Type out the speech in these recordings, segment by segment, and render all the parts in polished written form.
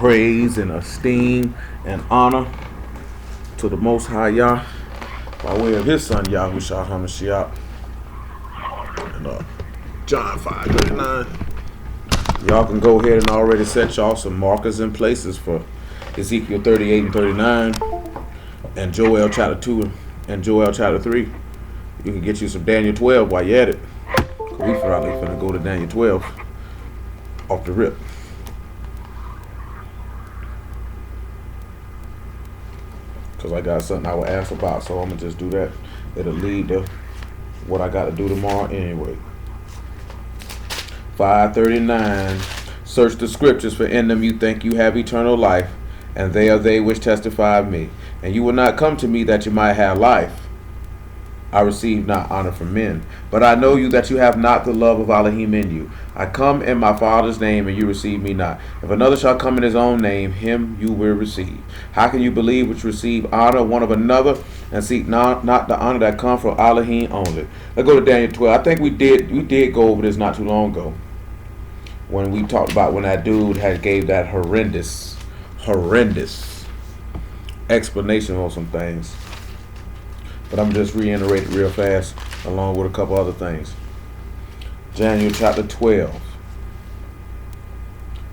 praise and esteem and honor to the Most High Yah by way of His Son Yahushua HaMashiach and John 5:39. Y'all can go ahead and already set y'all some markers in places for Ezekiel 38 and 39 and Joel chapter 2 and Joel chapter 3. You can get you some Daniel 12 while you're at it. We probably finna go to Daniel 12 off the rip. Because I got something I will ask about, so I'm going to just do that. It'll lead to what I got to do tomorrow anyway. 5:39. Search the scriptures, for in them you think you have eternal life, and they are they which testify of me. And you will not come to me that you might have life. I receive not honor from men, but I know you that you have not the love of Elohim in you. I come in my Father's name, and you receive me not. If another shall come in his own name, him you will receive. How can you believe which receive honor one of another, and seek not the honor that comes from Elohim only? Let's go to Daniel 12. I think we did go over this not too long ago, when we talked about when that dude had gave that horrendous explanation on some things. But I'm just reiterating real fast, along with a couple other things. Daniel chapter 12.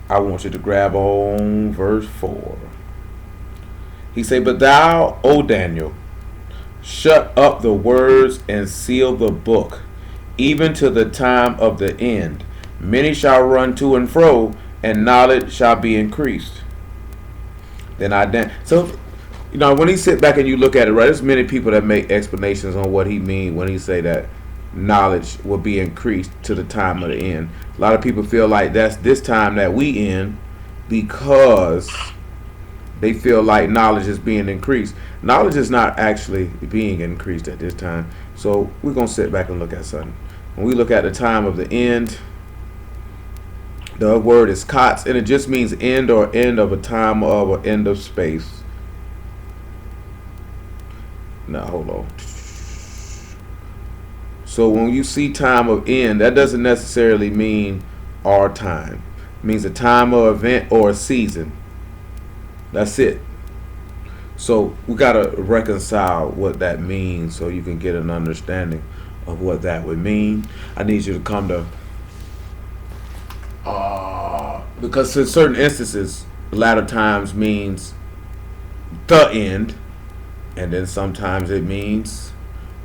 I want you to grab on verse 4. He said, "But thou, O Daniel, shut up the words and seal the book, even to the time of the end. Many shall run to and fro, and knowledge shall be increased." So, when he sit back and you look at it, right, there's many people that make explanations on what he mean when he say that knowledge will be increased to the time of the end. A lot of people feel like that's this time that we in, because they feel like knowledge is being increased. Knowledge is not actually being increased at this time. So we're going to sit back and look at something. When we look at the time of the end, the word is katz, and it just means end or end of a time of or end of space. Now, hold on. So when you see time of end, that doesn't necessarily mean our time. It means a time or event or a season. That's it. So we got to reconcile what that means so you can get an understanding of what that would mean. I need you to come to... because in certain instances, latter times means the end. And then sometimes it means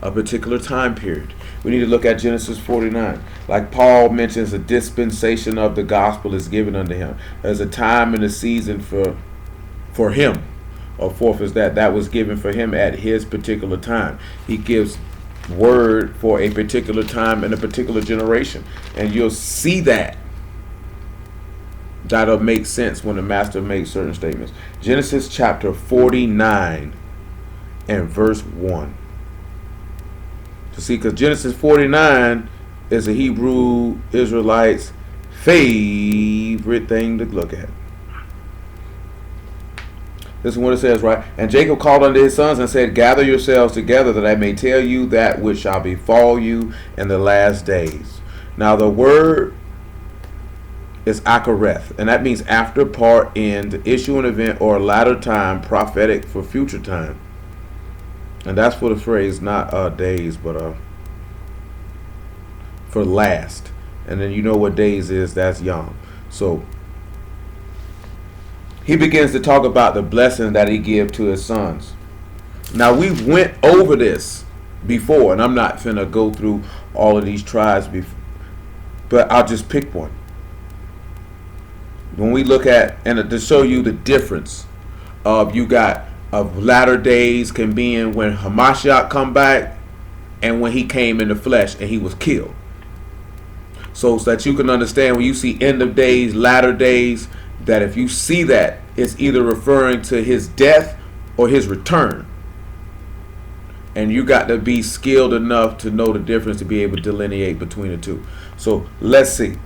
a particular time period. We need to look at Genesis 49. Like Paul mentions, a dispensation of the gospel is given unto him. There's a time and a season for him. Or fourth is that was given for him at his particular time. He gives word for a particular time and a particular generation. And you'll see that. That'll make sense when the master makes certain statements. Genesis chapter 49. And verse 1. To see, because Genesis 49 is a Hebrew Israelites' favorite thing to look at. This is what it says, right? "And Jacob called unto his sons and said, Gather yourselves together, that I may tell you that which shall befall you in the last days." Now the word is akareth, and that means after, part, end, issue, an event, or latter time, prophetic for future time. And that's for the phrase, not days, but for last. And then you know what days is, that's yom. So he begins to talk about the blessing that he gave to his sons. Now we went over this before, and I'm not finna go through all of these tribes before, but I'll just pick one. When we look at, and to show you the difference of, you got of latter days can be in when Hamashiach come back and when he came in the flesh and he was killed. So that you can understand, when you see end of days, latter days, that if you see that, it's either referring to his death or his return. And you got to be skilled enough to know the difference to be able to delineate between the two. So let's see.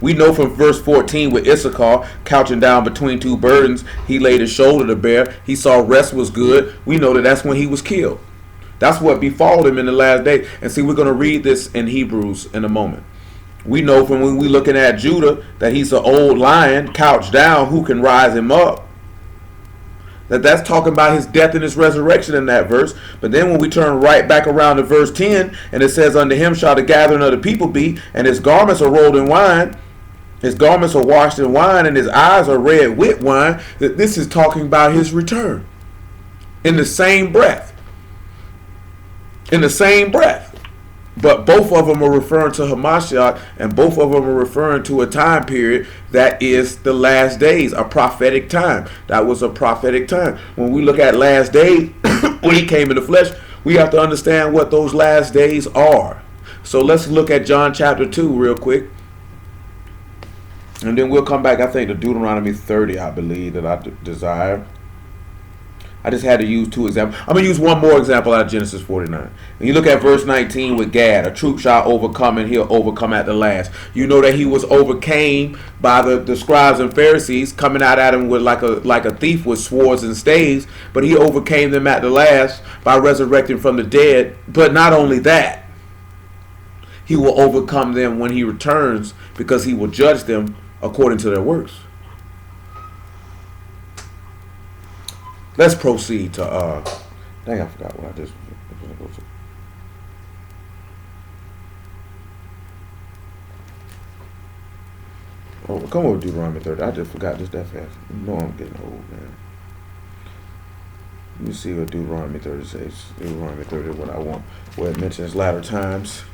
We know from verse 14 with Issachar couching down between two burdens, he laid his shoulder to bear. He saw rest was good. We know that that's when he was killed. That's what befalled him in the last day. And see, we're going to read this in Hebrews in a moment. We know from when we looking at Judah that he's an old lion, couched down, who can rise him up. That's talking about his death and his resurrection in that verse. But then when we turn right back around to verse 10, and it says, unto him shall the gathering of the people be, and his garments are rolled in wine, his garments are washed in wine, and his eyes are red with wine. That this is talking about his return. In the same breath. In the same breath. But both of them are referring to Hamashiach, and both of them are referring to a time period that is the last days, a prophetic time. That was a prophetic time. When we look at last days, when he came in the flesh, we have to understand what those last days are. So let's look at John chapter 2 real quick. And then we'll come back, I think, to Deuteronomy 30, I believe, that I desire. I just had to use two examples. I'm going to use one more example out of Genesis 49. When you look at verse 19 with Gad, a troop shall overcome and he'll overcome at the last. You know that he was overcame by the scribes and Pharisees coming out at him with like a thief with swords and staves, but he overcame them at the last by resurrecting from the dead. But not only that, he will overcome them when he returns because he will judge them according to their works. Let's proceed to dang, I forgot what I just was gonna go to. Oh, come over to Deuteronomy 30. I just forgot this that fast. You know I'm getting old, man. Let me see what Deuteronomy 30 says. Deuteronomy 30 is what I want. Where it mentions latter times.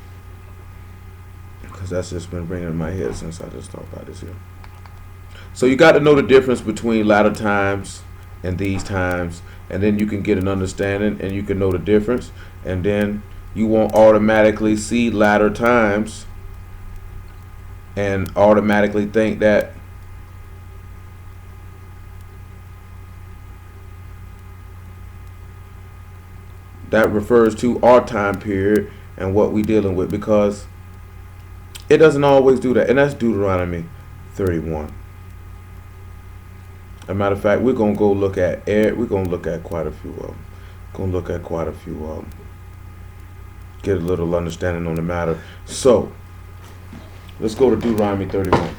Because that's just been ringing in my head since I just talked about this here. So you got to know the difference between latter times and these times, and then you can get an understanding and you can know the difference, and then you won't automatically see latter times and automatically think that that refers to our time period and what we're dealing with, because it doesn't always do that. And that's Deuteronomy 31. As a matter of fact, we're gonna go look at we're gonna look at quite a few of them. Get a little understanding on the matter. So let's go to Deuteronomy 31.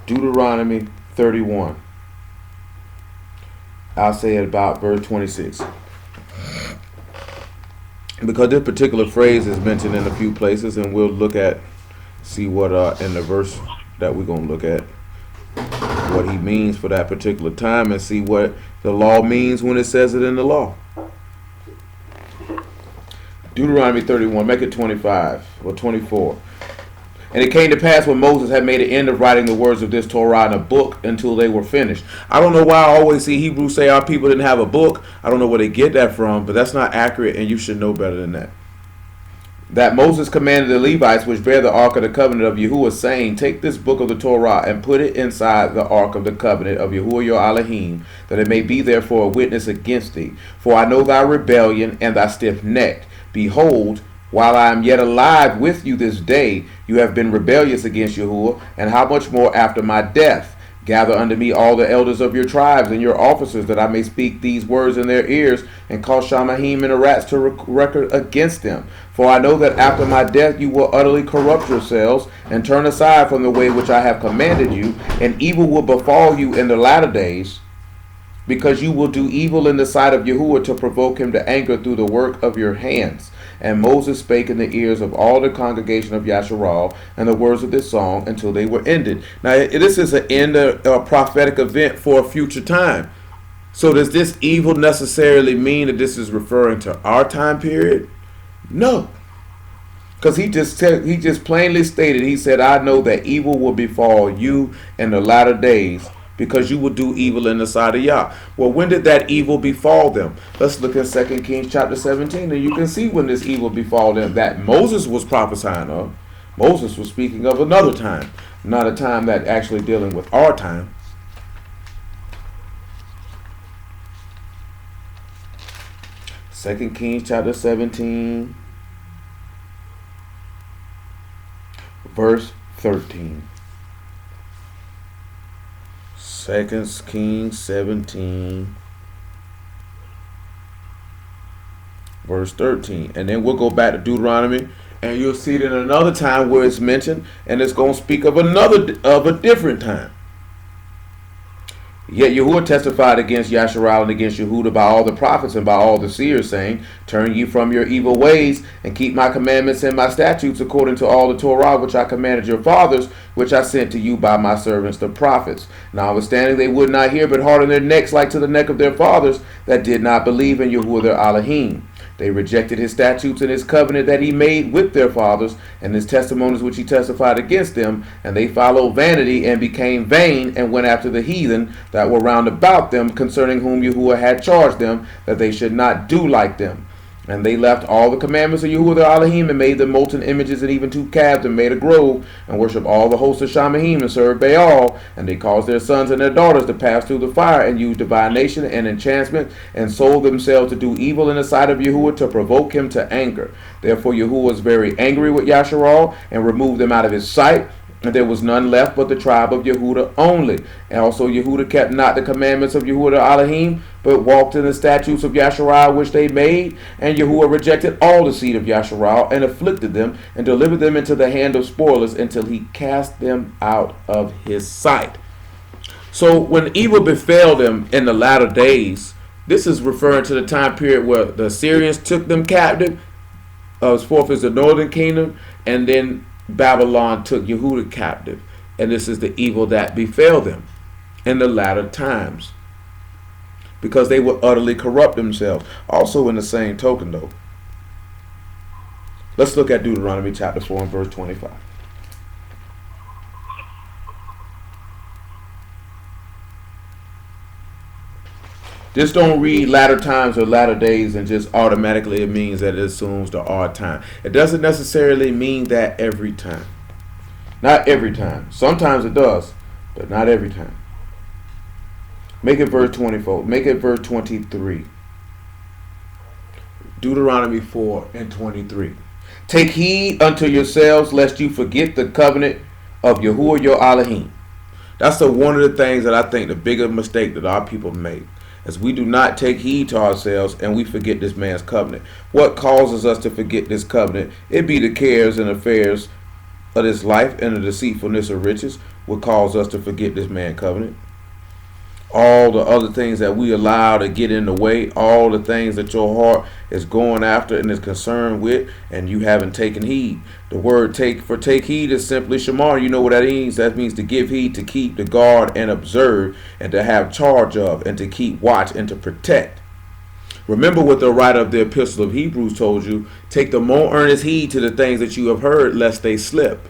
Deuteronomy 31. I'll say it about verse 26. Because this particular phrase is mentioned in a few places, and we'll see what in the verse that we're going to look at, what he means for that particular time, and see what the law means when it says it in the law. Deuteronomy 31, make it 25 or 24. And it came to pass when Moses had made an end of writing the words of this Torah in a book until they were finished. I don't know why I always see Hebrews say our people didn't have a book. I don't know where they get that from, but that's not accurate, and you should know better than that. That Moses commanded the Levites which bear the ark of the covenant of Yahuwah, saying, take this book of the Torah and put it inside the ark of the covenant of Yahuwah your Elohim, that it may be there for a witness against thee. For I know thy rebellion and thy stiff neck. Behold, while I am yet alive with you this day, you have been rebellious against Yahuwah, and how much more after my death? Gather unto me all the elders of your tribes and your officers, that I may speak these words in their ears, and cause Shamahim and Arats to record against them. For I know that after my death you will utterly corrupt yourselves, and turn aside from the way which I have commanded you, and evil will befall you in the latter days, because you will do evil in the sight of Yahuwah to provoke him to anger through the work of your hands. And Moses spake in the ears of all the congregation of Yasharal and the words of this song until they were ended. Now, this is an end of a prophetic event for a future time. So does this evil necessarily mean that this is referring to our time period? No. Because he just plainly stated, he said, I know that evil will befall you in the latter days, because you will do evil in the sight of Yah. Well, when did that evil befall them? Let's look at 2 Kings chapter 17, and you can see when this evil befall them that Moses was prophesying of. Moses was speaking of another time, not a time that actually dealing with our time. Second Kings chapter 17, verse 13. 2 Kings 17, verse 13. And then we'll go back to Deuteronomy, and you'll see it in another time where it's mentioned, and it's going to speak of a different time. Yet Yahuwah testified against Yasharal and against Yehuda by all the prophets and by all the seers, saying, Turn ye from your evil ways, and keep my commandments and my statutes according to all the Torah which I commanded your fathers, which I sent to you by my servants the prophets. Notwithstanding they would not hear, but hardened their necks like to the neck of their fathers, that did not believe in Yahuwah their Elohim. They rejected his statutes and his covenant that he made with their fathers, and his testimonies which he testified against them, and they followed vanity and became vain, and went after the heathen that were round about them, concerning whom Yahuwah had charged them, that they should not do like them. And they left all the commandments of Yahuwah their Elohim, and made them molten images, and even 2 calves, and made a grove, and worshipped all the hosts of Shamahim, and served Baal. And they caused their sons and their daughters to pass through the fire, and used divination and enchantment, and sold themselves to do evil in the sight of Yahuwah, to provoke him to anger. Therefore Yahuwah was very angry with Yasharal, and removed them out of his sight. And there was none left but the tribe of Yehuda only. And also Yehuda kept not the commandments of Yehuda Elohim, but walked in the statutes of Yasharal which they made. And Yehuda rejected all the seed of Yasharal, and afflicted them, and delivered them into the hand of spoilers, until he cast them out of his sight. So when evil befell them in the latter days, this is referring to the time period where the Assyrians took them captive, as forth as the northern kingdom, and then Babylon took Yehuda captive, and this is the evil that befell them in the latter times, because they would utterly corrupt themselves. Also in the same token though, let's look at Deuteronomy chapter 4 and verse 25. Just don't read latter times or latter days and just automatically it means that it assumes the odd time. It doesn't necessarily mean that every time. Not every time. Sometimes it does, but not every time. Make it verse 24. Make it verse 23. Deuteronomy 4 and 23. Take heed unto yourselves, lest you forget the covenant of Yahuwah your Elohim. That's one of the things that I think the bigger mistake that our people make. As we do not take heed to ourselves, and we forget this man's covenant. What causes us to forget this covenant? It be the cares and affairs of this life, and the deceitfulness of riches will cause us to forget this man's covenant. All the other things that we allow to get in the way, all the things that your heart is going after and is concerned with, and you haven't taken heed. The word take heed is simply shamar. You know what that means? That means to give heed, to keep, to guard and observe, and to have charge of, and to keep watch and to protect. Remember what the writer of the Epistle of Hebrews told you. Take the more earnest heed to the things that you have heard, lest they slip.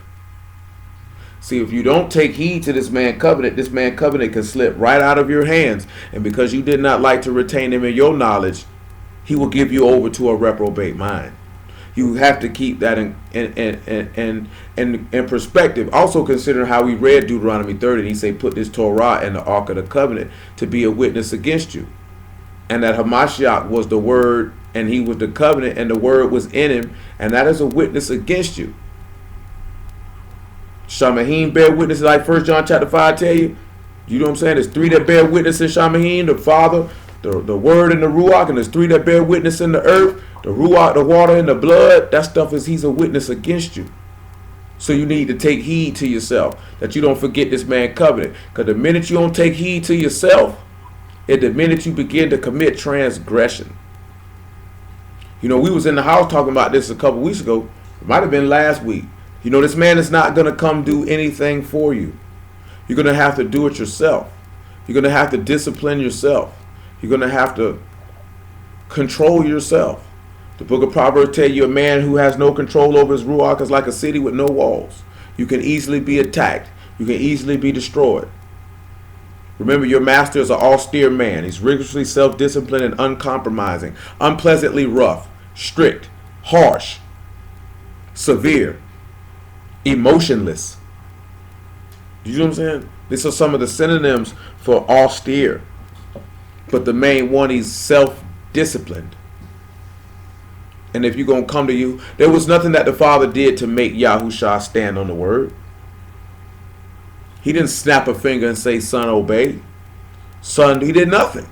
See, if you don't take heed to this man covenant can slip right out of your hands. And because you did not like to retain him in your knowledge, he will give you over to a reprobate mind. You have to keep that in perspective. Also consider how we read Deuteronomy 30. And he said, put this Torah in the Ark of the Covenant to be a witness against you. And that Hamashiach was the word, and he was the covenant, and the word was in him. And that is a witness against you. Shamahim bear witness, like 1 John chapter 5 tell you. You know what I'm saying? There's 3 that bear witness in Shamahim, the Father, the Word, and the Ruach. And there's 3 that bear witness in the earth, the Ruach, the water, and the blood. That stuff is, he's a witness against you. So you need to take heed to yourself, that you don't forget this man covenant. Because the minute you don't take heed to yourself, and the minute you begin to commit transgression. You know, we was in the house talking about this a couple weeks ago. It might have been last week. You know, this man is not going to come do anything for you. You're going to have to do it yourself. You're going to have to discipline yourself. You're going to have to control yourself. The book of Proverbs tell you a man who has no control over his ruach is like a city with no walls. You can easily be attacked. You can easily be destroyed. Remember, your master is an austere man. He's rigorously self-disciplined and uncompromising, unpleasantly rough, strict, harsh, severe, emotionless. You know what I'm saying? These are some of the synonyms for austere. But the main one, he's self-disciplined. And if you're going to come to you, there was nothing that the Father did to make Yahushua stand on the word. He didn't snap a finger and say, son, obey. Son, he did nothing.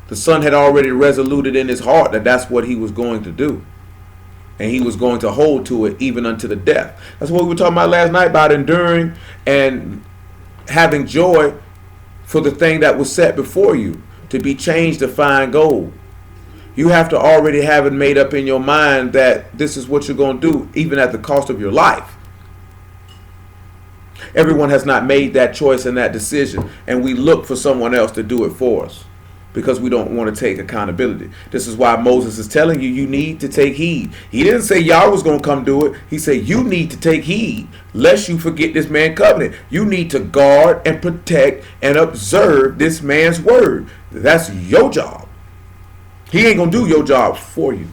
The son had already resoluted in his heart that that's what he was going to do. And he was going to hold to it even unto the death. That's what we were talking about last night, about enduring and having joy for the thing that was set before you, to be changed to fine gold. You have to already have it made up in your mind that this is what you're going to do, even at the cost of your life. Everyone has not made that choice and that decision, and we look for someone else to do it for us because we don't want to take accountability. This is why Moses is telling you, you need to take heed. He didn't say y'all was going to come do it. He said you need to take heed lest you forget this man's covenant. You need to guard and protect and observe this man's word. That's your job. He ain't going to do your job for you.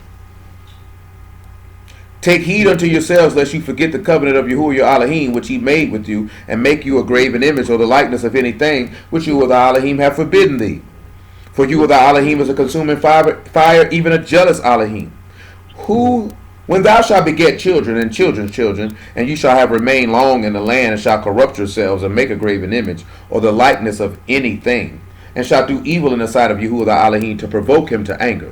Take heed unto yourselves, lest you forget the covenant of Yahuwah your Elohim, which he made with you, and make you a graven image or the likeness of anything which Yahuwah the Elohim have forbidden thee. For Yahuwah the Elohim is a consuming fire, even a jealous Elohim. When thou shalt beget children and children's children, and you shall have remained long in the land, and shall corrupt yourselves, and make a graven image, or the likeness of anything, and shall do evil in the sight of Yahuwah the Elohim, to provoke him to anger.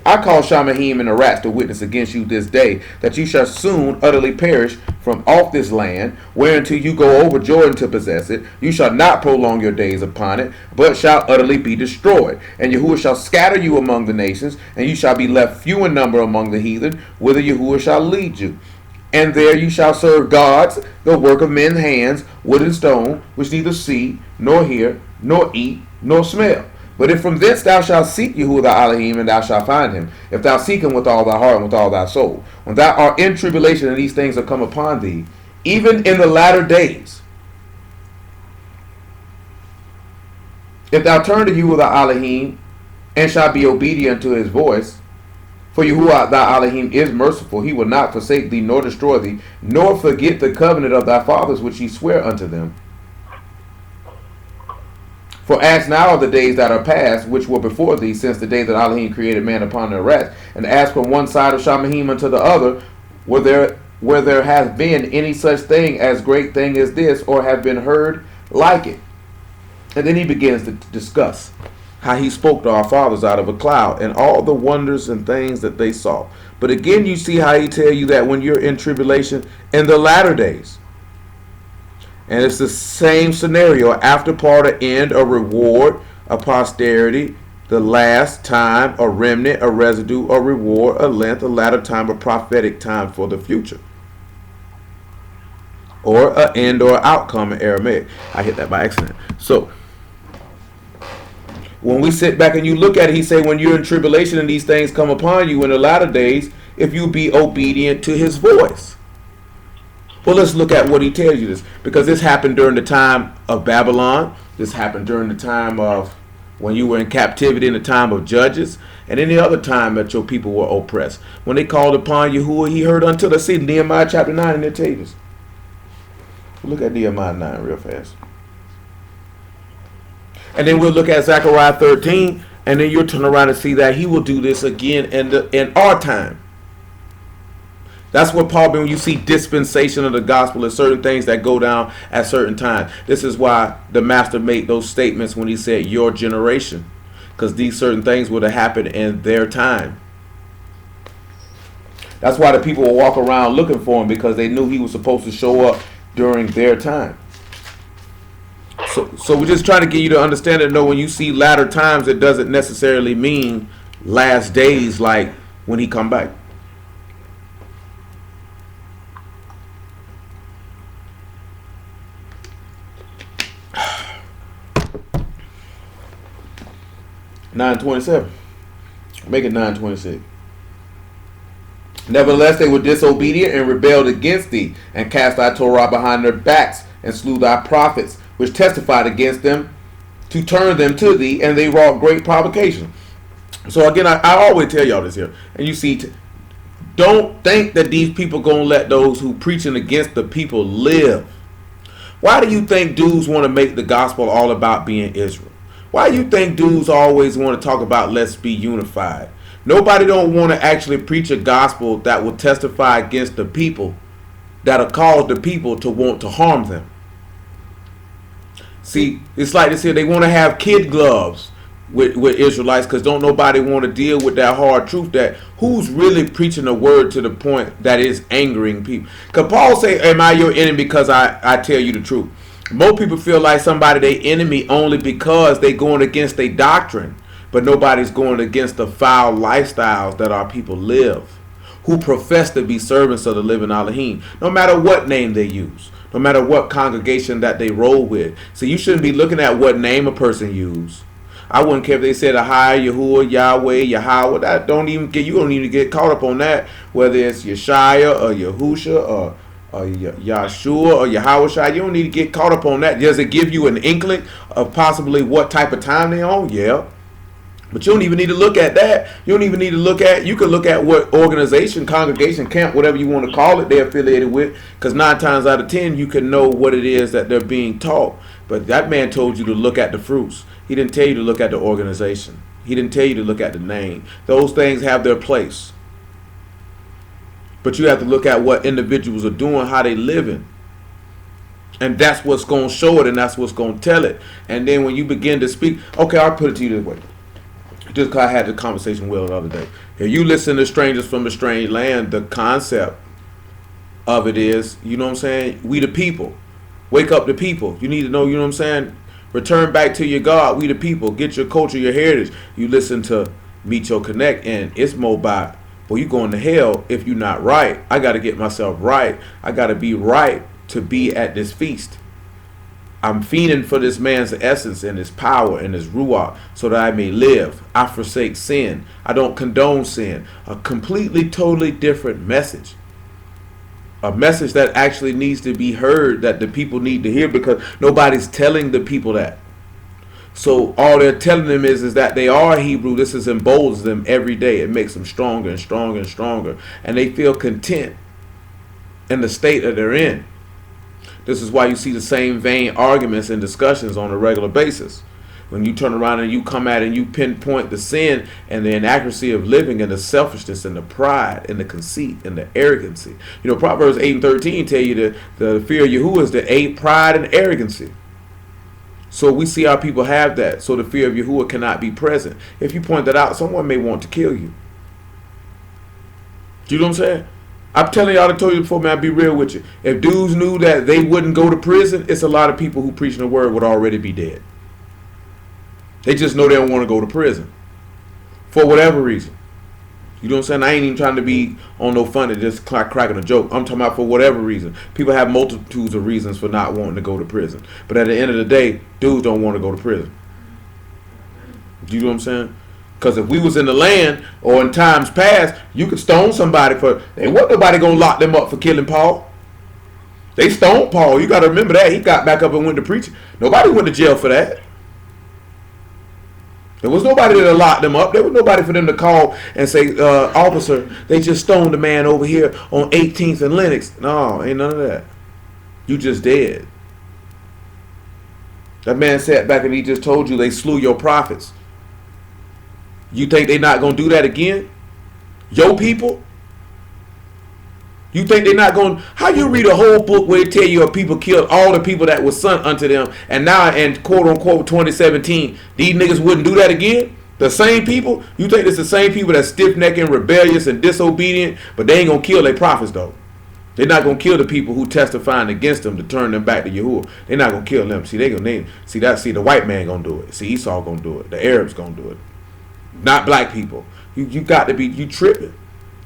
I call Shamahim and the rats to witness against you this day, that you shall soon utterly perish from off this land, whereunto you go over Jordan to possess it. You shall not prolong your days upon it, but shall utterly be destroyed. And Yahuwah shall scatter you among the nations, and you shall be left few in number among the heathen, whither Yahuwah shall lead you. And there you shall serve gods, the work of men's hands, wood and stone, which neither see, nor hear, nor eat, nor smell. But if from thence thou shalt seek Yahuwah the Elohim, and thou shalt find him, if thou seek him with all thy heart and with all thy soul, when thou art in tribulation and these things are come upon thee, even in the latter days, if thou turn to Yahuwah the Elohim, and shalt be obedient to his voice, for Yahuwah thy Elohim is merciful, he will not forsake thee, nor destroy thee, nor forget the covenant of thy fathers which he sware unto them. For ask now of the days that are past, which were before thee, since the day that Elohim created man upon the rest, and ask from one side of Shamahim unto the other, where there hath been any such thing as great thing as this, or have been heard like it. And then he begins to discuss how he spoke to our fathers out of a cloud, and all the wonders and things that they saw. But again, you see how he tell you that when you're in tribulation in the latter days. And it's the same scenario. After part, an end, a reward, a posterity, the last time, a remnant, a residue, a reward, a length, a latter time, a prophetic time for the future. Or an end or outcome in Aramaic. I hit that by accident. So, when we sit back and you look at it, he say, when you're in tribulation and these things come upon you in the latter days, if you be obedient to his voice. Well, let's look at what he tells you this. Because this happened during the time of Babylon. This happened during the time of when you were in captivity, in the time of Judges, and any other time that your people were oppressed. When they called upon Yahuwah, he heard unto them. See Nehemiah chapter 9 in their tables. Look at Nehemiah 9 real fast. And then we'll look at Zechariah 13, and then you'll turn around and see that he will do this again in our time. That's what Paul, when you see dispensation of the gospel, there's certain things that go down at certain times. This is why the master made those statements when he said your generation, because these certain things would have happened in their time. That's why the people will walk around looking for him, because they knew he was supposed to show up during their time. So we're just trying to get you to understand and know when you see latter times, it doesn't necessarily mean last days like when he come back. $9.27. Make it $9.26. Nevertheless, they were disobedient and rebelled against thee, and cast thy Torah behind their backs, and slew thy prophets, which testified against them, to turn them to thee, and they wrought great provocation. So again, I always tell y'all this here, and you see, don't think that these people gonna let those who preaching against the people live. Why do you think dudes want to make the gospel all about being Israel? Why do you think dudes always want to talk about let's be unified? Nobody don't want to actually preach a gospel that will testify against the people, that'll cause the people to want to harm them. See, it's like this here, they want to have kid gloves with Israelites, because don't nobody want to deal with that hard truth that who's really preaching the word to the point that is angering people. Because Paul say, am I your enemy because I tell you the truth? Most people feel like somebody they enemy only because they going against their doctrine, but nobody's going against the foul lifestyles that our people live, who profess to be servants of the living Elohim, no matter what name they use, no matter what congregation that they roll with. So you shouldn't be looking at what name a person use. I wouldn't care if they said Ahai, Yahuwah, Yahweh, Yahweh. That you don't even get caught up on that. Whether it's Yeshaya or Yahusha or Yahshua or Yahweh, you don't need to get caught up on that. Does it give you an inkling of possibly what type of time they're on? Yeah. But you don't even need to look at that. You don't even need to look at, you can look at what organization, congregation, camp, whatever you want to call it, they're affiliated with. Because 9 times out of 10, you can know what it is that they're being taught. But that man told you to look at the fruits. He didn't tell you to look at the organization. He didn't tell you to look at the name. Those things have their place. But you have to look at what individuals are doing, how they living. And that's what's going to show it, and that's what's going to tell it. And then when you begin to speak, okay, I'll put it to you this way. Just because I had the conversation with the other day. If you listen to Strangers from a Strange Land, the concept of it is, you know what I'm saying? We the people. Wake up the people. You need to know, you know what I'm saying? Return back to your God. We the people. Get your culture, your heritage. You listen to Meet Your Connect, and it's more by, well, you going to hell if you're not right. I got to get myself right. I got to be right to be at this feast. I'm fiending for this man's essence and his power and his ruach so that I may live. I forsake sin. I don't condone sin. A completely, totally different message. A message that actually needs to be heard, that the people need to hear, because nobody's telling the people that. So all they're telling them is that they are Hebrew. This is emboldens them every day. It makes them stronger and stronger and stronger. And they feel content in the state that they're in. This is why you see the same vain arguments and discussions on a regular basis. When you turn around and you come at it and you pinpoint the sin and the inaccuracy of living and the selfishness and the pride and the conceit and the arrogancy. You know, Proverbs 8 and 13 tell you that the fear of Yahuwah is the 8 pride and arrogancy. So we see our people have that. So the fear of Yahuwah cannot be present. If you point that out, someone may want to kill you. Do you know what I'm saying? I'm telling y'all, I told you before, man, I'll be real with you. If dudes knew that they wouldn't go to prison, it's a lot of people who preaching the word would already be dead. They just know they don't want to go to prison. For whatever reason. You know what I'm saying? I ain't even trying to be on no fun and just cracking a joke. I'm talking about for whatever reason. People have multitudes of reasons for not wanting to go to prison. But at the end of the day, dudes don't want to go to prison. Do you know what I'm saying? Because if we was in the land or in times past, you could stone somebody for... Ain't what nobody going to lock them up for killing Paul. They stoned Paul. You got to remember that. He got back up and went to preaching. Nobody went to jail for that. There was nobody that locked them up. There was nobody for them to call and say, officer, they just stoned the man over here on 18th and Lenox. No, ain't none of that. You just dead. That man sat back and he just told you they slew your prophets. You think they not going to do that again? Your people? You think they're not going? How you read a whole book where it tell you people killed all the people that was sent unto them, and now in quote unquote 2017, these niggas wouldn't do that again? The same people? You think it's the same people that's stiff-necked and rebellious and disobedient, but they ain't gonna kill their prophets though. They're not gonna kill the people who testifying against them to turn them back to Yahuwah. They're not gonna kill them. See, they gonna see the white man gonna do it. See, Esau gonna do it. The Arabs gonna do it. Not black people. You got to be, you tripping.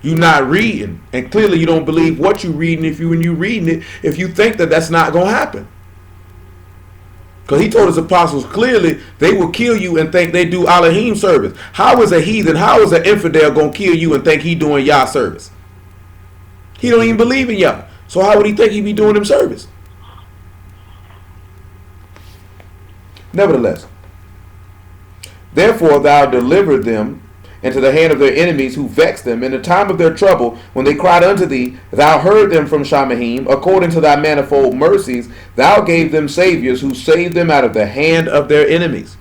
You not reading, and clearly you don't believe what you reading. When you reading it, if you think that that's not gonna happen, because he told his apostles clearly they will kill you and think they do Elohim service. How is a heathen? How is an infidel gonna kill you and think he doing Yah service? He don't even believe in Yah, so how would he think he be doing them service? Nevertheless, therefore thou delivered them into the hand of their enemies who vexed them in the time of their trouble, when they cried unto thee. Thou heard them from Shamahim, according to thy manifold mercies. Thou gave them saviors who saved them out of the hand of their enemies.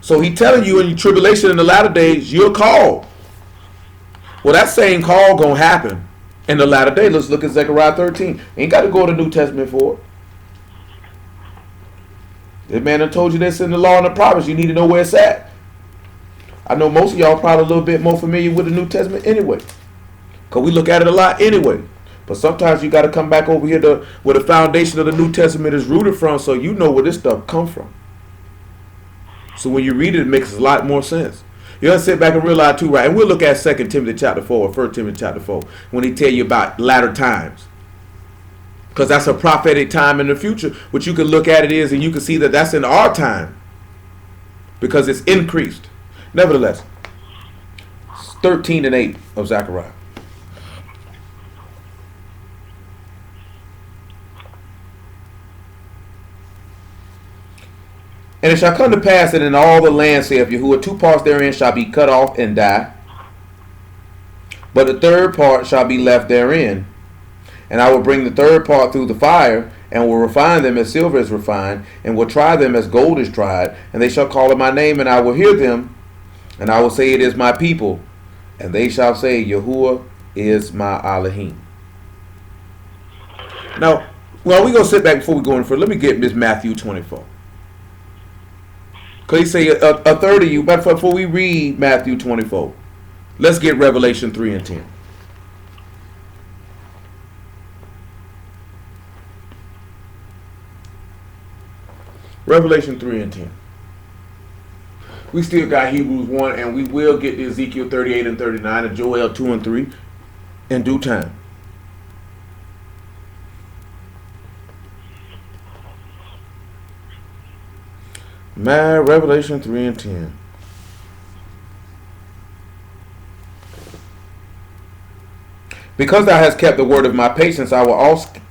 So he telling you in your tribulation in the latter days, you're called. Well, that same call gonna happen in the latter day. Let's look at Zechariah 13. Ain't got to go to the New Testament for it. This man done told you this in the law and the prophets. You need to know where it's at. I know most of y'all probably a little bit more familiar with the New Testament anyway, because we look at it a lot anyway. But sometimes you got to come back over here to where the foundation of the New Testament is rooted from, so you know where this stuff come from. So when you read it, it makes a lot more sense. You gotta sit back and realize too, right? And we'll look at 2 Timothy chapter 4 or 1 Timothy chapter 4 when he tell you about latter times. Because that's a prophetic time in the future. What you can look at it is, and you can see that that's in our time. Because it's increased. Nevertheless, 13 and 8 of Zechariah. And it shall come to pass that in all the land, saith Yahuwah, 2 parts therein shall be cut off and die, but the third part shall be left therein. And I will bring the third part through the fire, and will refine them as silver is refined, and will try them as gold is tried. And they shall call on my name, and I will hear them, and I will say, it is my people. And they shall say, Yahuwah is my Elohim. Now, well, we're going to sit back before we go in further. Let me get Miss Matthew 24. Because he say a third of you, but before we read Matthew 24, let's get Revelation 3 and 10. Revelation 3 and 10. We still got Hebrews 1, and we will get to Ezekiel 38 and 39 and Joel 2 and 3 in due time. Revelation 3 and 10. Because thou hast kept the word of my patience, I will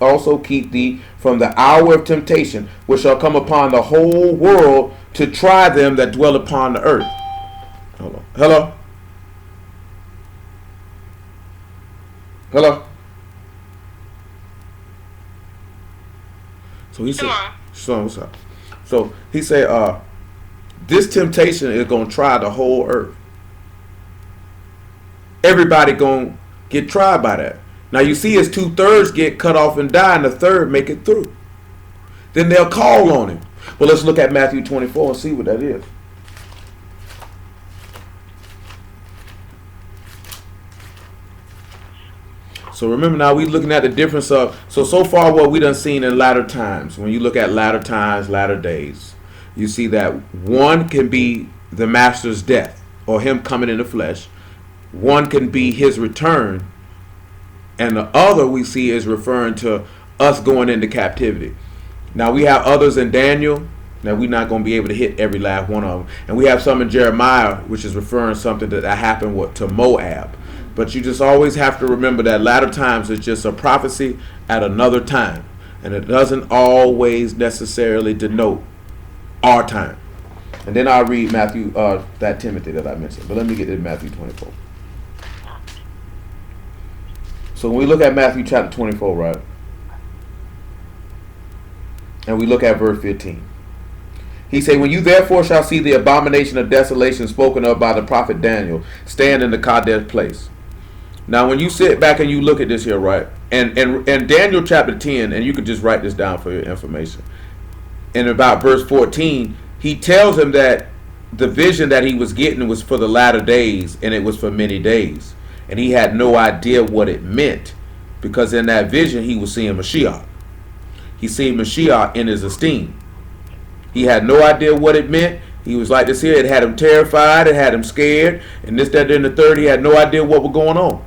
also keep thee from the hour of temptation, which shall come upon the whole world to try them that dwell upon the earth. Hold on. Hello? Hello? So he said, son, what's up? So he said, this temptation is going to try the whole earth. Everybody going to get tried by that. Now you see his 2/3 get cut off and die, and the third make it through. Then they'll call on him. Well, let's look at Matthew 24 and see what that is. So remember now, we're looking at the difference of, so far what we done seen in latter times. When you look at latter times, latter days, you see that one can be the master's death, or him coming in the flesh. One can be his return, and the other we see is referring to us going into captivity. Now we have others in Daniel. Now we're not going to be able to hit every last one of them. And we have some in Jeremiah, which is referring to something that happened to Moab. But you just always have to remember that latter times is just a prophecy at another time. And it doesn't always necessarily denote our time. And then I'll read Matthew, that Timothy that I mentioned. But let me get to Matthew 24. So when we look at Matthew chapter 24, right? And we look at verse 15. He said, when you therefore shall see the abomination of desolation spoken of by the prophet Daniel, stand in the Kadesh place. Now when you sit back and you look at this here, right? And Daniel chapter 10, and you can just write this down for your information. In about verse 14, he tells him that the vision that he was getting was for the latter days, and it was for many days. And he had no idea what it meant, because in that vision he was seeing Mashiach. He seen Mashiach in his esteem. He had no idea what it meant. He was like this here. It had him terrified. It had him scared. And this, that, and the third. He had no idea what was going on.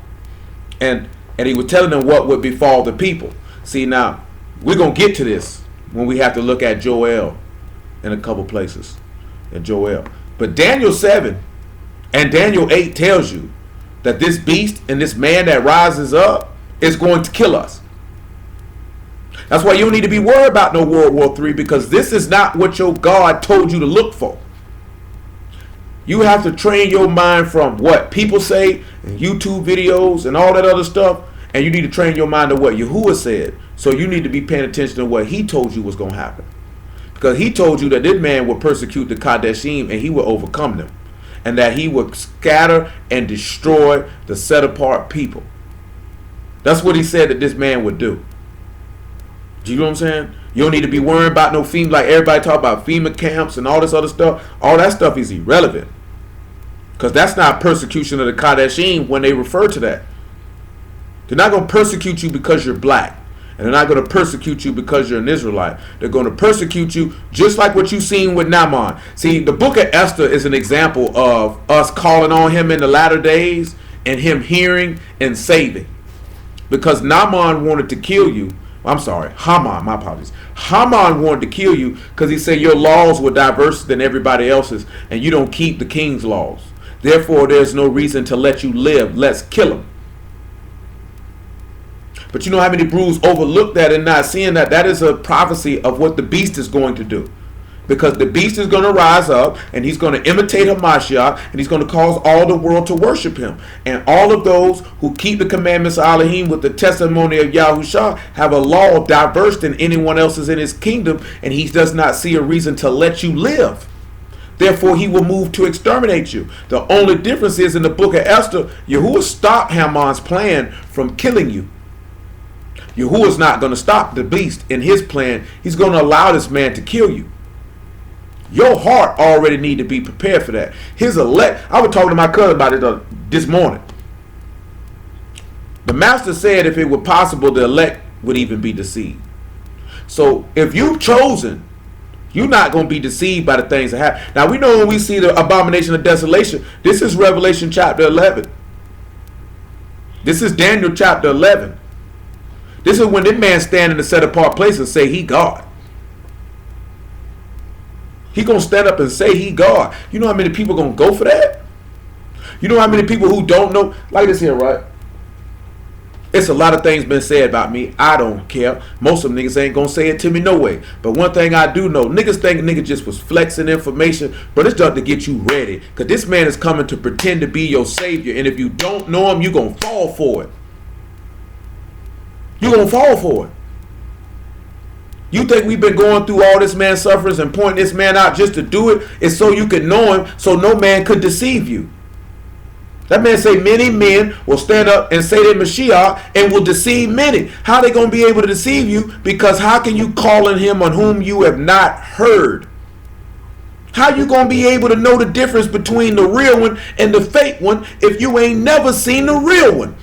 And he was telling them what would befall the people. See, now, we're going to get to this when we have to look at Joel in a couple places. In Joel. But Daniel 7 and Daniel 8 tells you that this beast and this man that rises up is going to kill us. That's why you don't need to be worried about no World War III, because this is not what your God told you to look for. You have to train your mind from what people say and YouTube videos and all that other stuff, and you need to train your mind to what Yahuwah said. So you need to be paying attention to what he told you was going to happen. Because he told you that this man would persecute the Kadeshim and he would overcome them. And that he would scatter and destroy the set apart people. That's what he said that this man would do. Do you know what I'm saying? You don't need to be worrying about no FEMA, like everybody talk about FEMA camps and all this other stuff. All that stuff is irrelevant. Because that's not persecution of the Kadeshim when they refer to that. They're not going to persecute you because you're black. And they're not going to persecute you because you're an Israelite. They're going to persecute you just like what you've seen with Naaman. See, the book of Esther is an example of us calling on him in the latter days and him hearing and saving. Because Naaman wanted to kill you. I'm sorry, Haman, my apologies. Haman wanted to kill you because he said your laws were diverse than everybody else's and you don't keep the king's laws. Therefore, there's no reason to let you live. Let's kill him. But you know how many brews overlook that and not seeing that? That is a prophecy of what the beast is going to do. Because the beast is going to rise up and he's going to imitate Hamashiach and he's going to cause all the world to worship him. And all of those who keep the commandments of Elohim with the testimony of Yahushua have a law diverse than anyone else's in his kingdom, and he does not see a reason to let you live. Therefore, he will move to exterminate you. The only difference is in the book of Esther, Yahuwah stopped Haman's plan from killing you. Yahuwah is not going to stop the beast in his plan. He's going to allow this man to kill you. Your heart already need to be prepared for that. His elect, I was talking to my cousin about it this morning. The master said if it were possible, the elect would even be deceived. So if you've chosen, you're not going to be deceived by the things that happen. Now we know when we see the abomination of desolation, this is Revelation chapter 11. This is Daniel chapter 11. This is when this man stand in the set apart place and say he God. He going to stand up and say he God. You know how many people going to go for that? You know how many people who don't know, like this here, right? It's a lot of things been said about me. I don't care. Most of them niggas ain't gonna say it to me no way. But one thing I do know, niggas think nigga just was flexing information, but it's done to get you ready. Cause this man is coming to pretend to be your savior. And if you don't know him, you gonna fall for it. You gonna fall for it. You think we've been going through all this man's sufferings and pointing this man out just to do it? It's so you can know him, so no man could deceive you. That man say many men will stand up and say they're Mashiach and will deceive many. How they going to be able to deceive you? Because how can you call on him on whom you have not heard? How you going to be able to know the difference between the real one and the fake one if you ain't never seen the real one?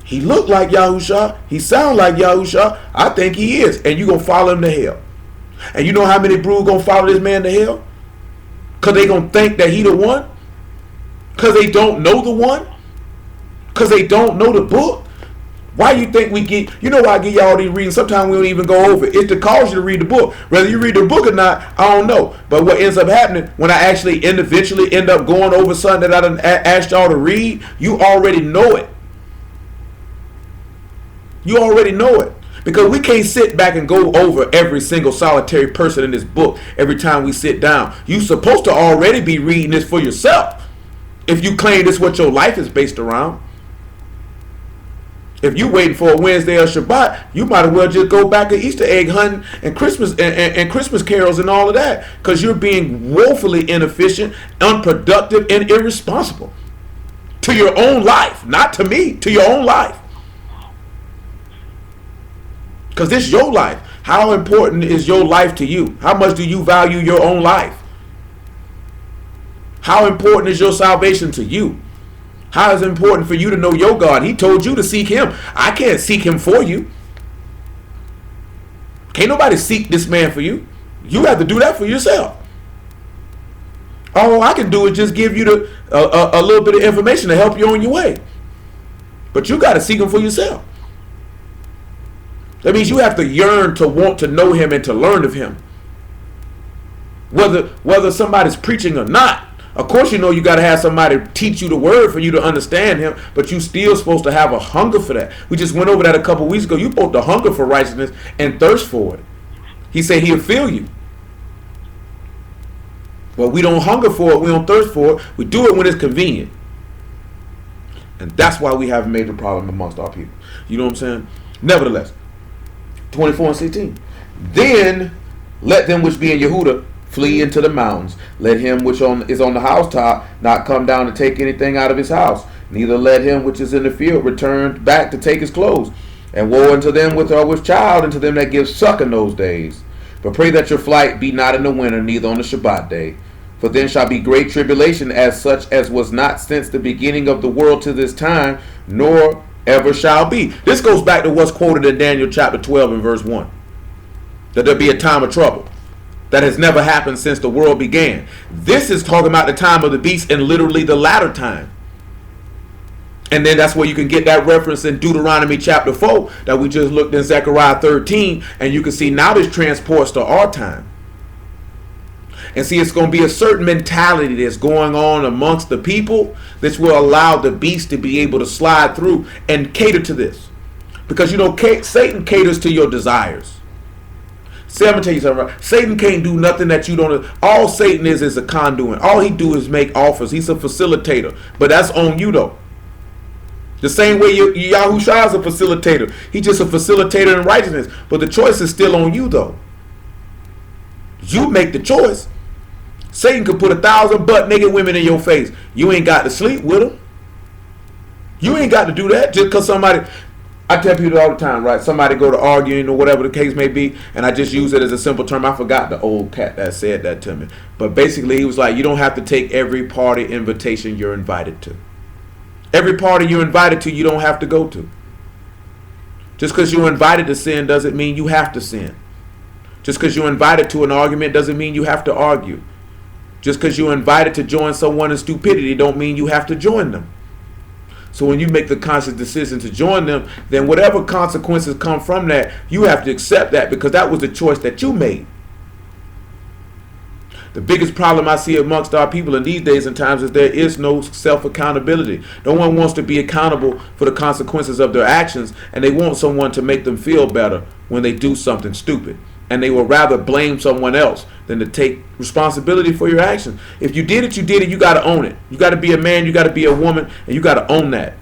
He look like Yahusha. He sound like Yahusha. I think he is. And you going to follow him to hell. And you know how many brews going to follow this man to hell? Because they going to think that he the one? Because they don't know the one? Because they don't know the book? Why you think we get, you know why I give y'all these readings? Sometimes we don't even go over it. It's to cause you to read the book. Whether you read the book or not, I don't know. But what ends up happening when I actually individually end up going over something that I done asked y'all to read, you already know it. You already know it. Because we can't sit back and go over every single solitary person in this book every time we sit down. You're supposed to already be reading this for yourself. If you claim this is what your life is based around. If you waiting for a Wednesday or Shabbat, you might as well just go back to Easter egg hunting and Christmas and Christmas carols and all of that. Because you're being woefully inefficient, unproductive, and irresponsible. To your own life. Not to me. To your own life. Because this is your life. How important is your life to you? How much do you value your own life? How important is your salvation to you? How is it important for you to know your God? He told you to seek him. I can't seek him for you. Can't nobody seek this man for you. You have to do that for yourself. All I can do is just give you a little bit of information to help you on your way. But you got to seek him for yourself. That means you have to yearn to want to know him and to learn of him. Whether somebody's preaching or not. Of course, you know you got to have somebody teach you the word for you to understand him, but you still supposed to have a hunger for that. We just went over that a couple weeks ago. You supposed to hunger for righteousness and thirst for it. He said he'll fill you. Well, we don't hunger for it. We don't thirst for it. We do it when it's convenient. And that's why we have a major problem amongst our people. You know what I'm saying? Nevertheless, 24 and 16. Then let them which be in Yehuda flee into the mountains. Let him which is on the housetop not come down to take anything out of his house. Neither let him which is in the field return back to take his clothes. And woe unto them which are with child, and to them that give suck in those days. But pray that your flight be not in the winter, neither on the Shabbat day. For then shall be great tribulation, as such as was not since the beginning of the world to this time, nor ever shall be. This goes back to what's quoted in Daniel chapter 12 and verse 1. That there'll be a time of trouble. That has never happened since the world began. This is talking about the time of the beast and literally the latter time. And then that's where you can get that reference in Deuteronomy chapter 4 that we just looked in Zechariah 13. And you can see now this transports to our time. And see, it's going to be a certain mentality that's going on amongst the people. This will allow the beast to be able to slide through and cater to this. Because, you know, Satan caters to your desires. See, I'm going to tell you something. Right? Satan can't do nothing that you don't. All Satan is a conduit. All he do is make offers. He's a facilitator. But that's on you, though. The same way Yahushua is a facilitator. He's just a facilitator in righteousness. But the choice is still on you, though. You make the choice. Satan could put 1,000 butt naked women in your face. You ain't got to sleep with them. You ain't got to do that just because somebody. I tell people all the time, right? Somebody go to arguing or whatever the case may be, and I just use it as a simple term. I forgot the old cat that said that to me. But basically, he was like, you don't have to take every party invitation you're invited to. Every party you're invited to, you don't have to go to. Just because you're invited to sin doesn't mean you have to sin. Just because you're invited to an argument doesn't mean you have to argue. Just because you're invited to join someone in stupidity don't mean you have to join them. So when you make the conscious decision to join them, then whatever consequences come from that, you have to accept that because that was the choice that you made. The biggest problem I see amongst our people in these days and times is there is no self-accountability. No one wants to be accountable for the consequences of their actions, and they want someone to make them feel better when they do something stupid. And they will rather blame someone else than to take responsibility for your actions. If you did it, you did it. You got to own it. You got to be a man. You got to be a woman. And you got to own that.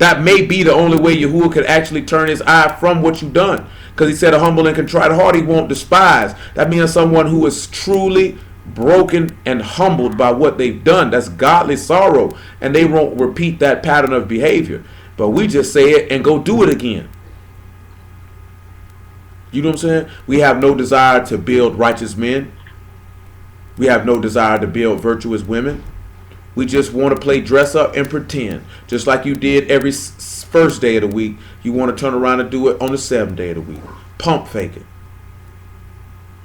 That may be the only way Yahuwah could actually turn his eye from what you've done. Because he said a humble and contrite heart he won't despise. That means someone who is truly broken and humbled by what they've done. That's godly sorrow. And they won't repeat that pattern of behavior. But we just say it and go do it again. You know what I'm saying? We have no desire to build righteous men. We have no desire to build virtuous women. We just want to play dress up and pretend. Just like you did every first day of the week, you want to turn around and do it on the 7th day of the week. Pump fake it.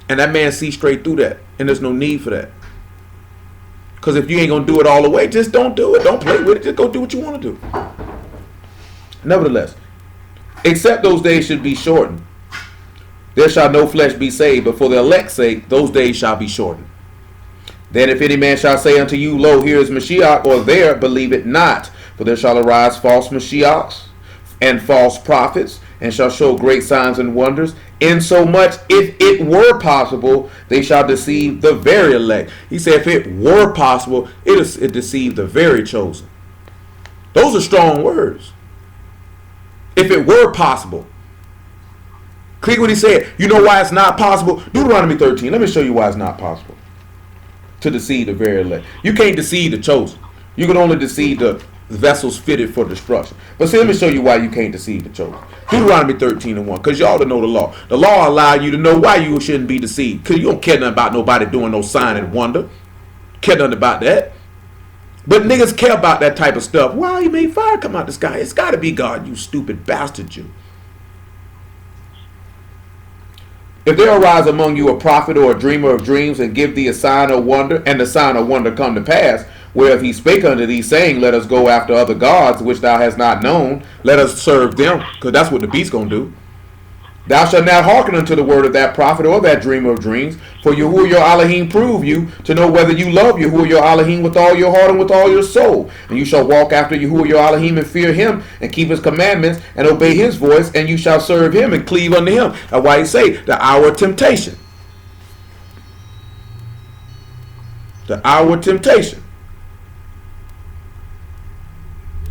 And that man sees straight through that. And there's no need for that. Because if you ain't going to do it all the way, just don't do it. Don't play with it. Just go do what you want to do. Nevertheless, except those days should be shortened. There shall no flesh be saved, but for the elect's sake, those days shall be shortened. Then if any man shall say unto you, Lo, here is Mashiach, or there, believe it not. For there shall arise false Mashiachs and false prophets, and shall show great signs and wonders, insomuch, if it were possible, they shall deceive the very elect. He said, if it were possible, it deceived the very chosen. Those are strong words. If it were possible. Click what he said. You know why it's not possible? Deuteronomy 13. Let me show you why it's not possible to deceive the very elect. You can't deceive the chosen. You can only deceive the vessels fitted for destruction. But see, let me show you why you can't deceive the chosen. Deuteronomy 13 and 1. Because y'all don't know the law. The law allows you to know why you shouldn't be deceived. Because you don't care nothing about nobody doing no sign and wonder. Care nothing about that. But niggas care about that type of stuff. Wow, he made fire come out the sky. It's got to be God, you stupid bastard you. If there arise among you a prophet or a dreamer of dreams, and give thee a sign or wonder, and the sign or wonder come to pass, whereof he spake unto thee, saying, Let us go after other gods, which thou hast not known, let us serve them, because that's what the beast's going to do. Thou shalt not hearken unto the word of that prophet or that dreamer of dreams, for Yahuwah your Elohim prove you to know whether you love Yahuwah your Elohim with all your heart and with all your soul. And you shall walk after Yahuwah your Elohim and fear him and keep his commandments and obey his voice, and you shall serve him and cleave unto him. That's why he say the hour of temptation. The hour of temptation.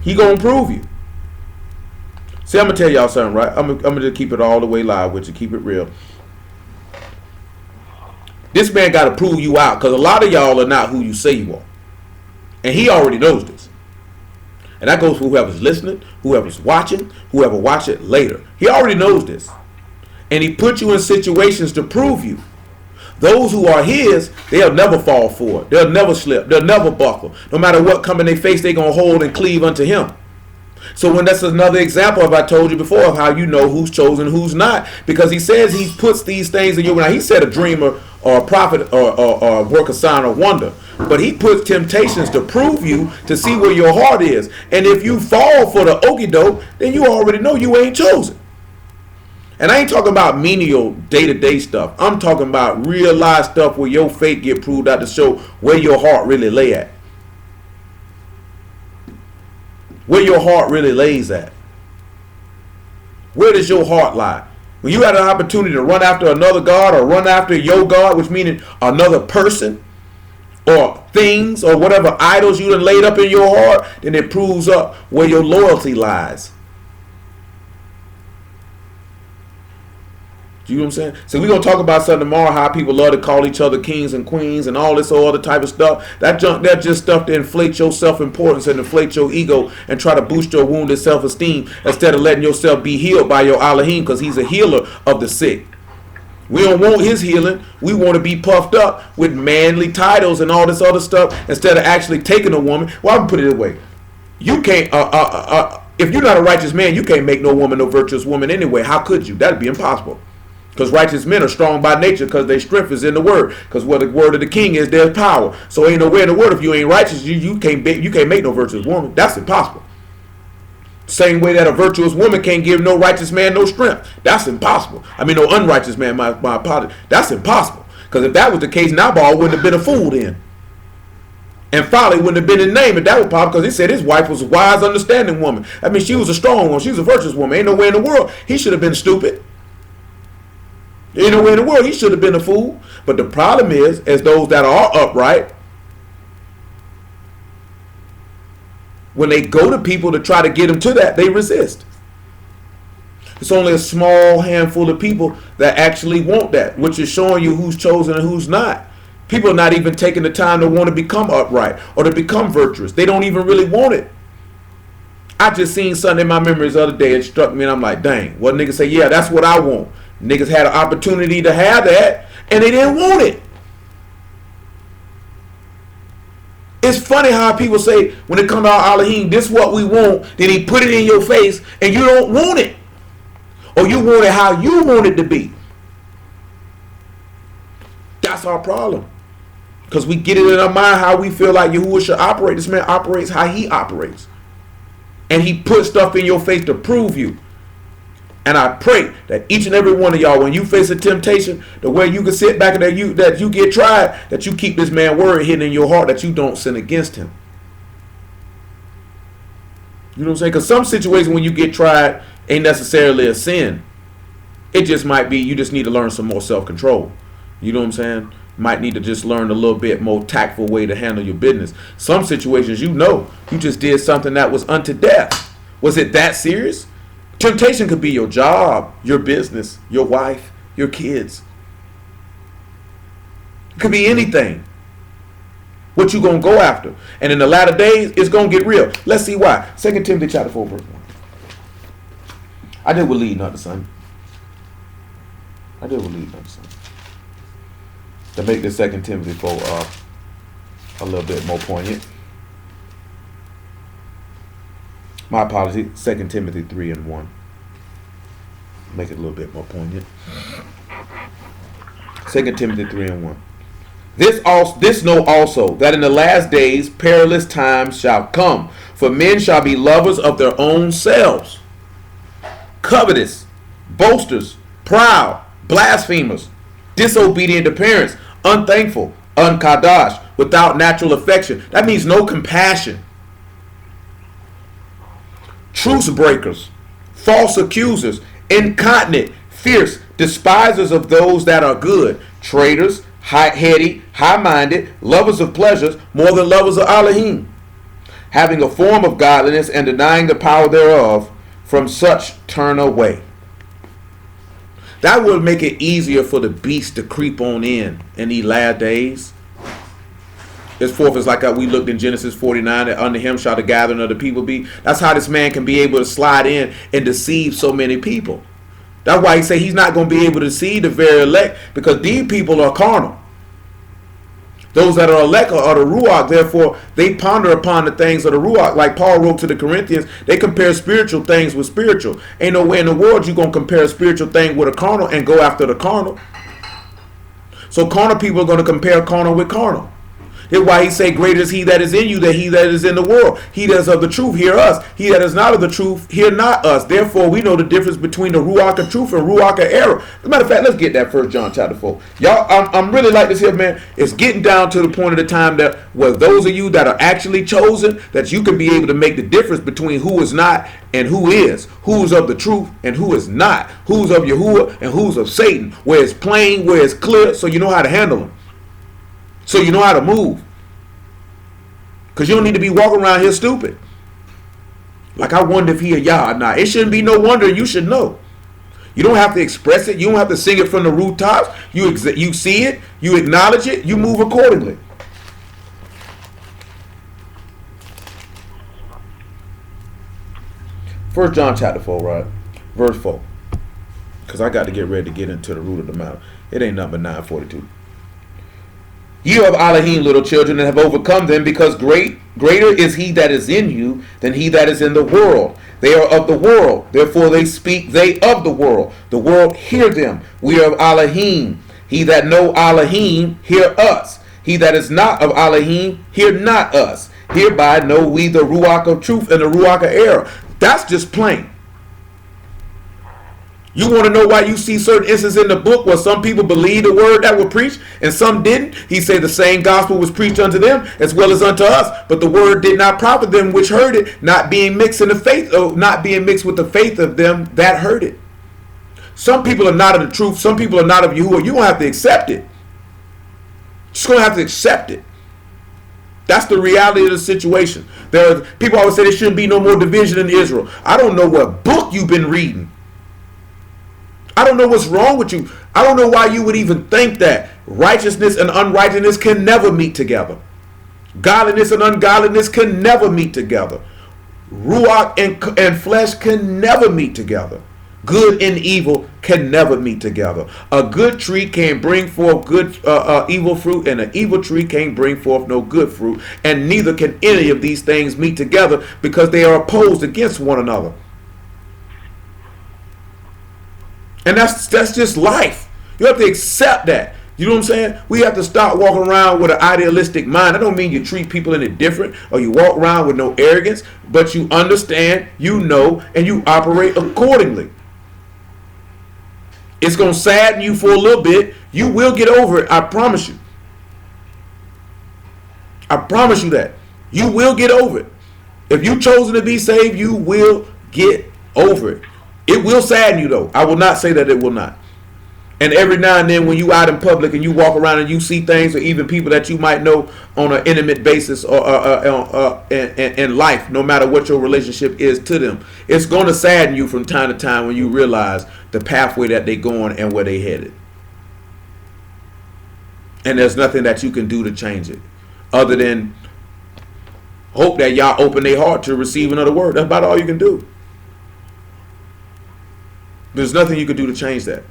He gonna prove you. See, I'm going to tell y'all something, right? I'm going to keep it all the way live with you, keep it real. This man got to prove you out because a lot of y'all are not who you say you are. And he already knows this. And that goes for whoever's listening, whoever's watching, whoever watch it later. He already knows this. And he put you in situations to prove you. Those who are his, they'll never fall for it. They'll never slip. They'll never buckle. No matter what come in their face, they're going to hold and cleave unto him. So when that's another example of, I told you before, of how you know who's chosen, who's not. Because he says he puts these things in you. Now, he said a dreamer or a prophet or work a sign or wonder. But he puts temptations to prove you, to see where your heart is. And if you fall for the okie doke, then you already know you ain't chosen. And I ain't talking about menial day-to-day stuff. I'm talking about real life stuff where your faith get proved out to show where your heart really lay at. Where your heart really lays at. Where does your heart lie? When you had an opportunity to run after another God or run after your God, which meaning another person or things or whatever idols you done laid up in your heart, then it proves up where your loyalty lies. You know what I'm saying? So we're going to talk about something tomorrow, how people love to call each other kings and queens and all this other type of stuff. That junk, that's just stuff to inflate your self-importance and inflate your ego and try to boost your wounded self-esteem instead of letting yourself be healed by your Elohim, because he's a healer of the sick. We don't want his healing. We want to be puffed up with manly titles and all this other stuff instead of actually taking a woman. Well, I'm going to put it this way. You can't, if you're not a righteous man, you can't make no woman no virtuous woman anyway. How could you? That'd be impossible. Because righteous men are strong by nature, because their strength is in the word. Because where the word of the king is, there's power. So ain't nowhere in the word, if you ain't righteous, you can't make no virtuous woman. That's impossible. Same way that a virtuous woman can't give no righteous man no strength. That's impossible. I mean, no unrighteous man, my apology. That's impossible. Because if that was the case, Nabal wouldn't have been a fool then. And folly wouldn't have been his name if that was possible, because he said his wife was a wise, understanding woman. I mean, she was a strong woman. She was a virtuous woman. Ain't nowhere in the world he should have been stupid. Ain't nowhere in the world he should have been a fool. But the problem is, as those that are upright, when they go to people to try to get them to that, they resist. It's only a small handful of people that actually want that, which is showing you who's chosen and who's not. People are not even taking the time to want to become upright or to become virtuous. They don't even really want it. I just seen something in my memories the other day. It struck me and I'm like, dang. What niggas say, yeah, that's what I want. Niggas had an opportunity to have that and they didn't want it. It's funny how people say when it comes to our Elohim, this is what we want, then he put it in your face and you don't want it. Or you want it how you want it to be. That's our problem. Because we get it in our mind how we feel like Yahuwah should operate. This man operates how he operates. And he puts stuff in your face to prove you. And I pray that each and every one of y'all, when you face a temptation, the way you can sit back and that you get tried, that you keep this man word hidden in your heart, that you don't sin against him. You know what I'm saying? Because some situations when you get tried ain't necessarily a sin. It just might be you just need to learn some more self-control. You know what I'm saying? Might need to just learn a little bit more tactful way to handle your business. Some situations, you just did something that was unto death. Was it that serious? Temptation could be your job, your business, your wife, your kids. It could be anything. What you gonna go after? And in the latter days, it's gonna get real. Let's see why. 2 Timothy chapter 4, verse 1. I did with lead, not the son. I did with lead, not the son. To make the 2 Timothy 4 a little bit more poignant. My apologies, 2 Timothy 3 and 1. Make it a little bit more poignant. 2 Timothy 3 and 1. This know also, that in the last days perilous times shall come. For men shall be lovers of their own selves, covetous, boasters, proud, blasphemers, disobedient to parents, unthankful, unkadash, without natural affection. That means no compassion. Truce breakers, false accusers, incontinent, fierce, despisers of those that are good, traitors, high-heady, high-minded, lovers of pleasures more than lovers of Elohim, having a form of godliness and denying the power thereof. From such turn away. That would make it easier for the beast to creep on in these last days. His fourth is like we looked in Genesis 49, that under him shall the gathering of the people be. That's how this man can be able to slide in and deceive so many people. That's why he say he's not going to be able to deceive the very elect, because these people are carnal. Those that are elect are the Ruach. Therefore, they ponder upon the things of the Ruach. Like Paul wrote to the Corinthians, they compare spiritual things with spiritual. Ain't no way in the world you're going to compare a spiritual thing with a carnal and go after the carnal. So carnal people are going to compare carnal with carnal. That's why he say, greater is he that is in you than he that is in the world. He that is of the truth, hear us. He that is not of the truth, hear not us. Therefore, we know the difference between the Ruach of truth and Ruach of error. As a matter of fact, let's get that 1 John chapter 4. Y'all, I'm really like this here, man. It's getting down to the point of the time that where those of you that are actually chosen, that you can be able to make the difference between who is not and who is. Who's of the truth and who is not. Who's of Yahuwah and who's of Satan. Where it's plain, where it's clear, so you know how to handle them. So you know how to move. Because you don't need to be walking around here stupid. Like, I wonder if he a Yah or not. It shouldn't be no wonder. You should know. You don't have to express it. You don't have to sing it from the rooftops. You see it. You acknowledge it. You move accordingly. First John chapter 4, right? Verse 4. Because I got to get ready to get into the root of the matter. It ain't number 942. You have Elohim, little children, and have overcome them, because greater is he that is in you than he that is in the world. They are of the world, therefore they speak they of the world. The world hear them. We are of Elohim. He that know Elohim, hear us. He that is not of Elohim, hear not us. Hereby know we the Ruach of truth and the Ruach of error. That's just plain. You want to know why you see certain instances in the book where some people believe the word that was preached and some didn't? He said the same gospel was preached unto them as well as unto us, but the word did not profit them which heard it, not being mixed in the faith, not being mixed with the faith of them that heard it. Some people are not of the truth. Some people are not of Yahuwah. You're going to have to accept it. Just going to have to accept it. That's the reality of the situation. People always say there shouldn't be no more division in Israel. I don't know what book you've been reading. I don't know what's wrong with you. I don't know why you would even think that righteousness and unrighteousness can never meet together. Godliness and ungodliness can never meet together. Ruach and flesh can never meet together. Good and evil can never meet together. A good tree can't bring forth good evil fruit, and an evil tree can't bring forth no good fruit. And neither can any of these things meet together, because they are opposed against one another. And that's just life. You have to accept that. You know what I'm saying? We have to stop walking around with an idealistic mind. I don't mean you treat people any different or you walk around with no arrogance, but you understand, you know, and you operate accordingly. It's going to sadden you for a little bit. You will get over it. I promise you. I promise you that. You will get over it. If you've chosen to be saved, you will get over it. It will sadden you, though. I will not say that it will not. And every now and then when you out in public and you walk around and you see things, or even people that you might know on an intimate basis or in life, no matter what your relationship is to them, it's going to sadden you from time to time when you realize the pathway that they're going and where they headed. And there's nothing that you can do to change it other than hope that y'all open their heart to receiving of the word. That's about all you can do. There's nothing you can do to change that.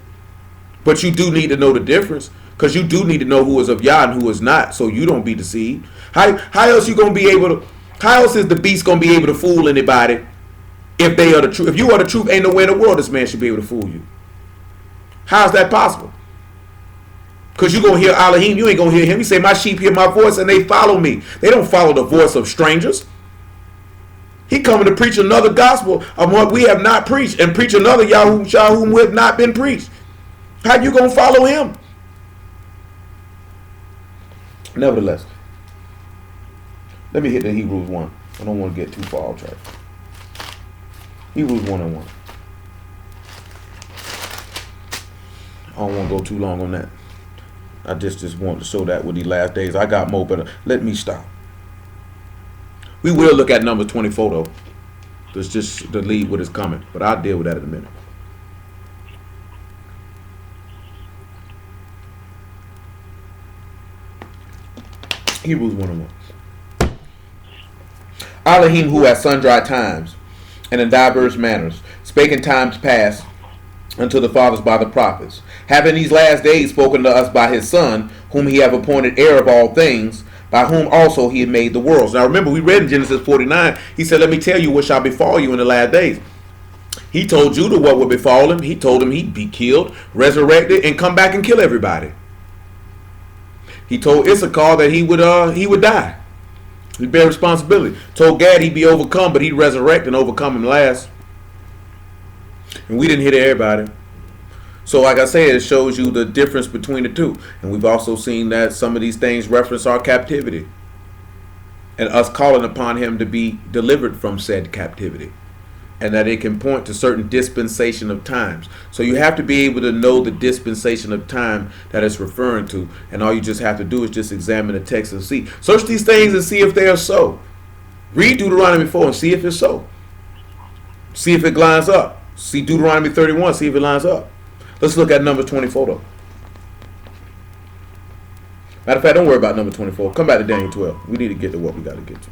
But you do need to know the difference, because you do need to know who is of Yah and who is not, so you don't be deceived. How else you gonna be able to? How else is the beast gonna be able to fool anybody if they are the truth? If you are the truth, ain't no way in the world this man should be able to fool you. How is that possible? Because you gonna hear Elohim, you ain't gonna hear him. He say, "My sheep hear my voice and they follow me." They don't follow the voice of strangers. He coming to preach another gospel of what we have not preached, and preach another Yahushua whom we have not been preached. How you going to follow him? Nevertheless, let me hit the Hebrews 1. I don't want to get too far off track. Hebrews 1:1. I don't want to go too long on that. I just want to show that with these last days. I got more, but let me stop. We will look at number 24, though. That's just to lead what is coming. But I'll deal with that in a minute. Hebrews 1:1. Elohim, who at sundry times and in divers manners spake in times past unto the fathers by the prophets, having these last days spoken to us by his Son, whom he have appointed heir of all things, by whom also he had made the worlds. Now remember, we read in Genesis 49, he said, let me tell you what shall befall you in the last days. He told Judah what would befall him. He told him he'd be killed, resurrected, and come back and kill everybody. He told Issachar that he would die. He'd bear responsibility. Told Gad he'd be overcome, but he'd resurrect and overcome him last. And we didn't hit everybody. So like I said, it shows you the difference between the two. And we've also seen that some of these things reference our captivity and us calling upon him to be delivered from said captivity. And that it can point to certain dispensation of times. So you have to be able to know the dispensation of time that it's referring to. And all you just have to do is just examine the text and see. Search these things and see if they are so. Read Deuteronomy 4 and see if it's so. See if it lines up. See Deuteronomy 31, see if it lines up. Let's look at number 24 though. Matter of fact, don't worry about number 24. Come back to Daniel 12. We need to get to what we got to get to.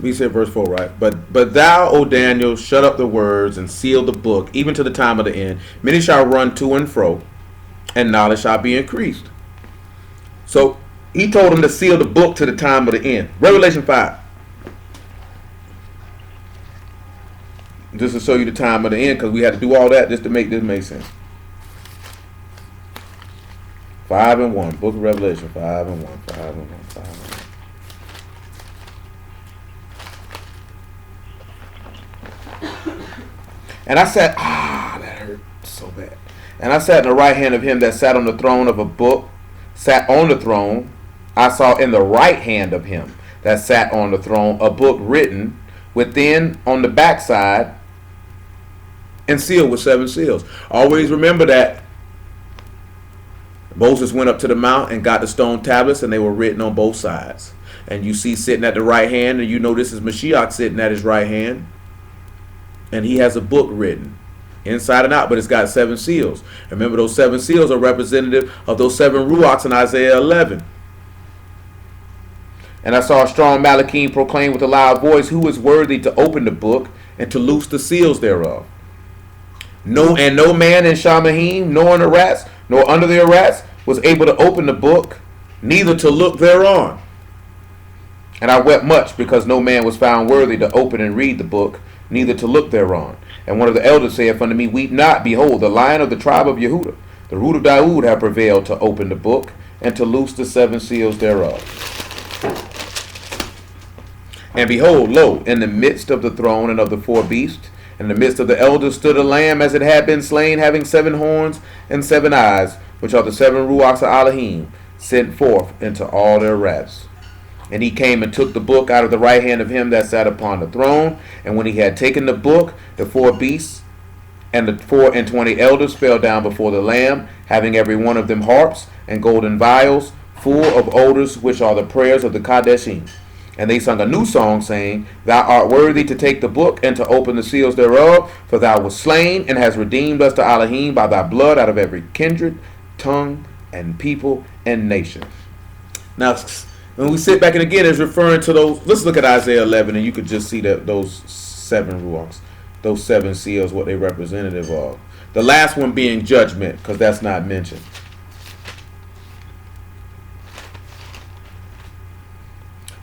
We said verse 4, right? But thou, O Daniel, shut up the words and seal the book, even to the time of the end. Many shall run to and fro, and knowledge shall be increased. So he told him to seal the book to the time of the end. Revelation 5. Just to show you the time of the end, because we had to do all that just to make this make sense. 5 and 1. Book of Revelation, 5 and 1. 5 and 1. 5 and 1. And I sat, that hurt so bad. And I sat in the right hand of him that sat on the throne of a book, sat on the throne. I saw in the right hand of him that sat on the throne a book written within on the backside and sealed with 7 seals. Always remember that Moses went up to the mount and got the stone tablets, and they were written on both sides. And you see sitting at the right hand, and you know this is Mashiach sitting at his right hand. And he has a book written inside and out, but it's got 7 seals. Remember, those 7 seals are representative of those 7 ruachs in Isaiah 11. And I saw a strong Malachim proclaim with a loud voice, who is worthy to open the book and to loose the seals thereof? No man in Shamahim, nor in the rats, nor under the rats, was able to open the book, neither to look thereon. And I wept much, because no man was found worthy to open and read the book, neither to look thereon. And one of the elders saith unto me, weep not, behold, the Lion of the tribe of Yehudah, the root of Daoud, have prevailed to open the book, and to loose the 7 seals thereof. And behold, lo, in the midst of the throne and of the 4 beasts, in the midst of the elders stood a lamb as it had been slain, having 7 horns and 7 eyes, which are the 7 ruachs of Elohim, sent forth into all their wraths. And he came and took the book out of the right hand of him that sat upon the throne. And when he had taken the book, the 4 beasts and the 24 elders fell down before the Lamb, having every one of them harps and golden vials, full of odors, which are the prayers of the Kadeshim. And they sung a new song, saying, Thou art worthy to take the book and to open the seals thereof, for thou wast slain and hast redeemed us to Elohim by thy blood out of every kindred, tongue, and people and nation. Now, when we sit back and again, it's referring to those. Let's look at Isaiah 11, and you could just see that those 7 ruachs, those 7 seals, what they representative of. The last one being judgment, because that's not mentioned.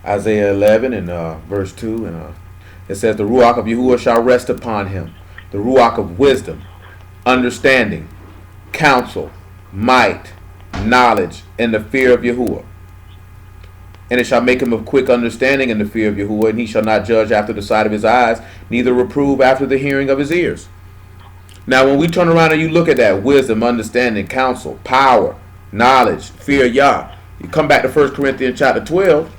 Isaiah 11 and verse 2, and it says, the ruach of Yahuwah shall rest upon him, the ruach of wisdom, understanding, counsel, might, knowledge, and the fear of Yahuwah. And it shall make him of quick understanding in the fear of Yahuwah, and he shall not judge after the sight of his eyes, neither reprove after the hearing of his ears. Now, when we turn around and you look at that, wisdom, understanding, counsel, power, knowledge, fear of Yah, you come back to 1 Corinthians chapter 12,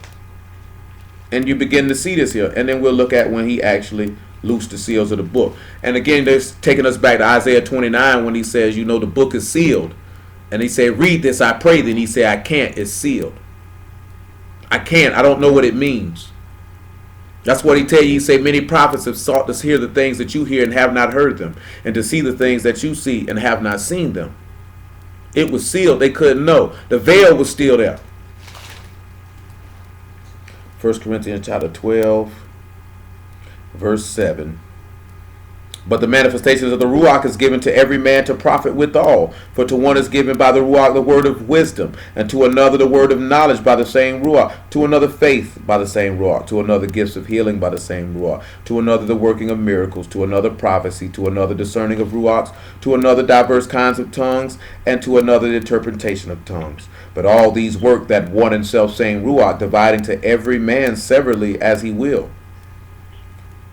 and you begin to see this here. And then we'll look at when he actually loosed the seals of the book. And again, they're taking us back to Isaiah 29 when he says, you know, the book is sealed. And he said, read this, I pray. Then he said, I can't, it's sealed. I can't. I don't know what it means. That's what he tell you. He say many prophets have sought to hear the things that you hear and have not heard them, and to see the things that you see and have not seen them. It was sealed. They couldn't know. The veil was still there. 1 Corinthians chapter 12, verse 7. But the manifestations of the Ruach is given to every man to profit withal. For to one is given by the Ruach the word of wisdom, and to another the word of knowledge by the same Ruach, to another faith by the same Ruach, to another gifts of healing by the same Ruach, to another the working of miracles, to another prophecy, to another discerning of Ruachs, to another diverse kinds of tongues, and to another the interpretation of tongues. But all these work that one and self-same Ruach, dividing to every man severally as he will.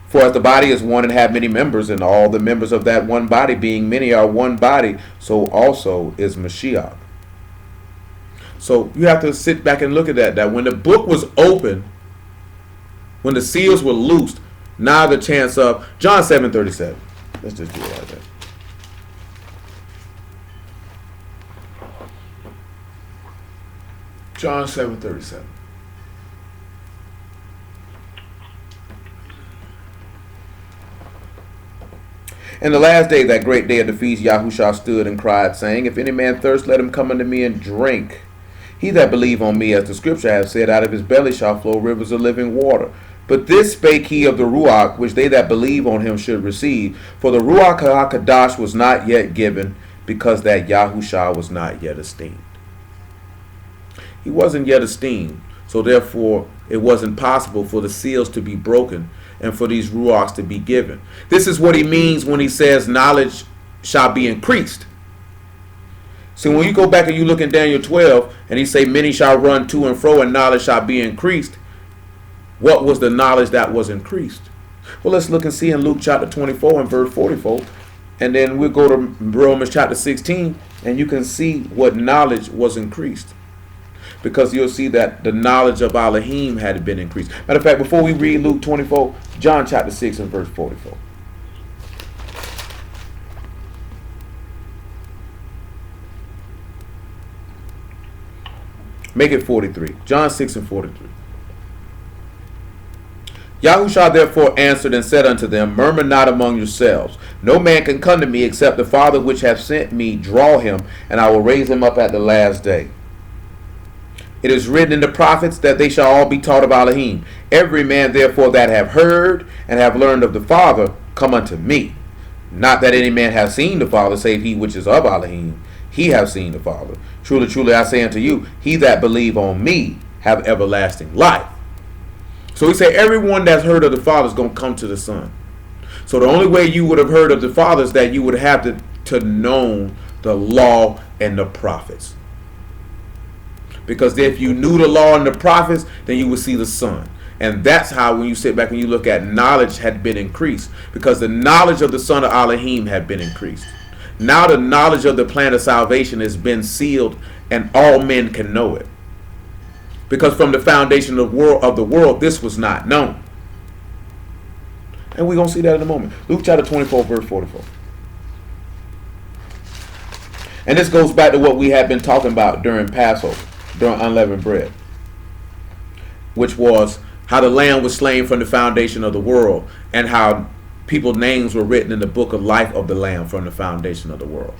For as the body is one and have many members, and all the members of that one body being many are one body, so also is Mashiach. So you have to sit back and look at that when the book was open, when the seals were loosed, now the chance of John 7:37. Let's just do it like that. John 7:37. In the last day, that great day of the feast, Yahushua stood and cried, saying, If any man thirst, let him come unto me and drink. He that believe on me, as the scripture hath said, out of his belly shall flow rivers of living water. But this spake he of the Ruach, which they that believe on him should receive. For the Ruach HaKadosh was not yet given, because that Yahushua was not yet esteemed. He wasn't yet esteemed, so therefore it wasn't possible for the seals to be broken and for these ruachs to be given. This is what he means when he says knowledge shall be increased. So when you go back and you look in Daniel 12 and he say many shall run to and fro and knowledge shall be increased, what was the knowledge that was increased? Well, let's look and see in Luke chapter 24 and verse 44, and then we'll go to Romans chapter 16 and you can see what knowledge was increased. Because you'll see that the knowledge of Elohim had been increased. Matter of fact, before we read Luke 24, John chapter 6 and verse 44. Make it 43. John 6 and 43. Yahushua therefore answered and said unto them, Murmur not among yourselves. No man can come to me except the Father which hath sent me draw him, and I will raise him up at the last day. It is written in the prophets that they shall all be taught of Elohim. Every man therefore that have heard and have learned of the Father, come unto me. Not that any man have seen the Father, save he which is of Elohim. He have seen the Father. Truly, truly, I say unto you, he that believe on me have everlasting life. So he said everyone that's heard of the Father is going to come to the Son. So the only way you would have heard of the Father is that you would have to know the law and the prophets. Because if you knew the law and the prophets, then you would see the Son. And that's how when you sit back and you look at knowledge had been increased. Because the knowledge of the Son of Elohim had been increased. Now the knowledge of the plan of salvation has been sealed and all men can know it. Because from the foundation of the world, this was not known. And we're going to see that in a moment. Luke chapter 24, verse 44. And this goes back to what we had been talking about during Passover. During unleavened bread, which was how the Lamb was slain from the foundation of the world, and how people's names were written in the book of life of the Lamb from the foundation of the world.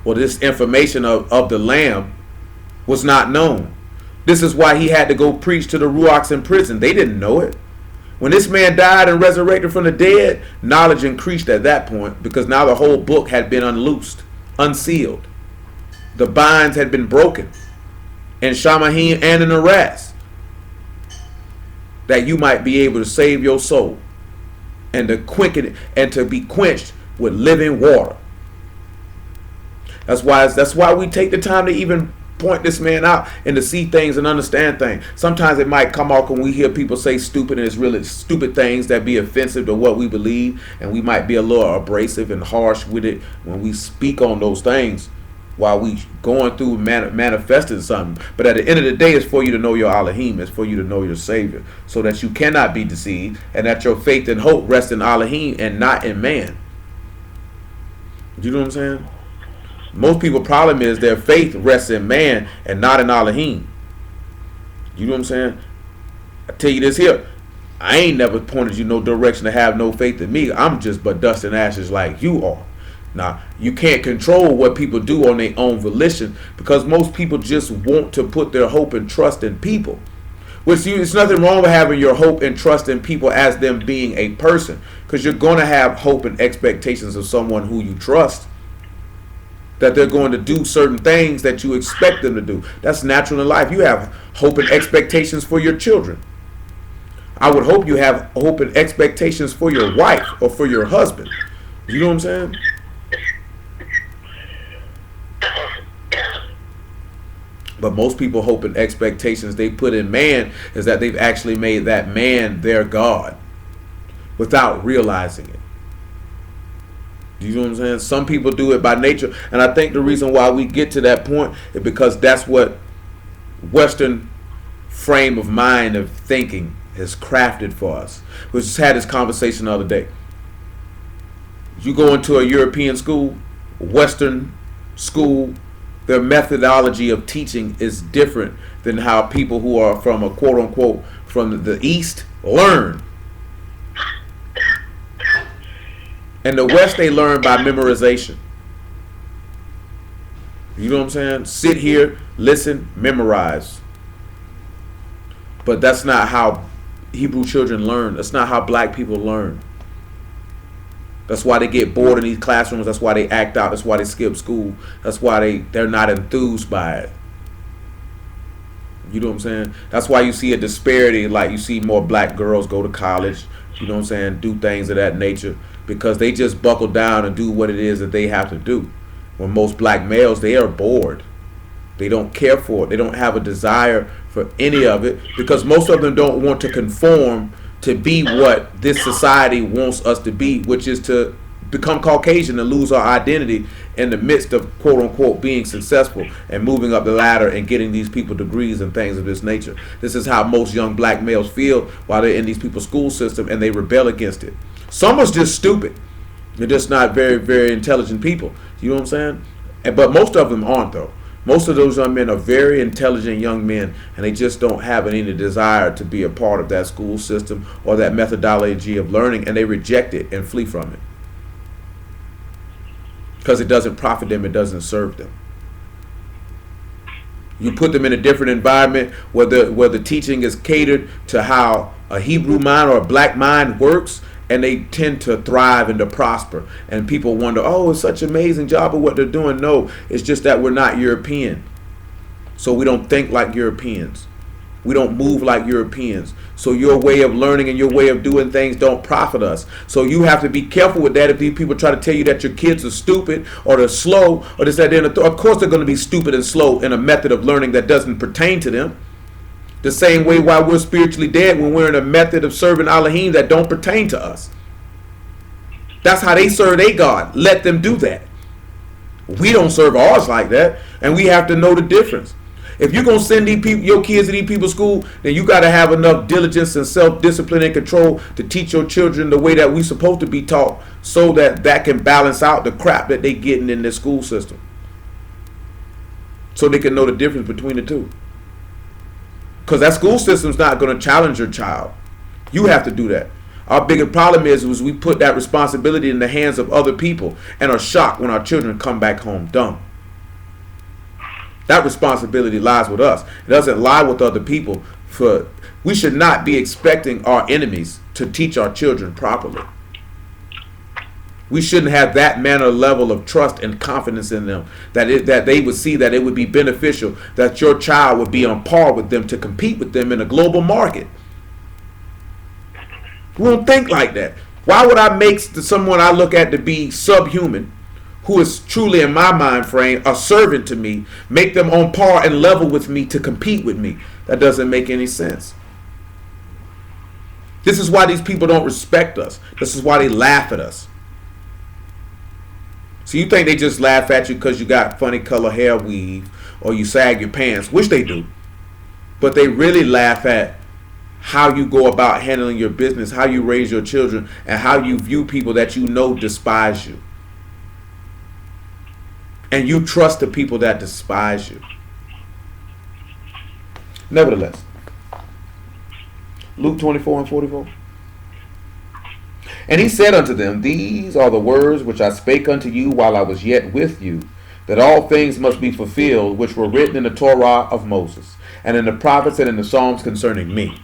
Well, this information of the Lamb was not known. This is why he had to go preach to the Ruachs in prison. They didn't know it. When this man died and resurrected from the dead, knowledge increased at that point, because now the whole book had been unloosed, unsealed. The binds had been broken. And Shamahim and in Aras, that you might be able to save your soul and to quicken it and to be quenched with living water. That's why we take the time to even point this man out and to see things and understand things. Sometimes it might come off when we hear people say stupid, and it's really stupid things that be offensive to what we believe, and we might be a little abrasive and harsh with it when we speak on those things while we going through manifesting something. But at the end of the day, it's for you to know your Elohim. It's for you to know your Savior, so that you cannot be deceived, and that your faith and hope rest in Elohim and not in man. You know what I'm saying? Most people's problem is their faith rests in man and not in Elohim. You know what I'm saying? I tell you this here. I ain't never pointed you no direction to have no faith in me. I'm just but dust and ashes like you are. Now, you can't control what people do on their own volition because most people just want to put their hope and trust in people. Which it's nothing wrong with having your hope and trust in people as them being a person, because you're going to have hope and expectations of someone who you trust, that they're going to do certain things that you expect them to do. That's natural in life. You have hope and expectations for your children. I would hope you have hope and expectations for your wife or for your husband. You know what I'm saying? But most people hope and expectations they put in man is that they've actually made that man their God without realizing it. You know what I'm saying? Some people do it by nature. And I think the reason why we get to that point is because that's what Western frame of mind of thinking has crafted for us. We just had this conversation the other day. You go into a European school, Western school, their methodology of teaching is different than how people who are from a quote unquote from the East learn. In the West, they learn by memorization. You know what I'm saying? Sit here, listen, memorize. But that's not how Hebrew children learn. That's not how black people learn. That's why they get bored in these classrooms. That's why they act out. That's why they skip school. That's why they're not enthused by it. You know what I'm saying? That's why you see a disparity. Like you see more black girls go to college. You know what I'm saying? Do things of that nature. Because they just buckle down and do what it is that they have to do. When most black males, they are bored. They don't care for it. They don't have a desire for any of it. Because most of them don't want to conform to be what this society wants us to be, which is to become Caucasian and lose our identity in the midst of quote unquote being successful and moving up the ladder and getting these people degrees and things of this nature. This is how most young black males feel while they're in these people's school system, and they rebel against it. Some are just stupid. They're just not very, very intelligent people. You know what I'm saying? But most of them aren't, though. Most of those young men are very intelligent young men, and they just don't have any desire to be a part of that school system or that methodology of learning, and they reject it and flee from it. Because it doesn't profit them, it doesn't serve them. You put them in a different environment where the teaching is catered to how a Hebrew mind or a black mind works, and they tend to thrive and to prosper. And people wonder, oh, it's such an amazing job of what they're doing. No, it's just that we're not European. So we don't think like Europeans. We don't move like Europeans. So your way of learning and your way of doing things don't profit us. So you have to be careful with that. If these people try to tell you that your kids are stupid or they're slow or this, that, and of course they're going to be stupid and slow in a method of learning that doesn't pertain to them. The same way why we're spiritually dead when we're in a method of serving Elohim that don't pertain to us. That's how they serve their God. Let them do that. We don't serve ours like that, and we have to know the difference. If you're going to send these people, your kids to these people's school, then you got to have enough diligence and self-discipline and control to teach your children the way that we're supposed to be taught, so that that can balance out the crap that they're getting in their school system. So they can know the difference between the two. Because that school system's not going to challenge your child. You have to do that. Our biggest problem is we put that responsibility in the hands of other people and are shocked when our children come back home dumb. That responsibility lies with us. It doesn't lie with other people. We should not be expecting our enemies to teach our children properly. We shouldn't have that manner level of trust and confidence in them that they would see that it would be beneficial, that your child would be on par with them to compete with them in a global market. We don't think like that. Why would I make someone I look at to be subhuman, who is truly in my mind frame a servant to me, make them on par and level with me to compete with me? That doesn't make any sense. This is why these people don't respect us. This is why they laugh at us. So you think they just laugh at you because you got funny color hair weave or you sag your pants, which they do. But they really laugh at how you go about handling your business, how you raise your children, and how you view people that you know despise you. And you trust the people that despise you. Nevertheless, Luke 24:44. And he said unto them, These are the words which I spake unto you while I was yet with you, that all things must be fulfilled which were written in the Torah of Moses, and in the prophets and in the Psalms concerning me.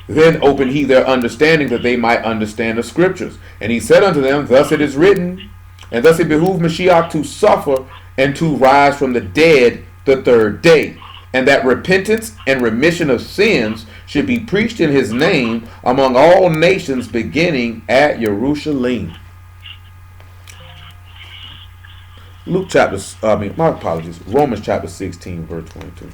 Then opened he their understanding that they might understand the scriptures. And he said unto them, Thus it is written, and thus it behooved Mashiach to suffer and to rise from the dead the third day, and that repentance and remission of sins should be preached in his name among all nations, beginning at Jerusalem. Romans chapter 16, verse 22.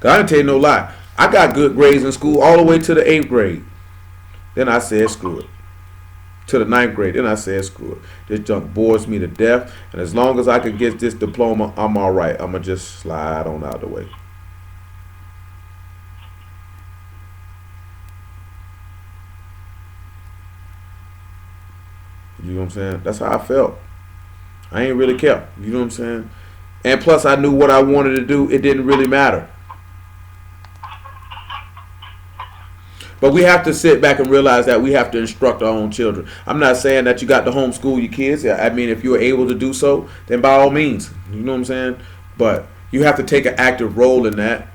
I didn't tell you no lie. I got good grades in school all the way to the 8th grade. Then I said, screw it. To the 9th grade. Then I said, screw it. This junk bores me to death. And as long as I can get this diploma, I'm all right. I'm going to just slide on out of the way. You know what I'm saying? That's how I felt. I ain't really care. You know what I'm saying? And plus, I knew what I wanted to do. It didn't really matter. But we have to sit back and realize that we have to instruct our own children. I'm not saying that you got to homeschool your kids. I mean, if you're able to do so, then by all means. You know what I'm saying? But you have to take an active role in that.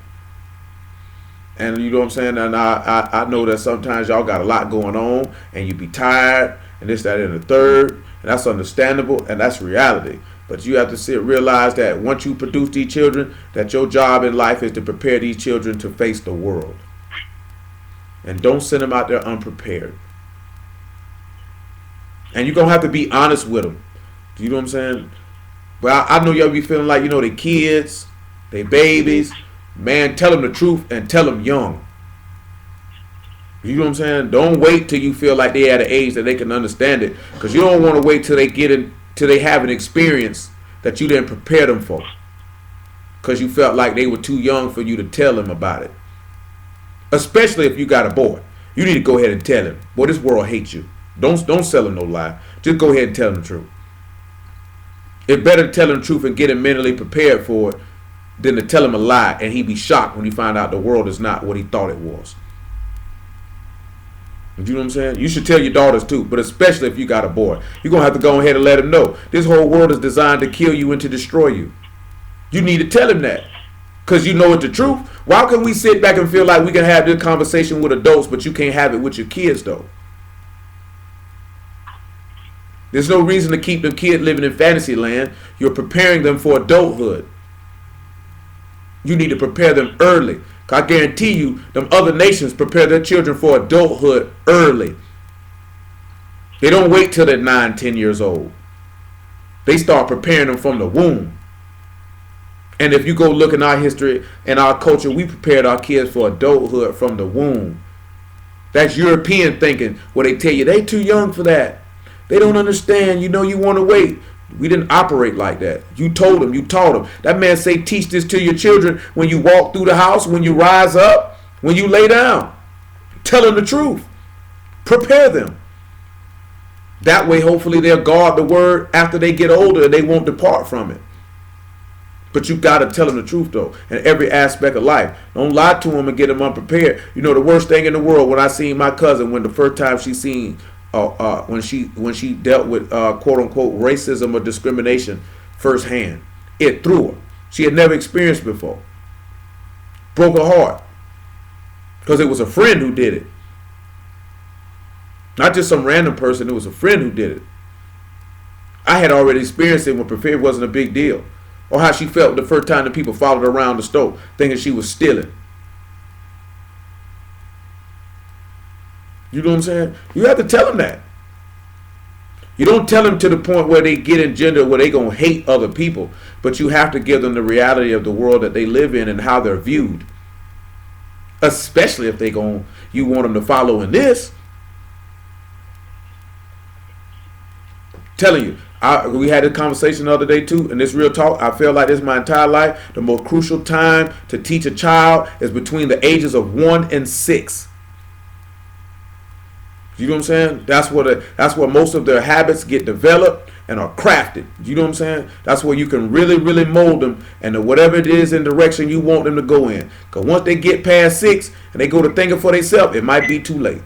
And you know what I'm saying? And I know that sometimes y'all got a lot going on and you be tired and this, that, and the third. And that's understandable and that's reality. But you have to realize that once you produce these children, that your job in life is to prepare these children to face the world. And don't send them out there unprepared. And you're going to have to be honest with them. You know what I'm saying? Well, I know y'all be feeling like, they kids, they babies. Man, tell them the truth and tell them young. You know what I'm saying? Don't wait till you feel like they're at an age that they can understand it. Because you don't want to wait till they have an experience that you didn't prepare them for. Because you felt like they were too young for you to tell them about it. Especially if you got a boy. You need to go ahead and tell him. Boy, this world hates you. Don't sell him no lie. Just go ahead and tell him the truth. It's better to tell him the truth and get him mentally prepared for it than to tell him a lie and he be shocked when he find out the world is not what he thought it was. You know what I'm saying? You should tell your daughters too, but especially if you got a boy. You're going to have to go ahead and let him know. This whole world is designed to kill you and to destroy you. You need to tell him that. Because you know it's the truth. Why can we sit back and feel like we can have this conversation with adults, but you can't have it with your kids, though? There's no reason to keep them kids living in fantasy land. You're preparing them for adulthood. You need to prepare them early. I guarantee you, them other nations prepare their children for adulthood early. They don't wait till they're 9, 10 years old. They start preparing them from the womb. And if you go look in our history and our culture, we prepared our kids for adulthood from the womb. That's European thinking, where they tell you they too young for that. They don't understand. You want to wait. We didn't operate like that. You told them. You taught them. That man say teach this to your children when you walk through the house, when you rise up, when you lay down. Tell them the truth. Prepare them. That way, hopefully, they'll guard the word after they get older and they won't depart from it. But you got to tell them the truth, though, in every aspect of life. Don't lie to them and get them unprepared. The worst thing in the world, when I seen my cousin, when the first time she seen, when she dealt with quote unquote racism or discrimination firsthand, it threw her. She had never experienced before. Broke her heart because it was a friend who did it, not just some random person. It was a friend who did it. I had already experienced it when prepared wasn't a big deal. Or how she felt the first time the people followed her around the store thinking she was stealing. You know what I'm saying? You have to tell them that. You don't tell them to the point where they get in gender where they going to hate other people. But you have to give them the reality of the world that they live in and how they're viewed. Especially if you want them to follow in this. Telling you. We had a conversation the other day too, and this real talk, I feel like this my entire life. The most crucial time to teach a child is between the ages of 1 and 6. You know what I'm saying? That's where most of their habits get developed, and are crafted. You know what I'm saying? That's where you can really, really mold them and whatever it is in direction you want them to go in. Because once they get past 6 and they go to thinking for themselves, it might be too late.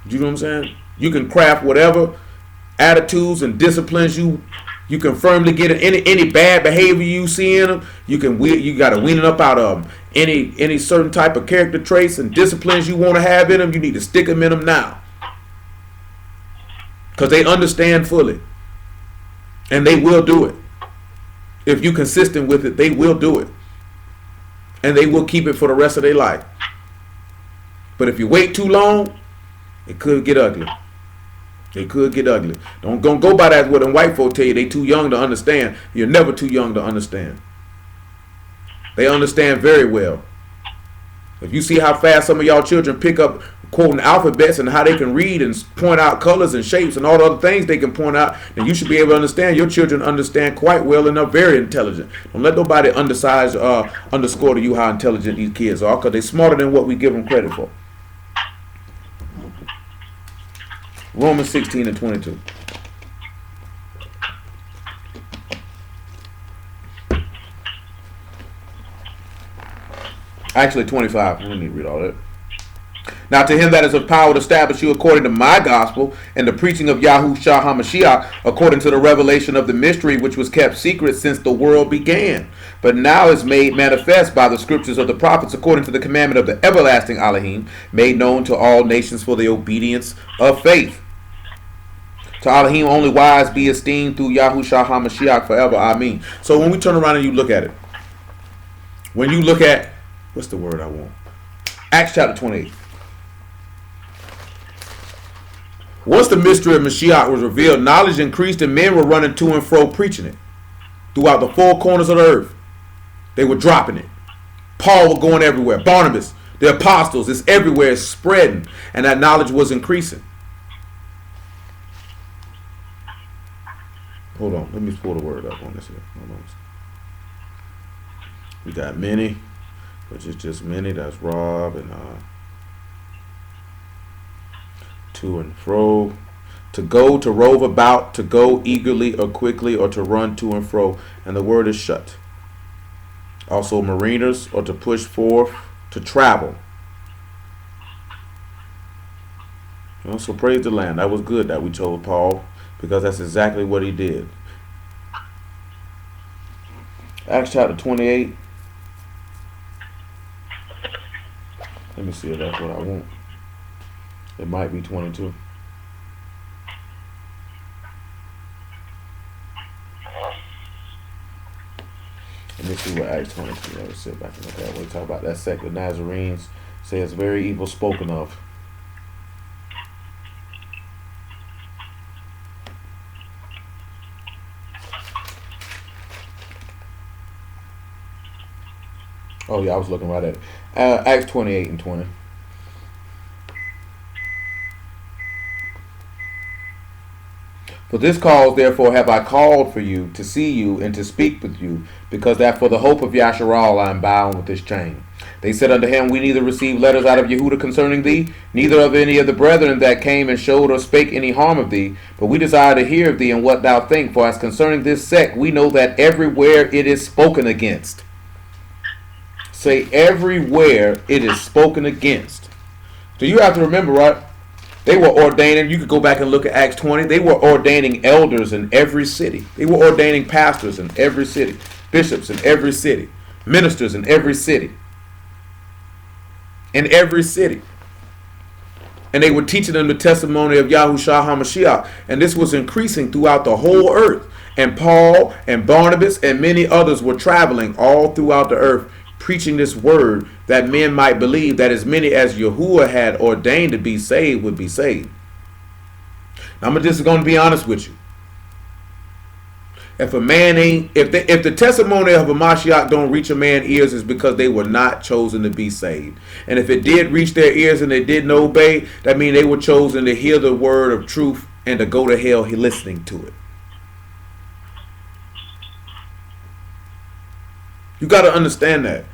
You know what I'm saying? You can craft whatever attitudes and disciplines you can firmly get in. Any bad behavior you see in them, you got to wean it up out of them. Any certain type of character traits and disciplines you want to have in them, you need to stick them in them now, because they understand fully, and they will do it. If you're consistent with it, they will do it, and they will keep it for the rest of their life. But if you wait too long, it could get ugly. It could get ugly. Don't go by that what them white folk tell you. They too young to understand. You're never too young to understand. They understand very well. If you see how fast some of y'all children pick up quoting alphabets and how they can read and point out colors and shapes and all the other things they can point out, then you should be able to understand. Your children understand quite well and are very intelligent. Don't let nobody underscore to you how intelligent these kids are, because they're smarter than what we give them credit for. Romans 16 and 22. Actually 25. We don't need to read all that. Now to him that is of power to establish you according to my gospel and the preaching of Yahushua HaMashiach, according to the revelation of the mystery which was kept secret since the world began, but now is made manifest by the scriptures of the prophets, according to the commandment of the everlasting Elohim, made known to all nations for the obedience of faith. To Elohim only wise be esteemed through Yahushua HaMashiach forever. Amen. So when we turn around and you look at it, when you look at, what's the word I want? Acts chapter 28. Once the mystery of Mashiach was revealed, knowledge increased and men were running to and fro preaching it throughout the four corners of the earth. They were dropping it. Paul was going everywhere. Barnabas, the apostles, it's everywhere, it's spreading, and that knowledge was increasing. Hold on, let me pull the word up on this here. Hold on. We got many, which is just many. That's Rob and to and fro. To go, to rove about, to go eagerly or quickly, or to run to and fro. And the word is shut. Also mariners, or to push forth, to travel. You know, so praise the Lamb. That was good that we chose Paul, because that's exactly what he did. Acts chapter 28. Let me see if that's what I want. It might be 22. Let me see what Acts 22. Let me sit back and look at it. We talk about that sect of Nazarenes. Say it's very evil spoken of. Oh yeah, I was looking right at it. Acts 28 and 20. For this cause, therefore, have I called for you, to see you and to speak with you, because that for the hope of Yasharal I am bound with this chain. They said unto him, we neither received letters out of Yehuda concerning thee, neither of any of the brethren that came and showed or spake any harm of thee, but we desire to hear of thee and what thou think, for as concerning this sect, we know that everywhere it is spoken against. Say, everywhere it is spoken against. So you have to remember, right? They were ordaining, you could go back and look at Acts 20, they were ordaining elders in every city. They were ordaining pastors in every city, bishops in every city, ministers in every city. In every city. And they were teaching them the testimony of Yahushua HaMashiach. And this was increasing throughout the whole earth. And Paul and Barnabas and many others were traveling all throughout the earth, preaching this word, that men might believe that as many as Yahuwah had ordained to be saved would be saved. Now, I'm just going to be honest with you. If a man ain't, if the testimony of a Mashiach don't reach a man's ears, is because they were not chosen to be saved. And if it did reach their ears and they didn't obey, that means they were chosen to hear the word of truth and to go to hell listening to it. You got to understand that.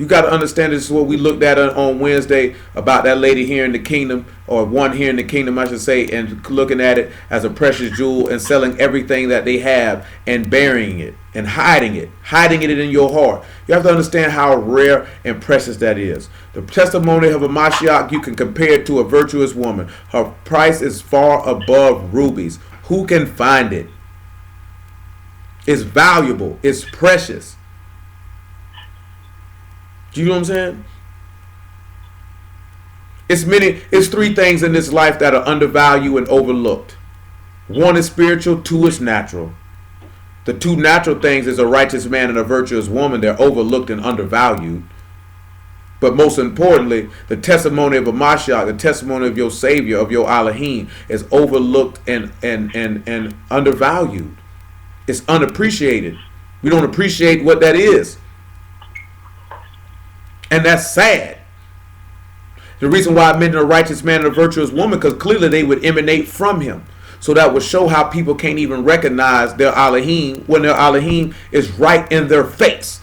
You got to understand, this is what we looked at on Wednesday about that lady here in the kingdom, or one here in the kingdom, I should say, and looking at it as a precious jewel and selling everything that they have and burying it and hiding it in your heart. You have to understand how rare and precious that is. The testimony of a Mashiach, you can compare it to a virtuous woman. Her price is far above rubies. Who can find it? It's valuable. It's precious. Do you know what I'm saying? It's three things in this life that are undervalued and overlooked. One is spiritual, two is natural. The two natural things is a righteous man and a virtuous woman. They're overlooked and undervalued. But most importantly, the testimony of a Mashiach, the testimony of your Savior, of your Elohim, is overlooked and undervalued. It's unappreciated. We don't appreciate what that is. And that's sad. The reason why I mentioned a righteous man and a virtuous woman, because clearly they would emanate from him. So that would show how people can't even recognize their Elohim when their Elohim is right in their face.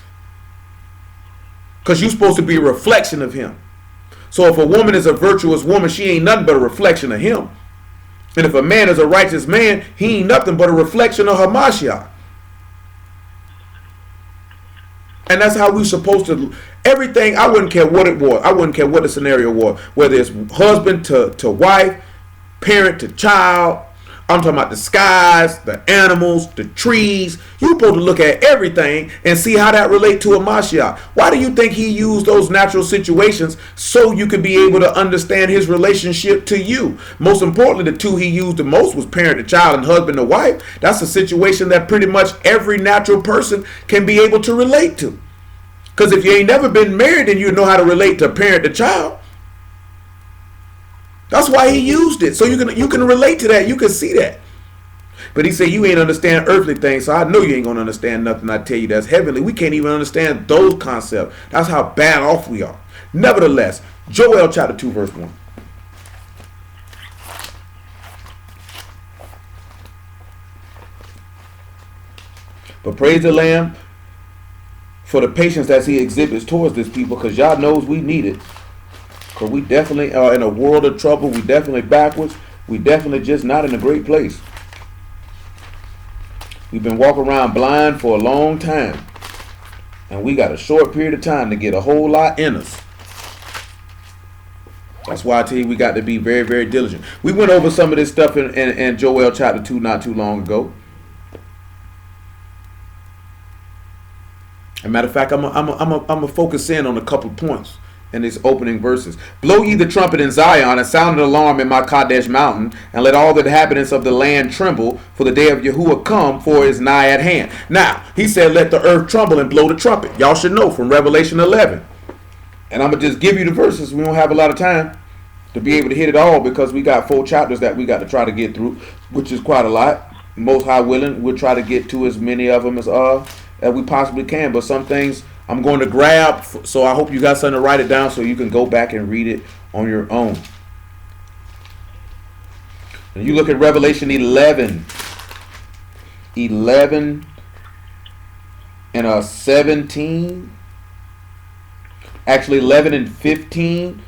Because you're supposed to be a reflection of him. So if a woman is a virtuous woman, she ain't nothing but a reflection of him. And if a man is a righteous man, he ain't nothing but a reflection of Hamashiach. And that's how we're supposed to. Everything, I wouldn't care what it was. I wouldn't care what the scenario was. Whether it's husband to wife, parent to child. I'm talking about the skies, the animals, the trees. You're supposed to look at everything and see how that relates to a Mashiach. Why do you think he used those natural situations so you could be able to understand his relationship to you? Most importantly, the two he used the most was parent to child and husband to wife. That's a situation that pretty much every natural person can be able to relate to. Because if you ain't never been married, then you know how to relate to parent to child. That's why he used it. So you can relate to that. You can see that. But he said you ain't understand earthly things, so I know you ain't going to understand nothing I tell you that's heavenly. We can't even understand those concepts. That's how bad off we are. Nevertheless, Joel chapter 2 verse 1. But praise the Lamb for the patience that he exhibits towards this people, because y'all knows we need it. Because we definitely are in a world of trouble. We definitely backwards. We definitely just not in a great place. We've been walking around blind for a long time. And we got a short period of time to get a whole lot in us. That's why I tell you we got to be very, very diligent. We went over some of this stuff in Joel chapter 2 not too long ago. As a matter of fact, I'm gonna focus in on a couple points in these opening verses. Blow ye the trumpet in Zion, and sound an alarm in my Kadesh mountain, and let all the inhabitants of the land tremble, for the day of Yahuwah come, for it is nigh at hand. Now, he said, let the earth tremble and blow the trumpet. Y'all should know from Revelation 11. And I'm going to just give you the verses. We don't have a lot of time to be able to hit it all, because we got 4 chapters that we got to try to get through, which is quite a lot. Most High willing, we'll try to get to as many of them as we possibly can. But some things I'm going to grab, so I hope you got something to write it down so you can go back and read it on your own. And you look at Revelation 11 and 17, actually 11 and 15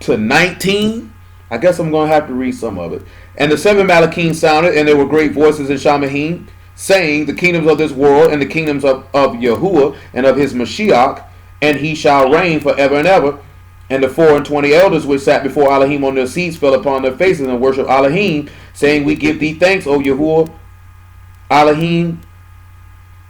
to 19. I guess I'm going to have to read some of it. And the 7 Malachim sounded, and there were great voices in Shamahim, saying, the kingdoms of this world and the kingdoms of Yahuwah and of his Mashiach, and he shall reign forever and ever. And the 24 elders which sat before Elohim on their seats fell upon their faces and worshiped Elohim, saying, we give thee thanks, O Yahuwah, Elohim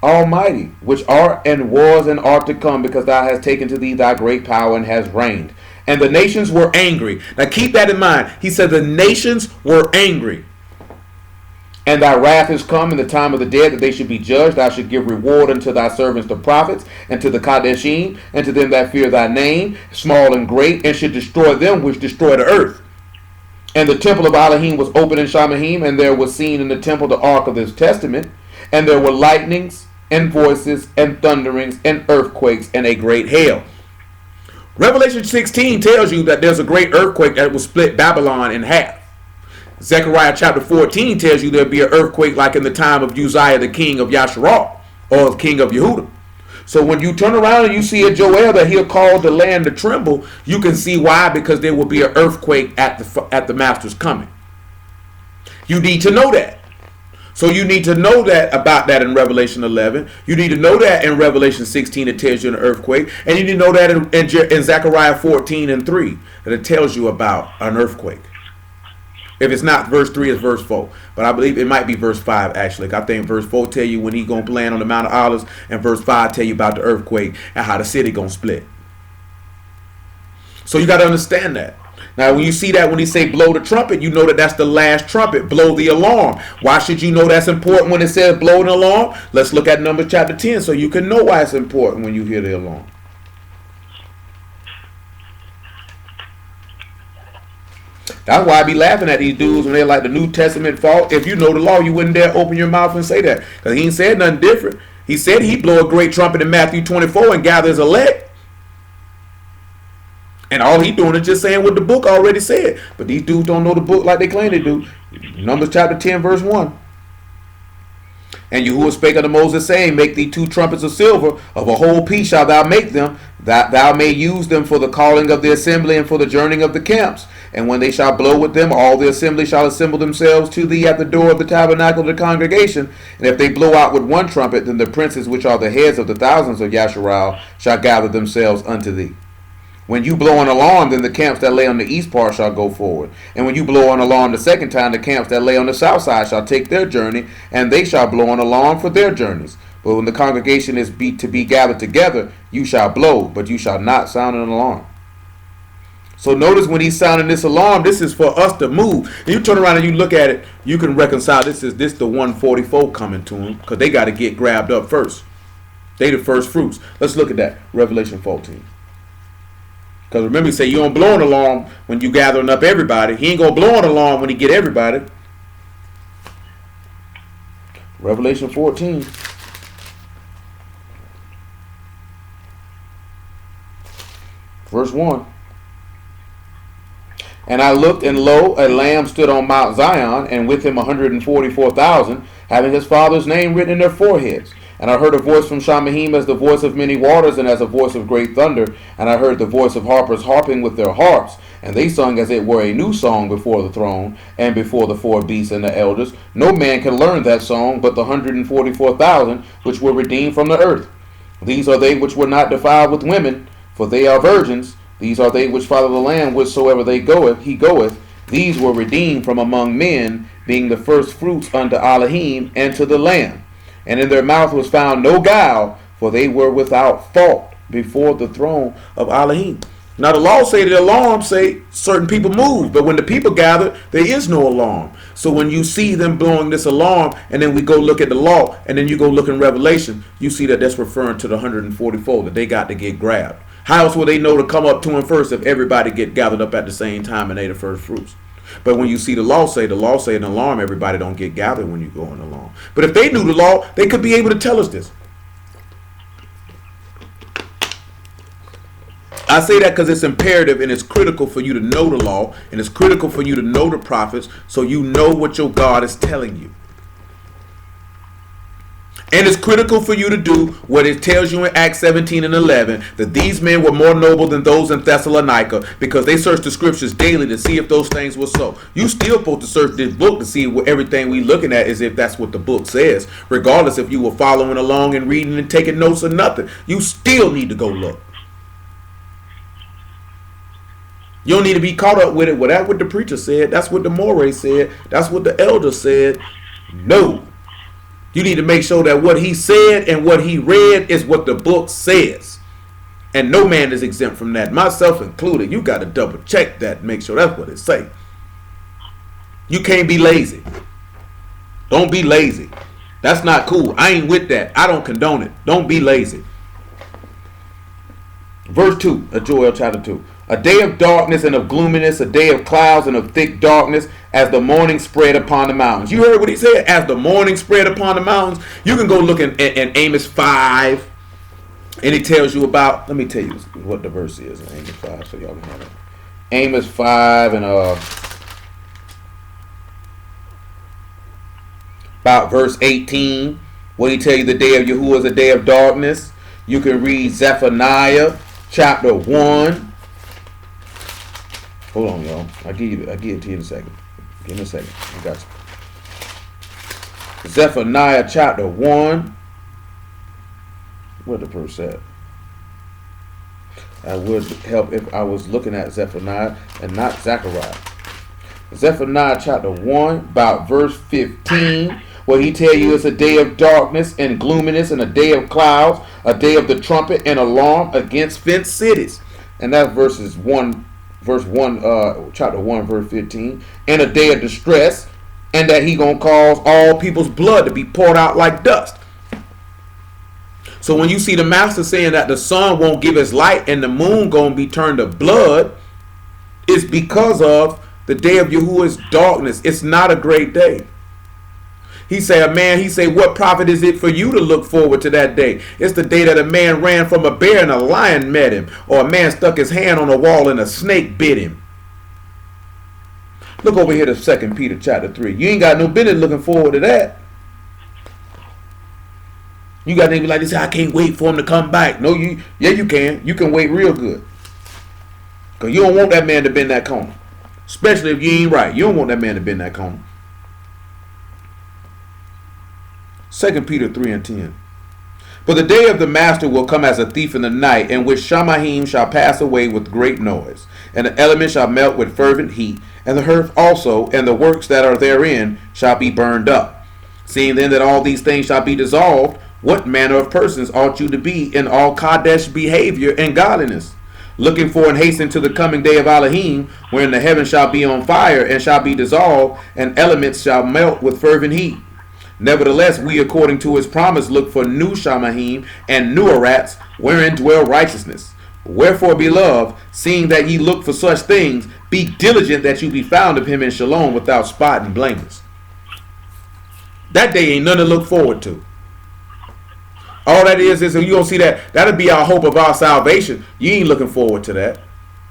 Almighty, which art and was and art to come, because thou hast taken to thee thy great power and hast reigned. And the nations were angry. Now keep that in mind. He said the nations were angry. And thy wrath is come in the time of the dead, that they should be judged. Thou should give reward unto thy servants the prophets, and to the Kadeshim, and to them that fear thy name, small and great, and should destroy them which destroy the earth. And the temple of Elohim was open in Shamahim, and there was seen in the temple the ark of this testament, and there were lightnings, and voices, and thunderings, and earthquakes, and a great hail. Revelation 16 tells you that there's a great earthquake that will split Babylon in half. Zechariah chapter 14 tells you there'll be an earthquake like in the time of Uzziah the king of Yasharal, or king of Yehuda. So when you turn around and you see in Joel that he'll cause the land to tremble, you can see why, because there will be an earthquake at the master's coming. You need to know that. So you need to know that about that in Revelation 11. You need to know that in Revelation 16 it tells you an earthquake. And you need to know that in Zechariah 14 and 3 that it tells you about an earthquake. If it's not verse 3, it's verse 4. But I believe it might be verse 5 actually. I think verse 4 tell you when he's going to land on the Mount of Olives, and verse 5 tell you about the earthquake and how the city going to split. So you got to understand that. Now, when you see that, when he say blow the trumpet, you know that that's the last trumpet. Blow the alarm. Why should you know that's important when it says blow an alarm? Let's look at Numbers chapter 10 so you can know why it's important when you hear the alarm. That's why I be laughing at these dudes when they're like the New Testament fault. If you know the law, you wouldn't dare open your mouth and say that. Because he ain't said nothing different. He said he'd blow a great trumpet in Matthew 24 and gather his elect. And all he doing is just saying what the book already said. But these dudes don't know the book like they claim they do. Numbers chapter 10 verse 1. And Yahuwah spake unto Moses, saying, make thee 2 trumpets of silver, of a whole piece shalt thou make them, that thou may use them for the calling of the assembly and for the journeying of the camps. And when they shall blow with them, all the assembly shall assemble themselves to thee at the door of the tabernacle of the congregation. And if they blow out with 1 trumpet, then the princes which are the heads of the thousands of Yasharal shall gather themselves unto thee. When you blow an alarm, then the camps that lay on the east part shall go forward. And when you blow an alarm the second time, the camps that lay on the south side shall take their journey, and they shall blow an alarm for their journeys. But when the congregation is to be gathered together, you shall blow, but you shall not sound an alarm. So notice when he's sounding this alarm, this is for us to move. And you turn around and you look at it, you can reconcile this the 144 coming to them, because they got to get grabbed up first. They the first fruits. Let's look at that. Revelation 14. Because remember, he said you don't blow an alarm when you gathering up everybody. He ain't going to blow an alarm when he get everybody. Revelation 14. Verse 1. And I looked, and lo, a lamb stood on Mount Zion, and with him 144,000, having his father's name written in their foreheads. And I heard a voice from Shamahim as the voice of many waters, and as a voice of great thunder. And I heard the voice of harpers harping with their harps. And they sung as it were a new song before the throne, and before the 4 beasts and the elders. No man can learn that song but the 144,000 which were redeemed from the earth. These are they which were not defiled with women, for they are virgins. These are they which follow the Lamb whithersoever he goeth. These were redeemed from among men, being the first fruits unto Elohim and to the Lamb. And in their mouth was found no guile, for they were without fault before the throne of Elohim. Now the law say the alarm say certain people move, but when the people gather, there is no alarm. So when you see them blowing this alarm, and then we go look at the law, and then you go look in Revelation, you see that that's referring to the 144 that they got to get grabbed. How else will they know to come up to him first if everybody get gathered up at the same time and they the first fruits? But when you see the law say an alarm, everybody don't get gathered when you go on the alarm. But if they knew the law, they could be able to tell us this. I say that because it's imperative and it's critical for you to know the law, and it's critical for you to know the prophets, so you know what your God is telling you. And it's critical for you to do what it tells you in Acts 17 and 11, that these men were more noble than those in Thessalonica, because they searched the scriptures daily to see if those things were so. You still supposed to search this book to see what everything we looking at is, if that's what the book says. Regardless if you were following along and reading and taking notes or nothing, you still need to go look. You don't need to be caught up with it. Well, that's what the preacher said. That's what the moray said. That's what the elder said. No. You need to make sure that what he said and what he read is what the book says. And no man is exempt from that, myself included. You got to double check that and make sure that's what it say. You can't be lazy. Don't be lazy. That's not cool. I ain't with that. I don't condone it. Don't be lazy. Verse 2 of Joel chapter 2. A day of darkness and of gloominess, a day of clouds and of thick darkness, as the morning spread upon the mountains. You heard what he said? As the morning spread upon the mountains. You can go look in Amos 5, and it tells you about, let me tell you what the verse is in Amos 5, so y'all can have it. Amos 5 and about verse 18, where he tell you the day of Yahuwah is a day of darkness. You can read Zephaniah chapter 1. Hold on, y'all. I'll give it to you in a second. Give me a second. I got you. Zephaniah chapter 1. What the verse at? I would help if I was looking at Zephaniah and not Zechariah. Zephaniah chapter 1, about verse 15, where he tell you it's a day of darkness and gloominess and a day of clouds, a day of the trumpet and alarm against fenced cities. And that's chapter 1, verse 15. And a day of distress, and that he gonna cause all people's blood to be poured out like dust. So when you see the master saying that the sun won't give its light and the moon gonna be turned to blood, it's because of the day of Yahuwah's darkness. It's not a great day. He say, what profit is it for you to look forward to that day? It's the day that a man ran from a bear and a lion met him, or a man stuck his hand on a wall and a snake bit him. Look over here to 2 Peter chapter 3. You ain't got no business looking forward to that. You got to be like this, I can't wait for him to come back. No, you can. You can wait real good. Because you don't want that man to bend that corner. Especially if you ain't right. You don't want that man to bend that corner. 2 Peter 3 and 10. For the day of the master will come as a thief in the night, in which Shamahim shall pass away with great noise, and the elements shall melt with fervent heat, and the earth also, and the works that are therein shall be burned up. Seeing then that all these things shall be dissolved, what manner of persons ought you to be in all Kadesh behavior and godliness, looking for and hasten to the coming day of Elohim, wherein the heaven shall be on fire and shall be dissolved, and elements shall melt with fervent heat. Nevertheless, we according to his promise look for new Shamahim and new Arats, wherein dwell righteousness. Wherefore, beloved, seeing that ye look for such things, be diligent that you be found of him in shalom, without spot and blameless. That day ain't nothing to look forward to. All that is you don't see that. That'll be our hope of our salvation. You ain't looking forward to that.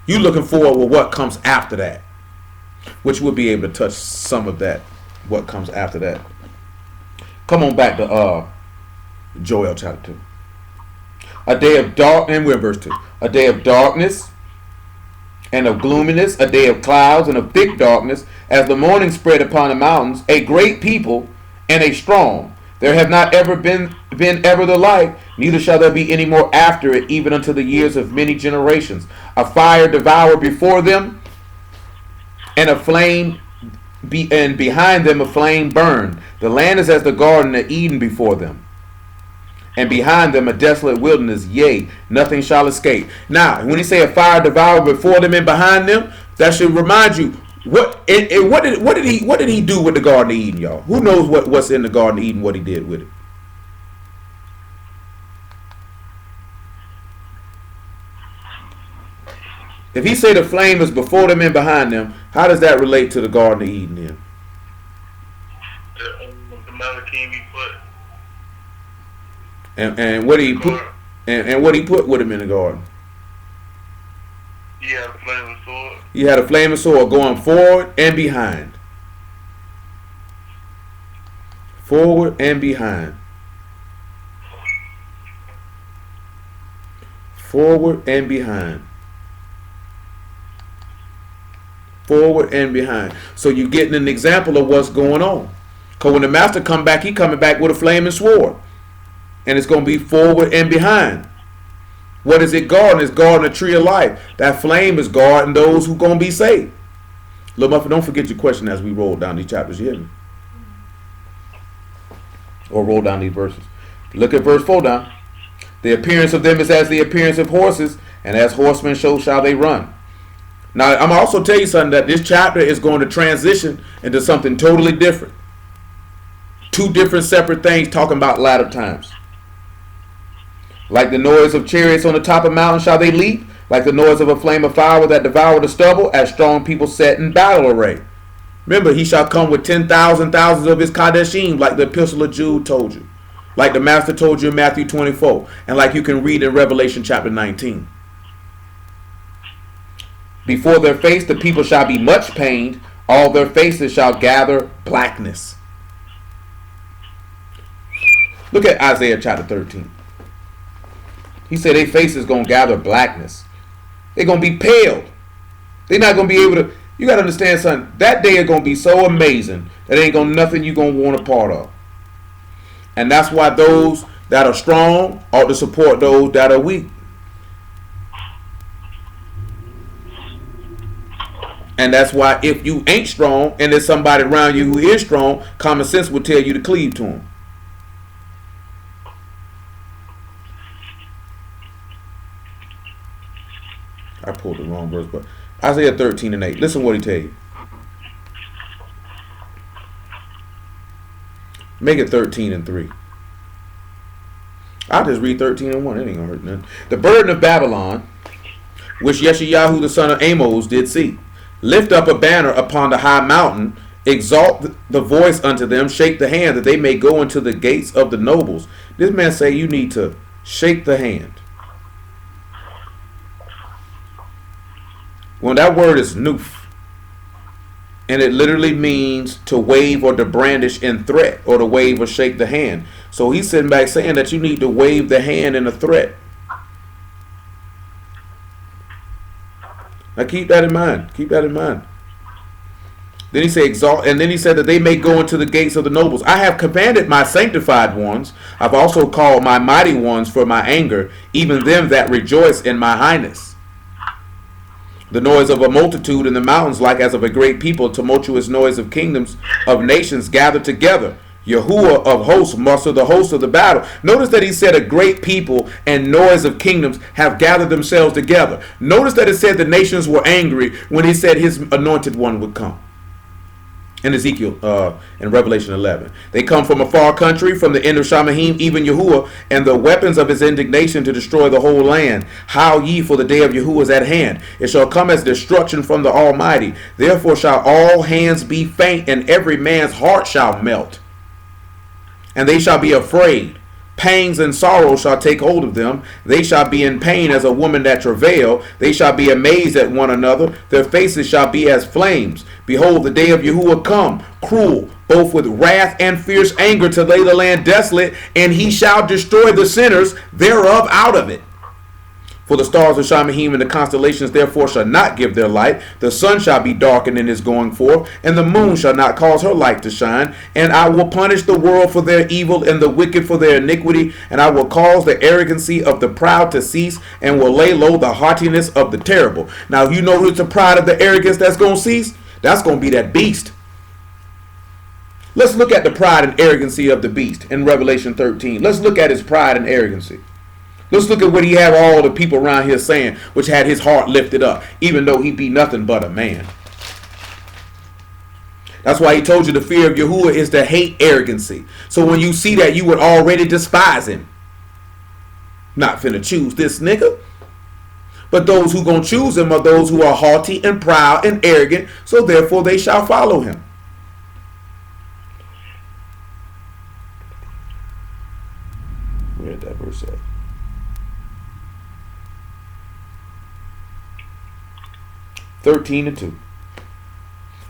You looking forward to what comes after that, which we'll be able to touch some of that, what comes after that. Come on back to Joel chapter 2. A day of dark, and we're in verse 2. A day of darkness and of gloominess, a day of clouds and of thick darkness, as the morning spread upon the mountains, a great people and a strong. There have not ever been ever the like, neither shall there be any more after it, even unto the years of many generations. A fire devoured before them, and a flame and behind them a flame burned. The land is as the garden of Eden before them, and behind them a desolate wilderness, yea, nothing shall escape. Now, when he say a fire devoured before them and behind them, that should remind you what did he do with the Garden of Eden, y'all? Who knows what's in the Garden of Eden, what he did with it? If he say the flame is before them and behind them, how does that relate to the Garden of Eden then? The Malachim he put. And what did he put? And what he put with him in the garden? He had a flaming sword. He had a flaming sword going forward and behind. Forward and behind. Forward and behind. Forward and behind. So you're getting an example of what's going on. Because when the master come back, he coming back with a flaming sword. And it's going to be forward and behind. What is it guarding? It's guarding the tree of life. That flame is guarding those who going to be saved. Little Muffin, don't forget your question as we roll down these chapters. You hear me? Or roll down these verses. Look at verse 4 down. The appearance of them is as the appearance of horses, and as horsemen so shall they run. Now, I'm going to also tell you something, that this chapter is going to transition into something totally different. Two different separate things talking about latter times. Like the noise of chariots on the top of mountains shall they leap, like the noise of a flame of fire that devour the stubble, as strong people set in battle array. Remember, he shall come with 10,000 thousands of his Kadeshim, like the epistle of Jude told you. Like the master told you in Matthew 24. And like you can read in Revelation chapter 19. Before their face the people shall be much pained, all their faces shall gather blackness. Look at Isaiah chapter 13. He said their faces going to gather blackness. They're going to be pale. They're not going to be able to. You got to understand something. That day is going to be so amazing that ain't going to nothing you're going to want a part of. And that's why those that are strong ought to support those that are weak. And that's why if you ain't strong and there's somebody around you who is strong, common sense will tell you to cleave to him. I pulled the wrong verse, but Isaiah 13:8. Listen what he tell you. Make it 13:3. I'll just read 13:1. It ain't gonna hurt nothing. The burden of Babylon, which Yeshayahu the son of Amos did see. Lift up a banner upon the high mountain, exalt the voice unto them, shake the hand, that they may go into the gates of the nobles. This man say you need to shake the hand. Well, that word is nuf, and it literally means to wave or to brandish in threat, or to wave or shake the hand. So he's sitting back saying that you need to wave the hand in a threat. Now keep that in mind. Keep that in mind. Then he said exalt, and then he said that they may go into the gates of the nobles. I have commanded my sanctified ones. I've also called my mighty ones for my anger, even them that rejoice in my highness. The noise of a multitude in the mountains, like as of a great people, tumultuous noise of kingdoms of nations gathered together. Yahuwah of hosts muster the hosts of the battle. Notice that he said a great people and noise of kingdoms have gathered themselves together. Notice that it said the nations were angry when he said his anointed one would come. In Ezekiel, in Revelation 11. They come from a far country, from the end of Shamahim, even Yahuwah, and the weapons of his indignation to destroy the whole land. Howl ye, for the day of Yahuwah is at hand. It shall come as destruction from the Almighty. Therefore shall all hands be faint, and every man's heart shall melt. And they shall be afraid. Pangs and sorrow shall take hold of them. They shall be in pain as a woman that travail. They shall be amazed at one another. Their faces shall be as flames. Behold, the day of Yahuwah come, cruel, both with wrath and fierce anger, to lay the land desolate, and he shall destroy the sinners thereof out of it. For the stars of Shamahim and the constellations therefore shall not give their light. The sun shall be darkened in his going forth, and the moon shall not cause her light to shine. And I will punish the world for their evil and the wicked for their iniquity. And I will cause the arrogancy of the proud to cease, and will lay low the haughtiness of the terrible. Now, you know who's the pride of the arrogance that's going to cease? That's going to be that beast. Let's look at the pride and arrogancy of the beast in Revelation 13. Let's look at his pride and arrogancy. Let's look at what he had all the people around here saying, which had his heart lifted up, even though he be nothing but a man. That's why he told you the fear of Yahuwah is to hate arrogancy. So when you see that, you would already despise him. Not finna choose this nigga. But those who gonna choose him are those who are haughty and proud and arrogant, so therefore they shall follow him. Where did that verse at? 13:2.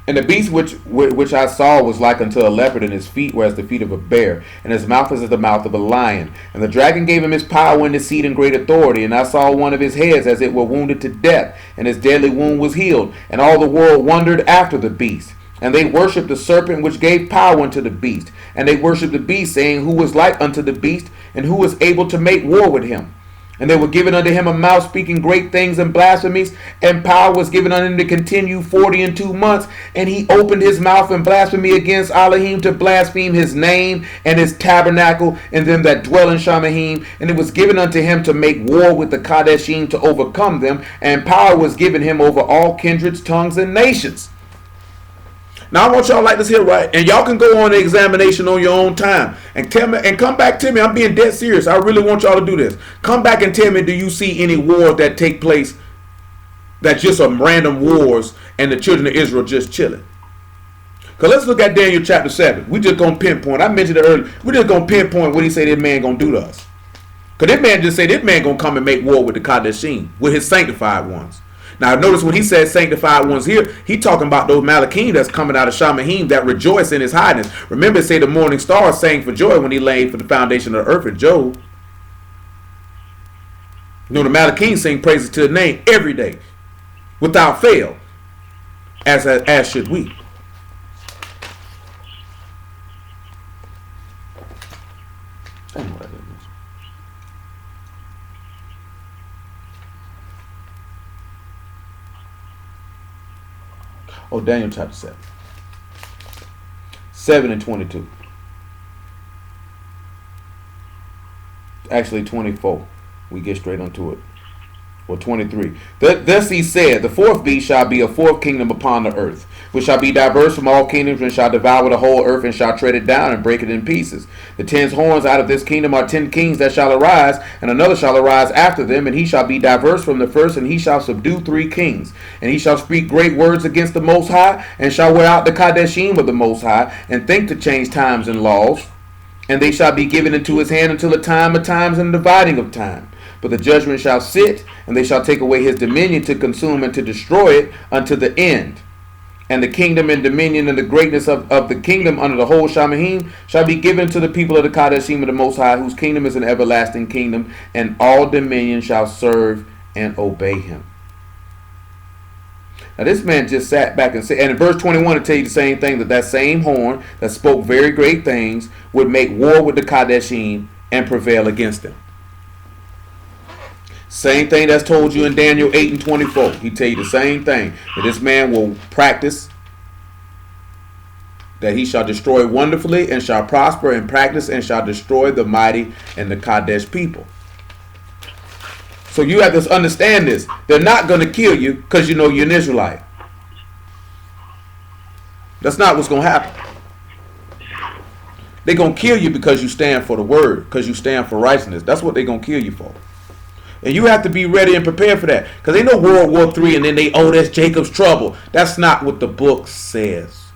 And the beast which I saw was like unto a leopard, and his feet were as the feet of a bear, and his mouth was as the mouth of a lion. And the dragon gave him his power and his seat and great authority. And I saw one of his heads as it were wounded to death, and his deadly wound was healed. And all the world wondered after the beast. And they worshipped the serpent which gave power unto the beast. And they worshipped the beast, saying, Who was like unto the beast, and who was able to make war with him? And they were given unto him a mouth speaking great things and blasphemies, and power was given unto him to continue 42 months. And he opened his mouth in blasphemy against Elohim, to blaspheme his name and his tabernacle and them that dwell in Shamahim. And it was given unto him to make war with the Kadeshim, to overcome them. And power was given him over all kindreds, tongues, and nations. Now I want y'all like this here, right? And y'all can go on the examination on your own time and tell me, and come back to me. I'm being dead serious. I really want y'all to do this. Come back and tell me, do you see any wars that take place that's just some random wars and the children of Israel just chilling? Because let's look at Daniel chapter 7. We just going to pinpoint. I mentioned it earlier. We're just going to pinpoint what he said this man going to do to us. Because this man just said this man going to come and make war with the Kadeshim, with his sanctified ones. Now notice when he says sanctified ones here, he talking about those Malachim that's coming out of Shamahim that rejoice in his highness. Remember, it say the morning star sang for joy when he laid for the foundation of the earth in Job. You know, the Malachim sing praises to the name every day, without fail, as should we. Damn, what I did miss. Oh, Daniel chapter 7. 7 and 22. Actually 24. We get straight onto it. Or 23. Thus he said, the fourth beast shall be a fourth kingdom upon the earth, which shall be diverse from all kingdoms, and shall devour the whole earth, and shall tread it down, and break it in pieces. The 10 horns out of this kingdom are 10 kings that shall arise, and another shall arise after them, and he shall be diverse from the first, and he shall subdue 3 kings. And he shall speak great words against the Most High, and shall wear out the Kadeshim of the Most High, and think to change times and laws. And they shall be given into his hand until the time of times and the dividing of time. But the judgment shall sit, and they shall take away his dominion to consume and to destroy it unto the end. And the kingdom and dominion and the greatness of the kingdom under the whole Shamahim shall be given to the people of the Kadeshim of the Most High, whose kingdom is an everlasting kingdom, and all dominion shall serve and obey him. Now this man just sat back and said, and in verse 21 it tell you the same thing, that same horn that spoke very great things would make war with the Kadeshim and prevail against them. Same thing that's told you in Daniel 8 and 24. He tell you the same thing, that this man will practice, that he shall destroy wonderfully and shall prosper and practice and shall destroy the mighty and the Kadesh people. So you have to understand this. They're not going to kill you because you know you're an Israelite. That's not what's going to happen. They're going to kill you because you stand for the word, because you stand for righteousness. That's what they're going to kill you for. And you have to be ready and prepared for that. Because they know World War III and then that's Jacob's trouble. That's not what the book says.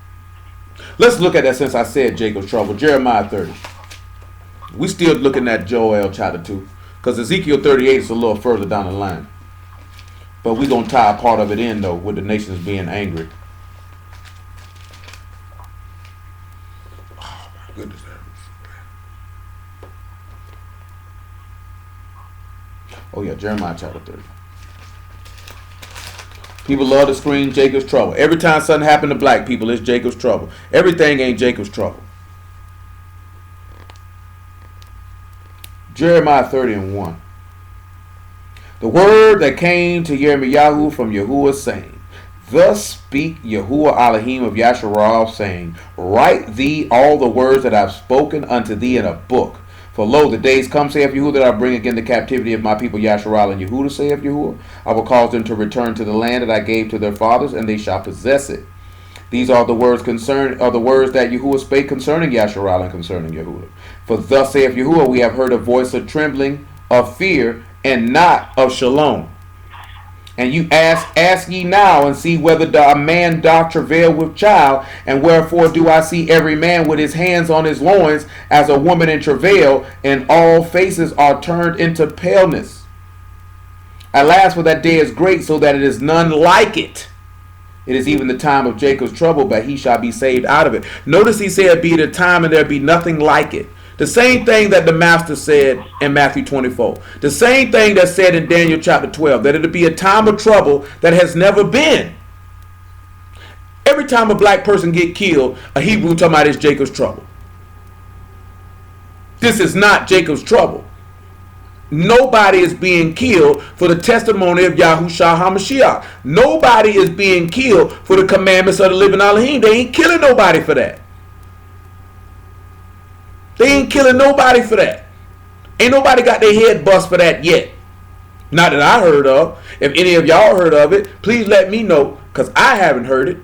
Let's look at that since I said Jacob's trouble. Jeremiah 30. We still looking at Joel chapter 2. Because Ezekiel 38 is a little further down the line. But we're going to tie a part of it in, though, with the nations being angry. Oh, my goodness. Oh, yeah, Jeremiah chapter 30. People love to scream Jacob's trouble. Every time something happened to black people, it's Jacob's trouble. Everything ain't Jacob's trouble. Jeremiah 30 and 1. The word that came to Yirmiyahu from Yahuwah, saying, Thus speak Yahuwah Elohim of Yasharal, saying, Write thee all the words that I have spoken unto thee in a book. For lo, the days come, saith Yahuwah, that I bring again the captivity of my people Yasharal and Yehudah, saith Yahuwah. I will cause them to return to the land that I gave to their fathers, and they shall possess it. These are the words that Yahuwah spake concerning Yasharal and concerning Yehudah. For thus saith Yahuwah, we have heard a voice of trembling, of fear, and not of shalom. And you ask ye now, and see whether a man doth travail with child, and wherefore do I see every man with his hands on his loins, as a woman in travail, and all faces are turned into paleness. Alas, for that day is great, so that it is none like it. It is even the time of Jacob's trouble, but he shall be saved out of it. Notice he said, be the time, and there be nothing like it. The same thing that the master said in Matthew 24. The same thing that's said in Daniel chapter 12. That it'll be a time of trouble that has never been. Every time a black person get killed, a Hebrew talking about it's Jacob's trouble. This is not Jacob's trouble. Nobody is being killed for the testimony of Yahushua HaMashiach. Nobody is being killed for the commandments of the living Elohim. They ain't killing nobody for that. They ain't killing nobody for that. Ain't nobody got their head bust for that yet. Not that I heard of. If any of y'all heard of it, please let me know, because I haven't heard it.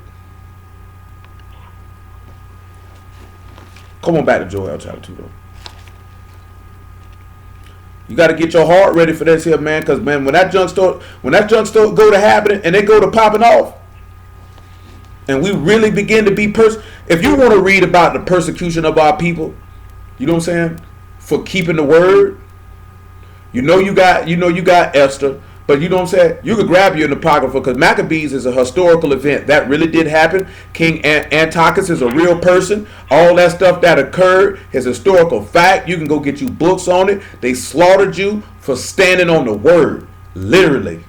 Come on back to Joel chapter 2, though. You got to get your heart ready for this here, man, because, man, when that junk start go to happening and they go to popping off, and we really begin to be if you want to read about the persecution of our people, you know what I'm saying, for keeping the word, you got Esther, But you know what I'm saying? You could grab your Apocrypha because Maccabees is a historical event. That really did happen. King Antiochus is a real person. All that stuff that occurred is historical fact. You can go get you books on it. They slaughtered you for standing on the word. Literally.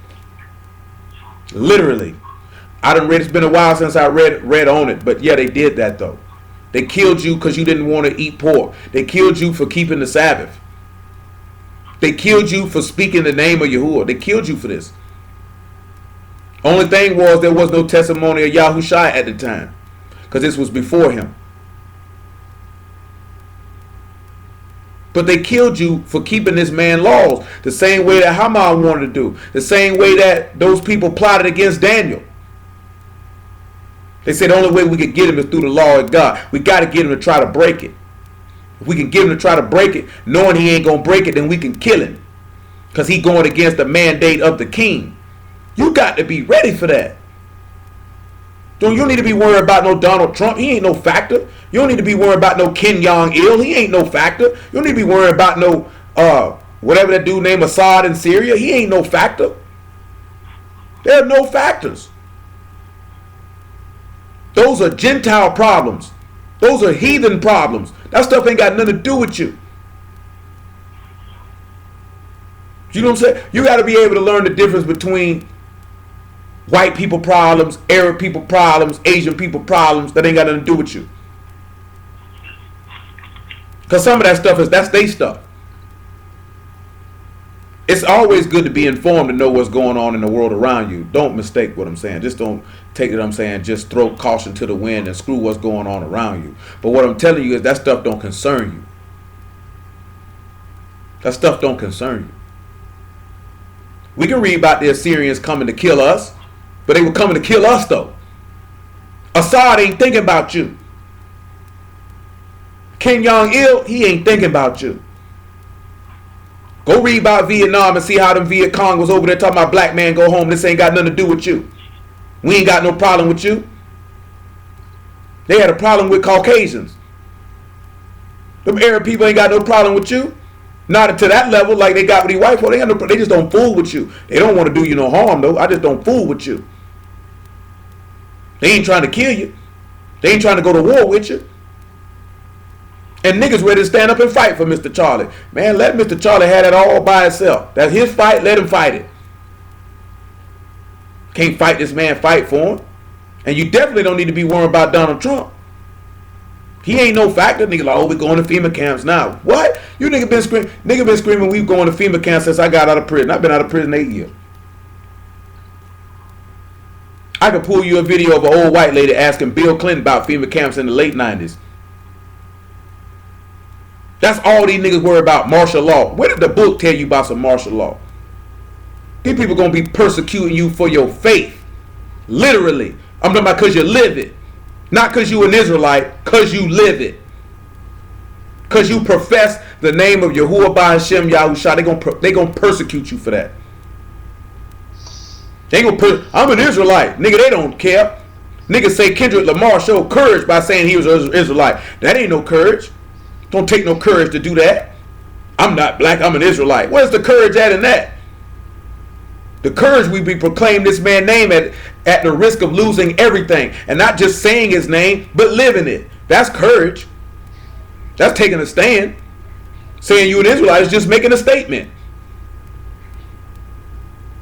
Literally. I done read, it's been a while since I read on it. But yeah, they did that though. They killed you because you didn't want to eat pork. They killed you for keeping the Sabbath. They killed you for speaking the name of Yahuwah. They killed you for this. Only thing was there was no testimony of Yahushua at the time. Because this was before him. But they killed you for keeping this man laws. The same way that Haman wanted to do. The same way that those people plotted against Daniel. They said the only way we could get him is through the law of God. We got to get him to try to break it. If we can get him to try to break it, knowing he ain't going to break it, then we can kill him. Because he going against the mandate of the king. You got to be ready for that. You don't need to be worried about no Donald Trump. He ain't no factor. You don't need to be worried about no Kim Jong-il. He ain't no factor. You don't need to be worried about no, whatever that dude named Assad in Syria. He ain't no factor. There are no factors. Those are Gentile problems. Those are heathen problems. That stuff ain't got nothing to do with you. You know what I'm saying? You got to be able to learn the difference between white people problems, Arab people problems, Asian people problems that ain't got nothing to do with you. Because some of that stuff that's their stuff. It's always good to be informed and know what's going on in the world around you. Don't mistake what I'm saying. Just don't take it I'm saying. Just throw caution to the wind and screw what's going on around you. But what I'm telling you is that stuff don't concern you. That stuff don't concern you. We can read about the Assyrians coming to kill us, but they were coming to kill us though. Assad ain't thinking about you. Kim Jong-il, he ain't thinking about you. Go read about Vietnam and see how them Viet Cong was over there talking about black man go home. This ain't got nothing to do with you. We ain't got no problem with you. They had a problem with Caucasians. Them Arab people ain't got no problem with you. Not to that level like they got with these white folk. They just don't fool with you. They don't want to do you no harm though. I just don't fool with you. They ain't trying to kill you. They ain't trying to go to war with you. And niggas ready to stand up and fight for Mr. Charlie. Man, let Mr. Charlie have that all by himself. That's his fight. Let him fight it. Can't fight this man. Fight for him. And you definitely don't need to be worried about Donald Trump. He ain't no factor. Nigga like, oh, we going to FEMA camps now. What? You nigga been screaming. Nigga been screaming we going to FEMA camps since I got out of prison. I've been out of prison 8 years. I could pull you a video of an old white lady asking Bill Clinton about FEMA camps in the late 90s. That's all these niggas worry about, martial law. Where did the book tell you about some martial law? These people going to be persecuting you for your faith. Literally. I'm talking about because you live it. Not because you an Israelite, because you live it. Because you profess the name of Yahuwah by Hashem Yahushua. They gonna persecute you for that. I'm an Israelite. Nigga, they don't care. Niggas say Kendrick Lamar showed courage by saying he was an Israelite. That ain't no courage. Don't take no courage to do that. I'm not black, I'm an Israelite. Where's the courage at in that? The courage we be proclaim this man's name at the risk of losing everything. And not just saying his name, but living it. That's courage. That's taking a stand. Saying you an Israelite is just making a statement.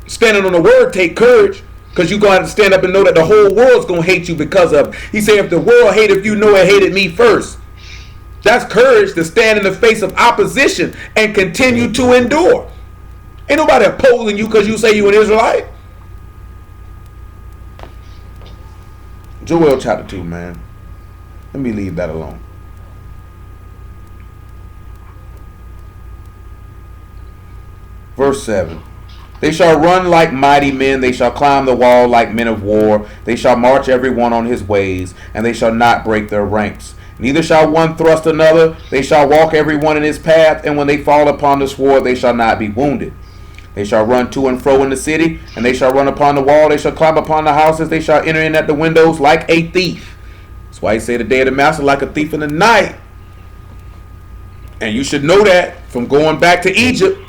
Standing on the word take courage. Because you're going to have to stand up and know that the whole world's going to hate you because of it. He said if the world hated you, know it hated me first. That's courage to stand in the face of opposition and continue to endure. Ain't nobody opposing you because you say you an Israelite. Joel chapter 2, man. Let me leave that alone. Verse 7. They shall run like mighty men. They shall climb the wall like men of war. They shall march every one on his ways, and they shall not break their ranks. Neither shall one thrust another. They shall walk every one in his path, and when they fall upon the sword, they shall not be wounded. They shall run to and fro in the city, and they shall run upon the wall. They shall climb upon the houses. They shall enter in at the windows like a thief. That's why he say the day of the master like a thief in the night. And you should know that from going back to Egypt.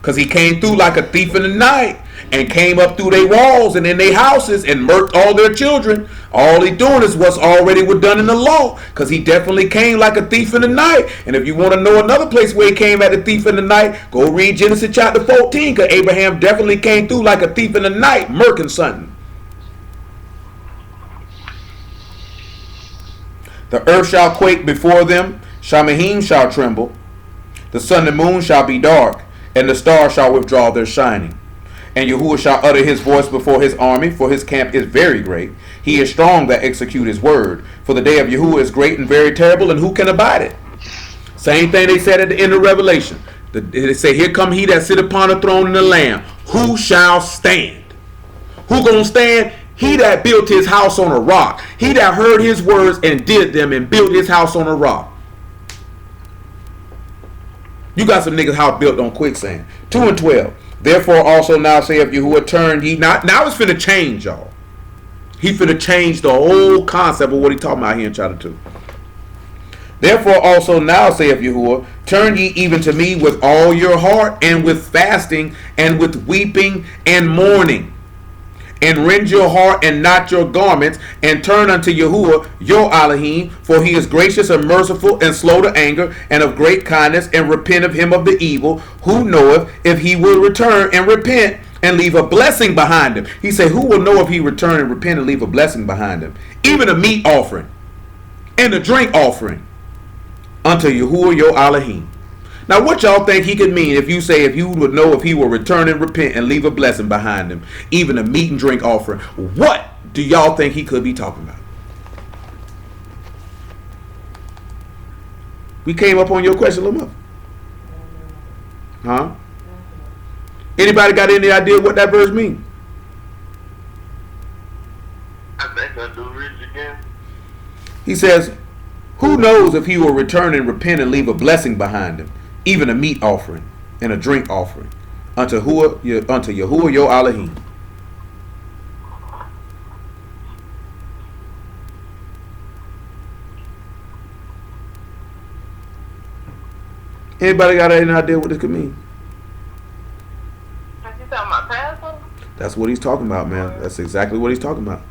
Because he came through like a thief in the night and came up through their walls and in their houses and murked all their children. All he doing is what's already was done in the law, because he definitely came like a thief in the night. And if you want to know another place where he came at a thief in the night, go read Genesis chapter 14, because Abraham definitely came through like a thief in the night, murking something. The earth shall quake before them, Shamahim shall tremble, the sun and moon shall be dark, and the stars shall withdraw their shining. And Yahuwah shall utter his voice before his army, for his camp is very great. He is strong that execute his word. For the day of Yahuwah is great and very terrible, and who can abide it? Same thing they said at the end of Revelation. They say, here come he that sit upon the throne and the Lamb. Who shall stand? Who gonna stand? He that built his house on a rock. He that heard his words and did them and built his house on a rock. You got some niggas' house built on quicksand. 2 and 12. Therefore also now saith Yahuwah, turn ye not. Now it's finna change, y'all. He finna change the whole concept of what he talking about here in chapter 2. Therefore also now saith Yahuwah, turn ye even to me with all your heart, and with fasting, and with weeping and mourning. And rend your heart and not your garments, and turn unto Yahuwah your Elohim, for he is gracious and merciful and slow to anger, and of great kindness, and repent of him of the evil. Who knoweth if he will return and repent and leave a blessing behind him? He said, who will know if he return and repent and leave a blessing behind him? Even a meat offering and a drink offering unto Yahuwah your Elohim. Now, what y'all think he could mean if you say if you would know if he will return and repent and leave a blessing behind him, even a meat and drink offering? What do y'all think he could be talking about? We came up on your question, Lamar. Huh? Anybody got any idea what that verse means? I think I do. Read it again. He says, who knows if he will return and repent and leave a blessing behind him, even a meat offering and a drink offering unto Yahuwah your Elohim. Anybody got any idea what this could mean? Are you talking about Passover? That's what he's talking about, man. That's exactly what he's talking about.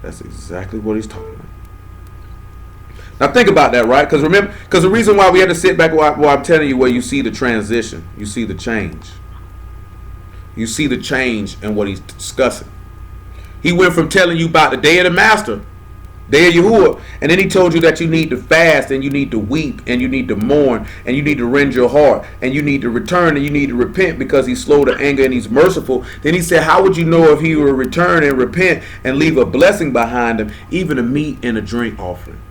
That's exactly what he's talking about. Now think about that, right? Because remember, the reason why we had to sit back while I'm telling you where you see the transition, you see the change. You see the change in what he's discussing. He went from telling you about the day of the master, day of Yahuwah, and then he told you that you need to fast, and you need to weep, and you need to mourn, and you need to rend your heart, and you need to return, and you need to repent, because he's slow to anger and he's merciful. Then he said, how would you know if he will return and repent and leave a blessing behind him, even a meat and a drink offering?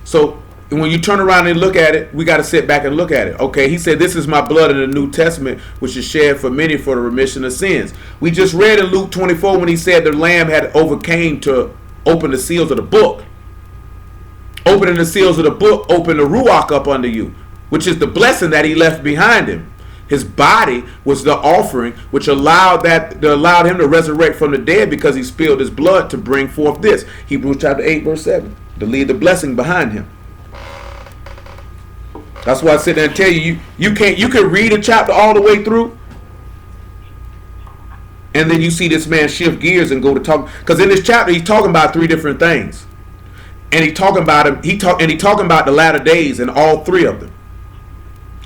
So when you turn around and look at it, we got to sit back and look at it. Okay, he said, this is my blood in the New Testament, which is shed for many for the remission of sins. We just read in Luke 24 when he said the Lamb had overcame to open the seals of the book. Opening the seals of the book, open the Ruach up under you, which is the blessing that he left behind him. His body was the offering which allowed him to resurrect from the dead, because he spilled his blood to bring forth this. Hebrews chapter 8 verse 7. To leave the blessing behind him. That's why I sit there and tell you, you can read a chapter all the way through, and then you see this man shift gears and go to talk, because in this chapter he's talking about 3 different things, and he talking about the latter days and all 3 of them.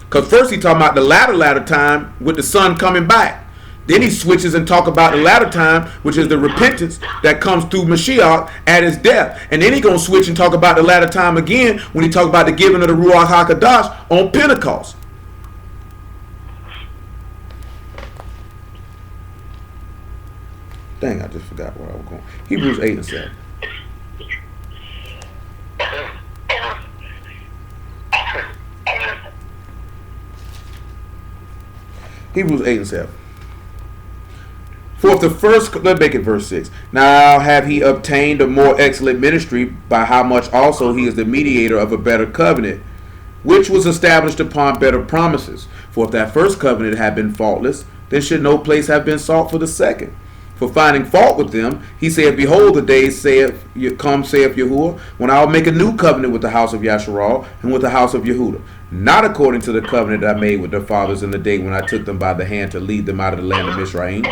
Because first he talking about the latter time with the son coming back. Then he switches and talk about the latter time, which is the repentance that comes through Mashiach at his death. And then he going to switch and talk about the latter time again when he talk about the giving of the Ruach HaKodesh on Pentecost. Dang, I just forgot where I was going. Hebrews 8 and 7. Hebrews 8 and 7. For if the first, let's make it verse 6. Now have he obtained a more excellent ministry, by how much also he is the mediator of a better covenant, which was established upon better promises. For if that first covenant had been faultless, then should no place have been sought for the second. for finding fault with them. He said, behold, the days saith Yahuwah, when I will make a new covenant with the house of Yasharal and with the house of Yehuda, not according to the covenant that I made with their fathers in the day when I took them by the hand to lead them out of the land of Mizraim,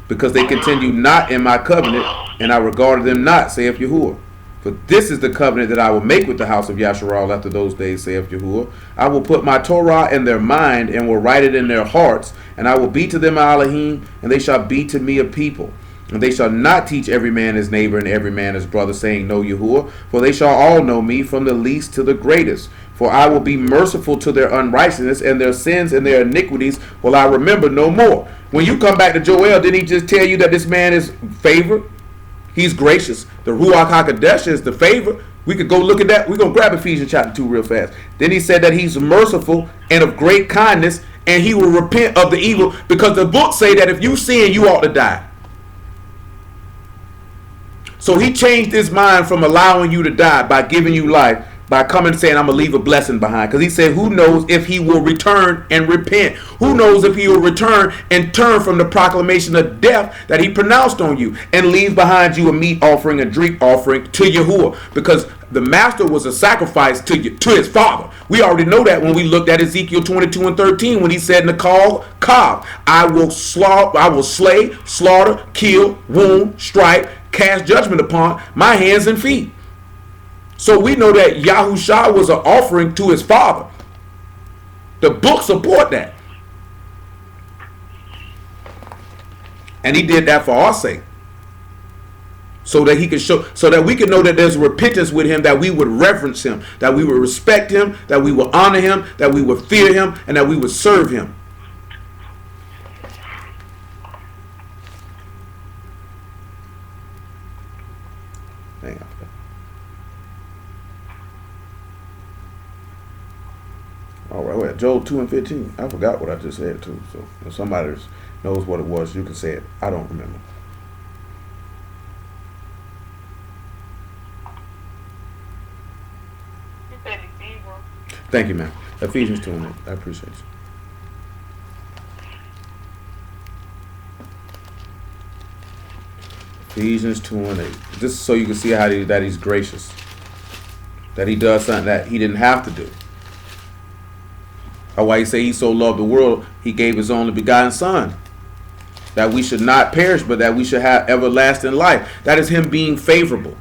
because they continued not in my covenant, and I regarded them not, saith Yahuwah. For this is the covenant that I will make with the house of Yasharal after those days, saith Yahuwah. I will put my Torah in their mind and will write it in their hearts, and I will be to them Elohim, and they shall be to me a people. And they shall not teach every man his neighbor and every man his brother, saying, Know Yahuwah, for they shall all know me, from the least to the greatest. For I will be merciful to their unrighteousness, and their sins and their iniquities will I remember no more. When you come back to Joel, didn't he just tell you that this man is favored? He's gracious. The Ruach HaKodesh is the favor. We could go look at that. We're going to grab Ephesians chapter 2 real fast. Then he said that he's merciful and of great kindness, and he will repent of the evil, because the book say that if you sin, you ought to die. So he changed his mind from allowing you to die by giving you life, by coming saying, I'm going to leave a blessing behind. Because he said, who knows if he will return and repent? Who knows if he will return and turn from the proclamation of death that he pronounced on you, and leave behind you a meat offering, a drink offering to Yahuwah? Because the master was a sacrifice to his father. We already know that when we looked at Ezekiel 22 and 13, when he said in the call, Cob, I will slay, slaughter, kill, wound, strike, cast judgment upon my hands and feet. So we know that Yahusha was an offering to his father. The book support that. And he did that for our sake. So that he could show, so that we can know that there's repentance with him, that we would reverence him, that we would respect him, that we would honor him, that we would fear him, and that we would serve him. All right, well, Joel 2 and 15. I forgot what I just said too. So if somebody knows what it was, you can say it. I don't remember. You said Ephesians. Thank you, ma'am. Ephesians 2 and 8. I appreciate you. Ephesians 2 and 8. Just so you can see how that he's gracious. That he does something that he didn't have to do. Why he say he so loved the world, he gave his only begotten son, that we should not perish, but that we should have everlasting life. That is him being favorable.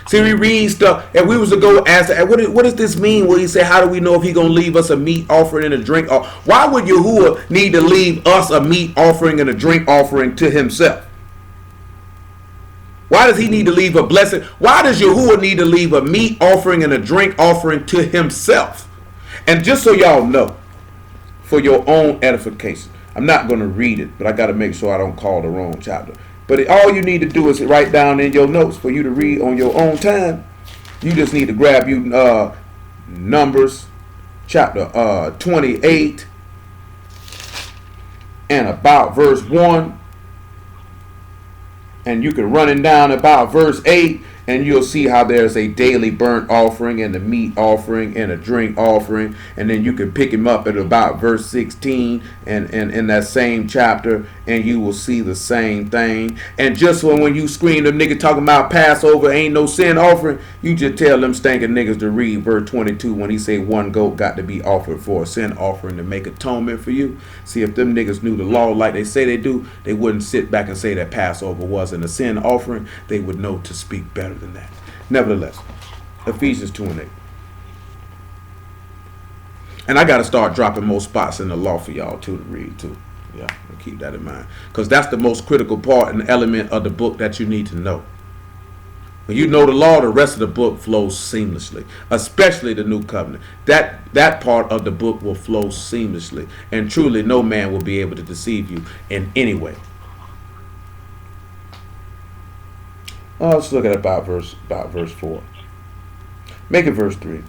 See, we read stuff, and we was to go ask, what does this mean? When he say, how do we know if he gonna leave us a meat offering and a drink? Why would Yahuwah need to leave us a meat offering and a drink offering to himself? Why does he need to leave a blessing? Why does Yahuwah need to leave a meat offering and a drink offering to himself? And just so y'all know, for your own edification, I'm not going to read it, but I got to make sure I don't call the wrong chapter. But all you need to do is write down in your notes for you to read on your own time. You just need to grab you Numbers chapter 28 and about verse 1. And you can run it down about verse 8. And you'll see how there's a daily burnt offering and a meat offering and a drink offering. And then you can pick him up at about verse 16 and in that same chapter, and you will see the same thing. And just when you scream them niggas talking about Passover ain't no sin offering, you just tell them stinking niggas to read verse 22 when he say one goat got to be offered for a sin offering to make atonement for you. See, if them niggas knew the law like they say they do, they wouldn't sit back and say that Passover wasn't a sin offering. They would know to speak better than that. Nevertheless, Ephesians 2 and 8. And I got to start dropping more spots in the law for y'all too to read too. Yeah, keep that in mind, because that's the most critical part and element of the book that you need to know. When you know the law, the rest of the book flows seamlessly, especially the new covenant. That part of the book will flow seamlessly, and truly no man will be able to deceive you in any way. Let's look at about verse 4. Make it verse 3.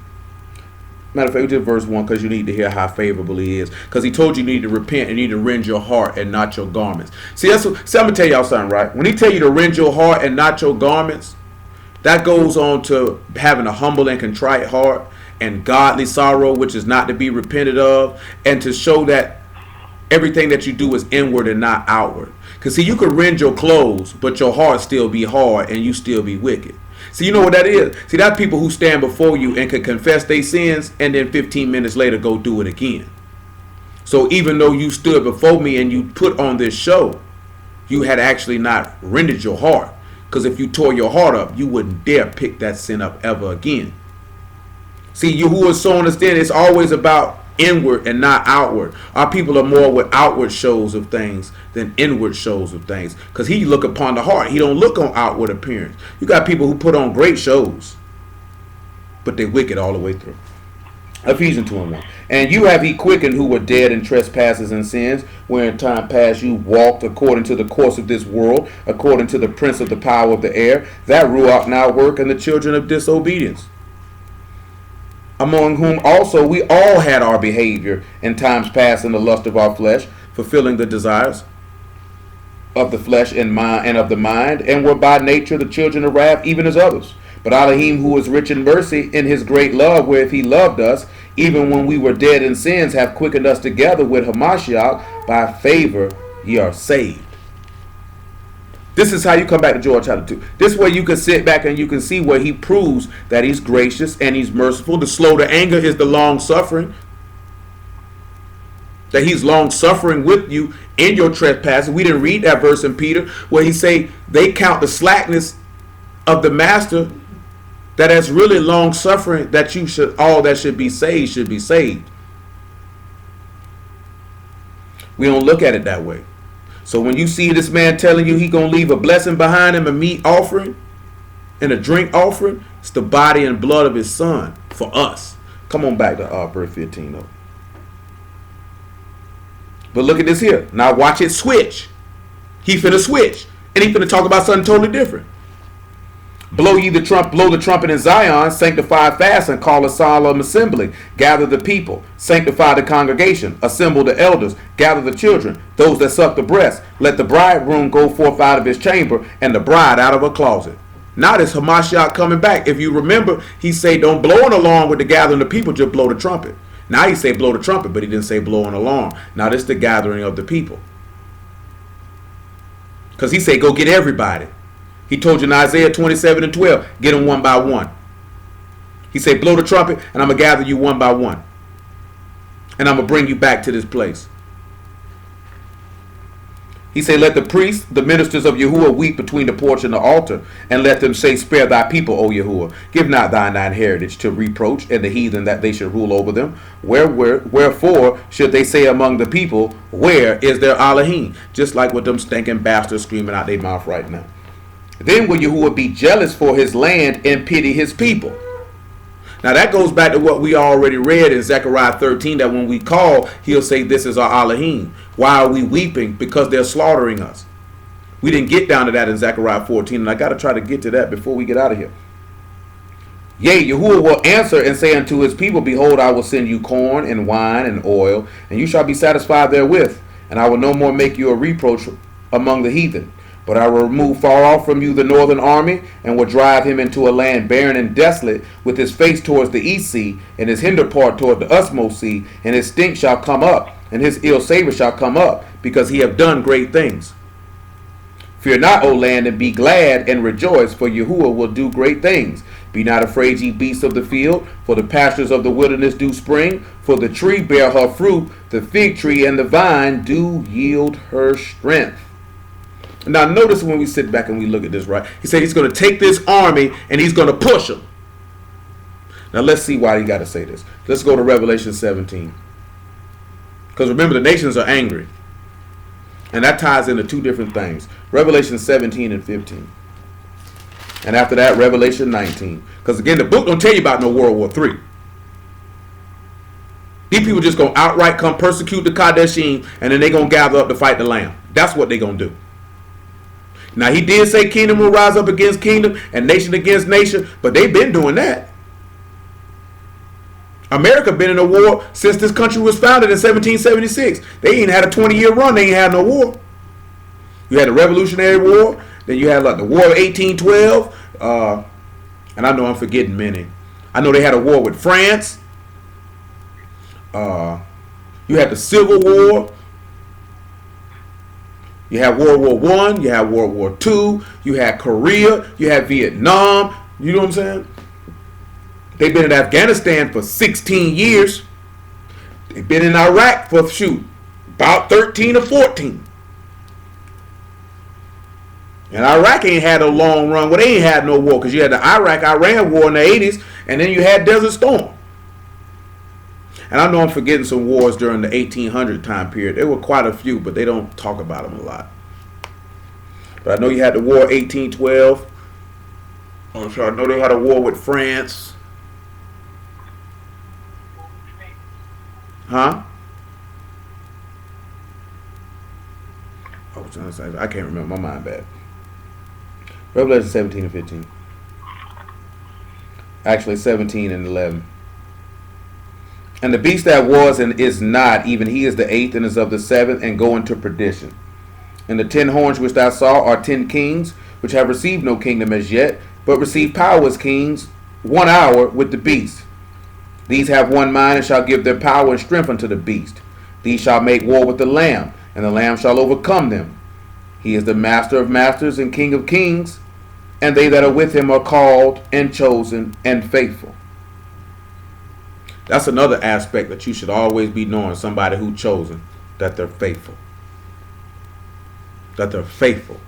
Matter of fact, we did verse 1 because you need to hear how favorable he is. Because he told you need to repent and you need to rend your heart and not your garments. See, I'm going to tell y'all something, right? When he tell you to rend your heart and not your garments, that goes on to having a humble and contrite heart and godly sorrow, which is not to be repented of, and to show that everything that you do is inward and not outward. Because see, you could rend your clothes, but your heart still be hard and you still be wicked. See, you know what that is? See, that's people who stand before you and can confess their sins and then 15 minutes later go do it again. So even though you stood before me and you put on this show, you had actually not rendered your heart. Because if you tore your heart up, you wouldn't dare pick that sin up ever again. See, you who is so understand it's always about inward and not outward. Our people are more with outward shows of things than inward shows of things. Because he look upon the heart. He don't look on outward appearance. You got people who put on great shows, but they wicked all the way through. Ephesians 2:1. And you have he quickened who were dead in trespasses and sins, where in time past you walked according to the course of this world, according to the prince of the power of the air, that ruach now work in the children of disobedience, among whom also we all had our behavior in times past in the lust of our flesh, fulfilling the desires of the flesh and mind and of the mind, and were by nature the children of wrath, even as others. But Elohim, who is rich in mercy, in his great love, wherewith he loved us, even when we were dead in sins, have quickened us together with Hamashiach. By favor ye are saved. This is how you come back to Joel chapter 2. This way you can sit back and you can see where he proves that he's gracious and he's merciful. The slow to anger is the long suffering. That he's long suffering with you in your trespasses. We didn't read that verse in Peter where he say they count the slackness of the master, that as really long suffering, that you should, all that should be saved should be saved. We don't look at it that way. So when you see this man telling you he gonna leave a blessing behind him, a meat offering and a drink offering, it's the body and blood of his son for us. Come on back to verse 15 though. But look at this here. Now watch it switch. He finna switch. And he finna talk about something totally different. Blow ye the trump, blow the trumpet in Zion, sanctify fast and call a solemn assembly. Gather the people, sanctify the congregation, assemble the elders, gather the children, those that suck the breast. Let the bridegroom go forth out of his chamber, and the bride out of her closet. Now this Hamashiach coming back. If you remember, he say don't blow an alarm with the gathering of the people, just blow the trumpet. Now he say blow the trumpet, but he didn't say blow an alarm. Now this is the gathering of the people. Because he say go get everybody. He told you in Isaiah 27:12, get them one by one. He said, blow the trumpet, and I'm going to gather you one by one. And I'm going to bring you back to this place. He said, let the priests, the ministers of Yahuwah, weep between the porch and the altar, and let them say, spare thy people, O Yahuwah. Give not thine heritage to reproach, and the heathen that they should rule over them. Wherefore should they say among the people, where is their Elohim? Just like what them stinking bastards screaming out their mouth right now. Then will Yahuwah be jealous for his land and pity his people. Now that goes back to what we already read in Zechariah 13, that when we call, he'll say, this is our Elohim. Why are we weeping? Because they're slaughtering us. We didn't get down to that in Zechariah 14, and I got to try to get to that before we get out of here. Yea, Yahuwah will answer and say unto his people, behold, I will send you corn and wine and oil, and you shall be satisfied therewith. And I will no more make you a reproach among the heathen. But I will remove far off from you the northern army, and will drive him into a land barren and desolate, with his face towards the east sea, and his hinder part toward the utmost sea, and his stink shall come up, and his ill savor shall come up, because he have done great things. Fear not, O land, and be glad and rejoice, for Yahuwah will do great things. Be not afraid, ye beasts of the field, for the pastures of the wilderness do spring, for the tree bear her fruit, the fig tree and the vine do yield her strength. Now notice when we sit back and we look at this, right? He said he's going to take this army and he's going to push them. Now let's see why he got to say this. Let's go to Revelation 17. Because remember, the nations are angry. And that ties into two different things. Revelation 17 and 15. And after that, Revelation 19. Because again, the book don't tell you about no World War III. These people just going to outright come persecute the Kadeshim, and then they going to gather up to fight the Lamb. That's what they going to do. Now, he did say kingdom will rise up against kingdom and nation against nation, but they've been doing that. America been in a war since this country was founded in 1776. They ain't had a 20-year run. They ain't had no war. You had the Revolutionary War. Then you had like the War of 1812. And I know I'm forgetting many. I know they had a war with France. You had the Civil War. You had World War One, you had World War Two, you had Korea, you had Vietnam. You know what I'm saying? They've been in Afghanistan for 16 years. They've been in Iraq for about 13 or 14. And Iraq ain't had a long run. Well, they ain't had no war because you had the Iraq-Iran war in the 80s, and then you had Desert Storm. And I know I'm forgetting some wars during the 1800 time period. There were quite a few, but they don't talk about them a lot. But I know you had the war 1812. I know they had a war with France. Huh? I can't remember. My mind bad. Revelation 17 and 15. Actually, 17 and 11. And the beast that was and is not, even he is the 8th and is of the 7th, and go into perdition. And the 10 horns which thou saw are 10 kings, which have received no kingdom as yet, but receive power as kings 1 hour with the beast. These have one mind, and shall give their power and strength unto the beast. These shall make war with the Lamb, and the Lamb shall overcome them. He is the master of masters and king of kings, and they that are with him are called and chosen and faithful. That's another aspect that you should always be knowing, somebody who's chosen, that they're faithful. That they're faithful.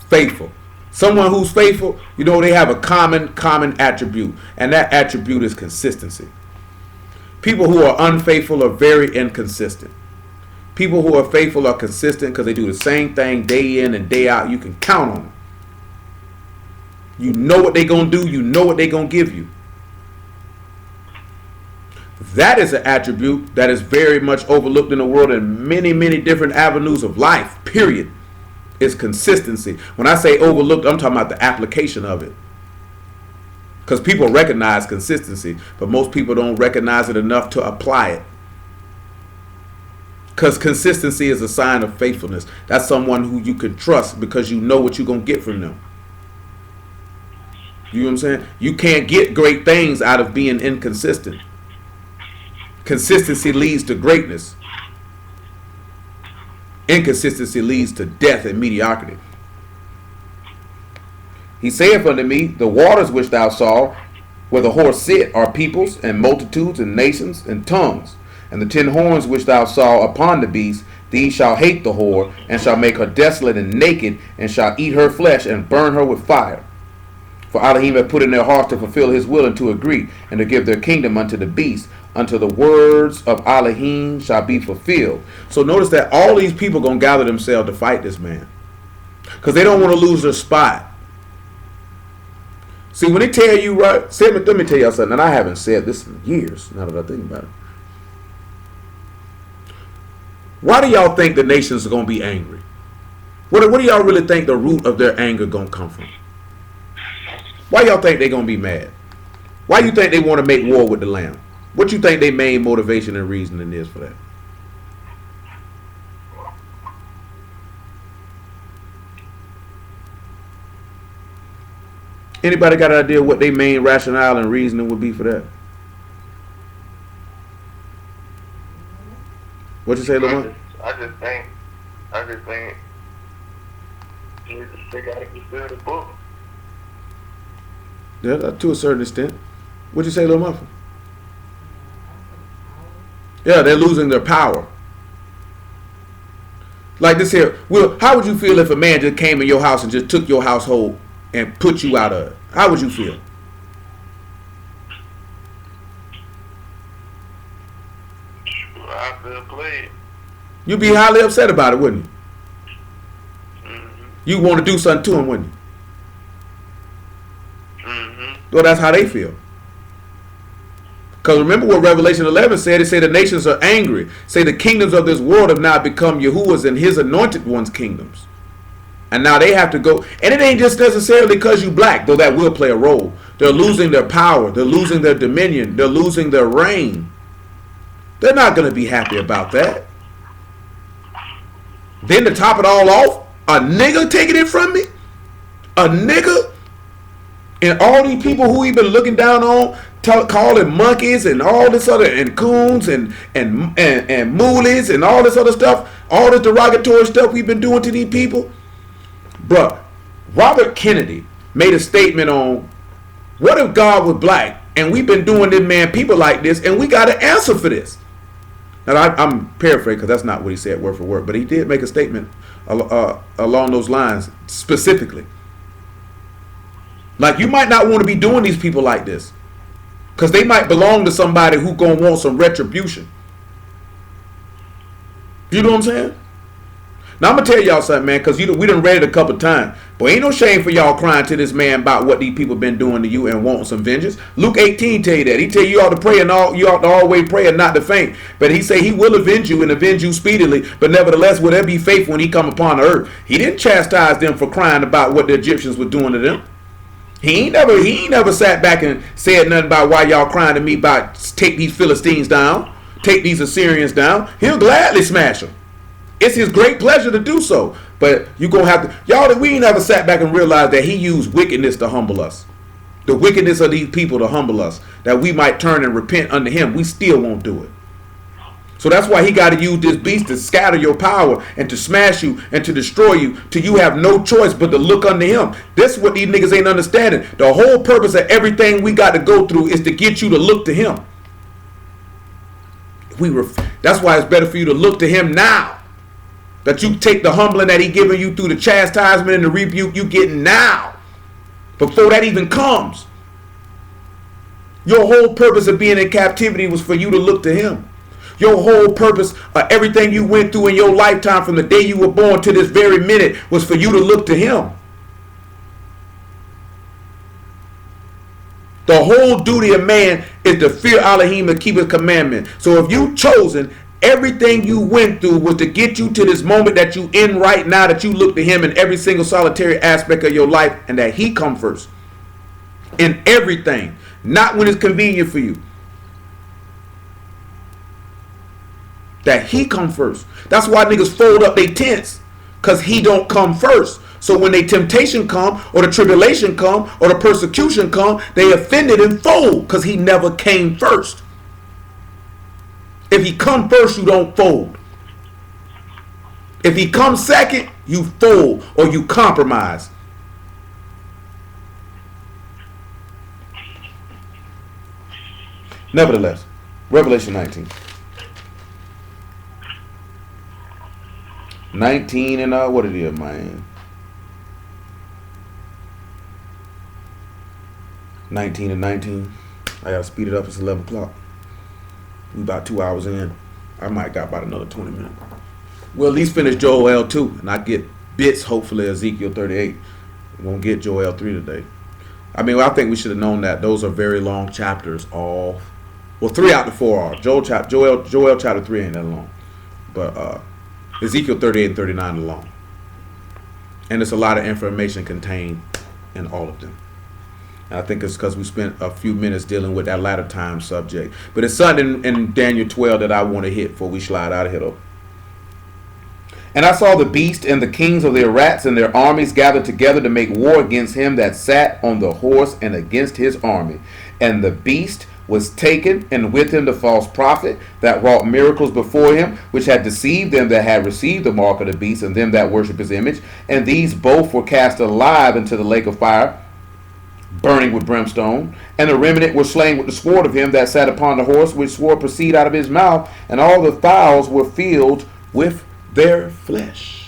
Faithful. Someone who's faithful, they have a common attribute, and that attribute is consistency. People who are unfaithful are very inconsistent. People who are faithful are consistent because they do the same thing day in and day out. You can count on them. You know what they're going to do. You know what they're going to give you. That is an attribute that is very much overlooked in the world in many, many different avenues of life, period. Is consistency. When I say overlooked, I'm talking about the application of it. Because people recognize consistency, but most people don't recognize it enough to apply it. Because consistency is a sign of faithfulness. That's someone who you can trust because you know what you're going to get from them. You know what I'm saying? You can't get great things out of being inconsistent. Consistency leads to greatness. Inconsistency leads to death and mediocrity. He saith unto me, the waters which thou saw, where the horse sit, are peoples and multitudes and nations and tongues. And the 10 horns which thou saw upon the beast, these shall hate the whore, and shall make her desolate and naked, and shall eat her flesh, and burn her with fire. For Elohim hath put in their hearts to fulfill his will and to agree, and to give their kingdom unto the beast, until the words of Elohim shall be fulfilled. So notice that all these people going to gather themselves to fight this man. Because they don't want to lose their spot. See, when they tell you, right, let me tell y'all something, and I haven't said this in years, now that I think about it. Why do y'all think the nations are going to be angry? What do y'all really think the root of their anger going to come from? Why y'all think they're going to be mad? Why you think they want to make war with the Lamb? What you think their main motivation and reasoning is for that? Anybody got an idea what their main rationale and reasoning would be for that? What you say, Lamont? I just think they gotta fulfill the book. Yeah, to a certain extent. What you say, Lamont? Yeah, they're losing their power. Like this here. Well, how would you feel if a man just came in your house and just took your household and put you out of it? How would you feel? I feel played. You'd be highly upset about it, wouldn't you? Mm-hmm. You want to do something to him, wouldn't you? Mm-hmm. Well, that's how they feel. Because remember what Revelation 11 said. It said the nations are angry. Say the kingdoms of this world have now become Yahuwah's and his anointed ones' kingdoms. And now they have to go. And it ain't just necessarily because you black, though that will play a role. They're losing their power. They're losing their dominion. They're losing their reign. They're not going to be happy about that. Then to top it all off, a nigga taking it from me? A nigga? And all these people who he been looking down on, calling monkeys and all this other, and coons and moolies and all this other stuff. All the derogatory stuff we've been doing to these people. Bruh, Robert Kennedy made a statement on what if God was black and we've been doing this man people like this and we got to answer for this. Now I'm paraphrasing because that's not what he said word for word, but he did make a statement along those lines specifically. Like, you might not want to be doing these people like this because they might belong to somebody who gonna want some retribution. You know what I'm saying? Now I'm gonna tell y'all something, man, because we done read it a couple times. But ain't no shame for y'all crying to this man about what these people been doing to you and wanting some vengeance. Luke 18 tell you that. He tell you ought to pray and you ought to always pray and not to faint. But he say he will avenge you and avenge you speedily. But nevertheless, will there be faith when he come upon the earth? He didn't chastise them for crying about what the Egyptians were doing to them. He ain't never sat back and said nothing about why y'all crying to me about take these Philistines down, take these Assyrians down. He'll gladly smash them. It's his great pleasure to do so. But you gonna have to, y'all, we ain't never sat back and realized that he used wickedness to humble us. The wickedness of these people to humble us, that we might turn and repent unto him. We still won't do it. So that's why he got to use this beast to scatter your power and to smash you and to destroy you till you have no choice but to look unto him. This is what these niggas ain't understanding. The whole purpose of everything we got to go through is to get you to look to him. That's why it's better for you to look to him now. That you take the humbling that he giving you through the chastisement and the rebuke you getting now. Before that even comes. Your whole purpose of being in captivity was for you to look to him. Your whole purpose of everything you went through in your lifetime from the day you were born to this very minute was for you to look to him. The whole duty of man is to fear Elohim and keep his commandment. So if you chosen, everything you went through was to get you to this moment that you in right now, that you look to him in every single solitary aspect of your life, and that he come first in everything, not when it's convenient for you. That he come first. That's why niggas fold up their tents, because he don't come first. So when the temptation come, or the tribulation come, or the persecution come, they offended and fold, because he never came first. If he come first, you don't fold. If he comes second, you fold or you compromise. Nevertheless, Revelation 19. 19 and what it is, man? 19 and 19. I gotta speed it up. It's 11 o'clock. We about 2 hours in. I might got about another 20 minutes. We'll at least finish Joel 2, and I get bits, hopefully, Ezekiel 38. We won't get Joel 3 today. I mean, I think we should have known that. Those are very long chapters. All, well, 3 out of 4 are. Joel chapter 3 ain't that long. But Ezekiel 38 and 39 are long. And there's a lot of information contained in all of them. And I think it's because we spent a few minutes dealing with that latter time subject. But it's something in Daniel 12 that I want to hit before we slide out of here, though. And I saw the beast and the kings of their rats and their armies gathered together to make war against him that sat on the horse and against his army. And the beast was taken, and with him the false prophet that wrought miracles before him, which had deceived them that had received the mark of the beast and them that worship his image. And these both were cast alive into the lake of fire, burning with brimstone. And the remnant were slain with the sword of him that sat upon the horse, which sword proceeded out of his mouth, and all the fowls were filled with their flesh.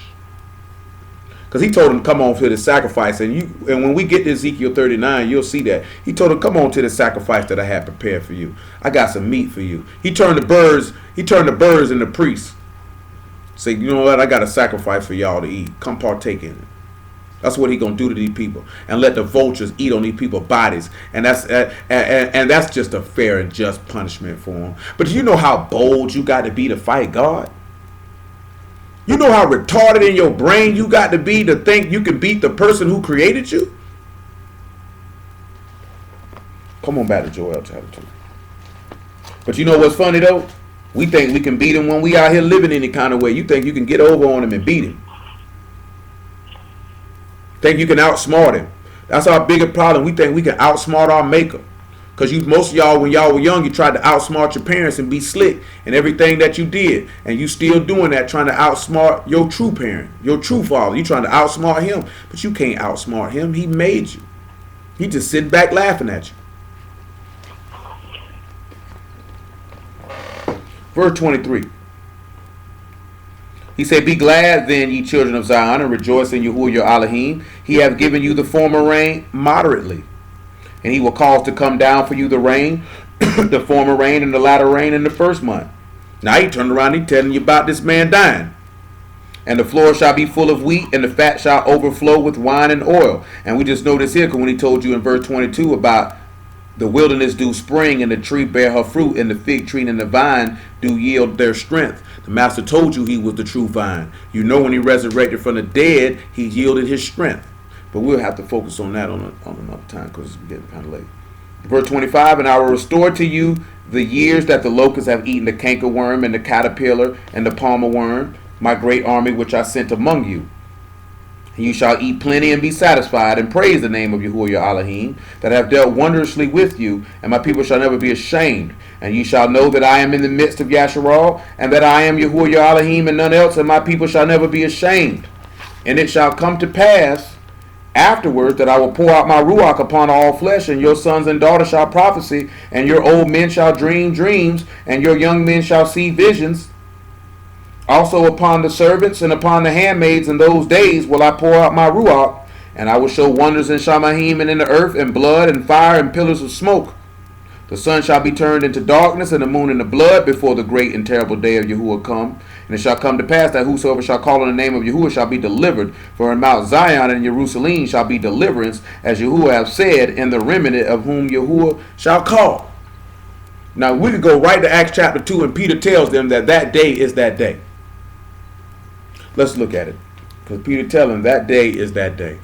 Because he told them, come on to the sacrifice. And when we get to Ezekiel 39, you'll see that. He told them, come on to the sacrifice that I had prepared for you. I got some meat for you. He turned the birds into priests. Say, you know what? I got a sacrifice for y'all to eat. Come partake in it. That's what he gonna do to these people, and let the vultures eat on these people's bodies, and that's just a fair and just punishment for them. But do you know how bold you got to be to fight God? You know how retarded in your brain you got to be to think you can beat the person who created you? Come on back to Joel chapter 2. But you know what's funny though? We think we can beat him when we out here living any kind of way. You think you can get over on him and beat him. Think you can outsmart him. That's our biggest problem. We think we can outsmart our maker. Because most of y'all, when y'all were young, you tried to outsmart your parents and be slick in everything that you did. And you still doing that, trying to outsmart your true parent, your true father. You trying to outsmart him, but you can't outsmart him. He made you. He just sitting back laughing at you. Verse 23. He said, "Be glad then, ye children of Zion, and rejoice in Yahuwah your Elohim. He hath given you the former rain moderately. And he will cause to come down for you the rain, the former rain and the latter rain in the first month." Now he turned around, he telling you about this man dying. "And the floor shall be full of wheat, and the fat shall overflow with wine and oil." And we just noticed here, because when he told you in verse 22 about the wilderness do spring, and the tree bear her fruit, and the fig tree and the vine do yield their strength. The master told you he was the true vine. You know, when he resurrected from the dead, he yielded his strength. But we'll have to focus on that on another time, because it's getting kind of late. Verse 25, "And I will restore to you the years that the locusts have eaten, the cankerworm and the caterpillar and the palmer worm, my great army which I sent among you. And you shall eat plenty and be satisfied, and praise the name of Yahuwah your Elohim, that have dealt wondrously with you, and my people shall never be ashamed. And you shall know that I am in the midst of Yasharal, and that I am Yahuwah your Elohim and none else, and my people shall never be ashamed. And it shall come to pass afterwards that I will pour out my Ruach upon all flesh, and your sons and daughters shall prophesy, and your old men shall dream dreams, and your young men shall see visions. Also upon the servants and upon the handmaids in those days will I pour out my Ruach, and I will show wonders in Shamahim and in the earth, and blood and fire and pillars of smoke. The sun shall be turned into darkness, and the moon into blood, before the great and terrible day of Yahuwah come. And it shall come to pass that whosoever shall call on the name of Yahuwah shall be delivered. For in Mount Zion and Jerusalem shall be deliverance, as Yahuwah have said, in the remnant of whom Yahuwah shall call." Now we could go right to Acts chapter 2, and Peter tells them that that day is that day. Let's look at it. Because Peter tells them that day is that day.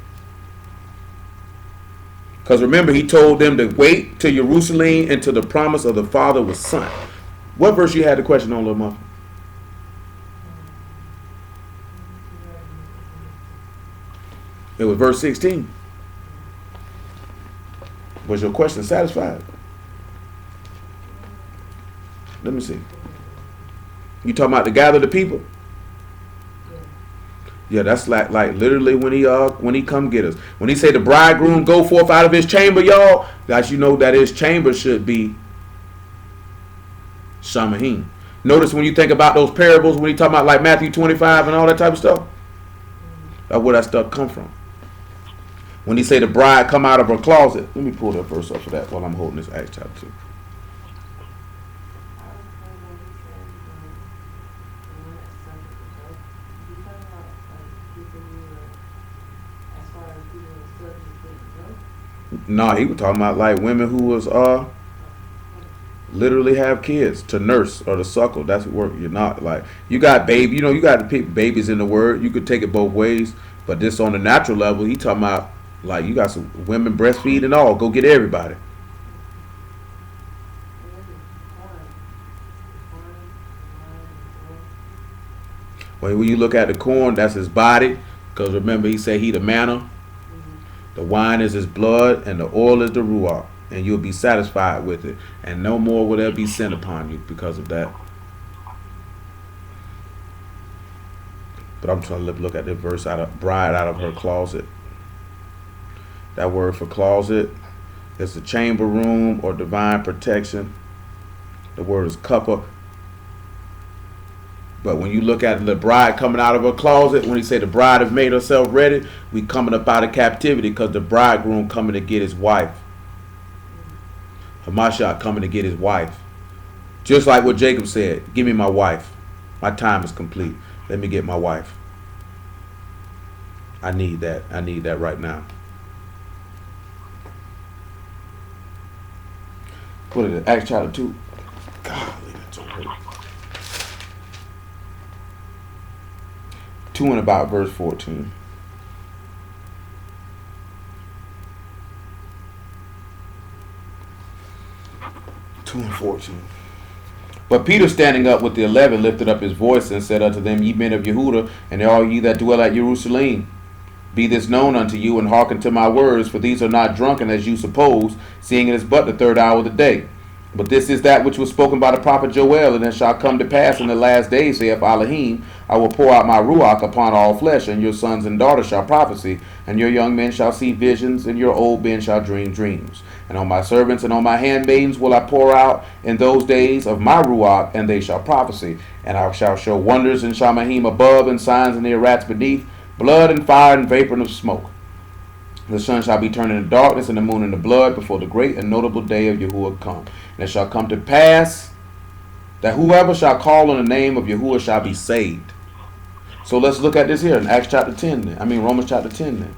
Because remember, he told them to wait till Jerusalem until the promise of the Father was son. What verse you had the question on, little muffin? It was verse 16. Was your question satisfied? Let me see. You talking about to gather the people? Yeah, that's like literally when he come get us. When he say the bridegroom go forth out of his chamber, y'all, guys, you know that his chamber should be Shamahim. Notice when you think about those parables, when he talking about like Matthew 25 and all that type of stuff, that's where that stuff come from. When he say the bride come out of her closet, let me pull that verse up for that while I'm holding this Acts chapter 2. No, he was talking about like women who was literally have kids to nurse or to suckle. That's what work. You're not like you got baby. You know, you got to pick babies in the word. You could take it both ways, but this on the natural level, he talking about like you got some women breastfeed and all. Go get everybody. When you look at the corn, that's his body. Because remember, he said he the manna. The wine is his blood, and the oil is the ruach, and you'll be satisfied with it, and no more will there be sin upon you because of that. But I'm trying to look at this verse out of bride out of her closet. That word for closet is the chamber room or divine protection. The word is cuppa. But when you look at the bride coming out of her closet, when he say the bride has made herself ready, we coming up out of captivity because the bridegroom coming to get his wife. Hamashiach coming to get his wife. Just like what Jacob said, give me my wife. My time is complete. Let me get my wife. I need that. I need that right now. What is it? Acts chapter 2. Golly, that's so great. 2 and about verse 14. And 14. But Peter, standing up with the 11, lifted up his voice and said unto them, Ye men of Yehuda, and all ye that dwell at Jerusalem, Be this known unto you, and hearken to my words, for these are not drunken as you suppose, seeing it is but the third hour of the day. But this is that which was spoken by the prophet Joel, and it shall come to pass in the last days, saith Elohim, I will pour out my ruach upon all flesh, and your sons and daughters shall prophesy, and your young men shall see visions, and your old men shall dream dreams. And on my servants and on my handmaidens will I pour out in those days of my ruach, and they shall prophesy. And I shall show wonders in Shamahim above, and signs in the Arats beneath, blood and fire and vapor of smoke. The sun shall be turned into darkness, and the moon into blood, before the great and notable day of Yahuwah come. And it shall come to pass that whoever shall call on the name of Yahuwah shall be saved. So let's look at this here in Acts chapter 10. Romans chapter 10 then.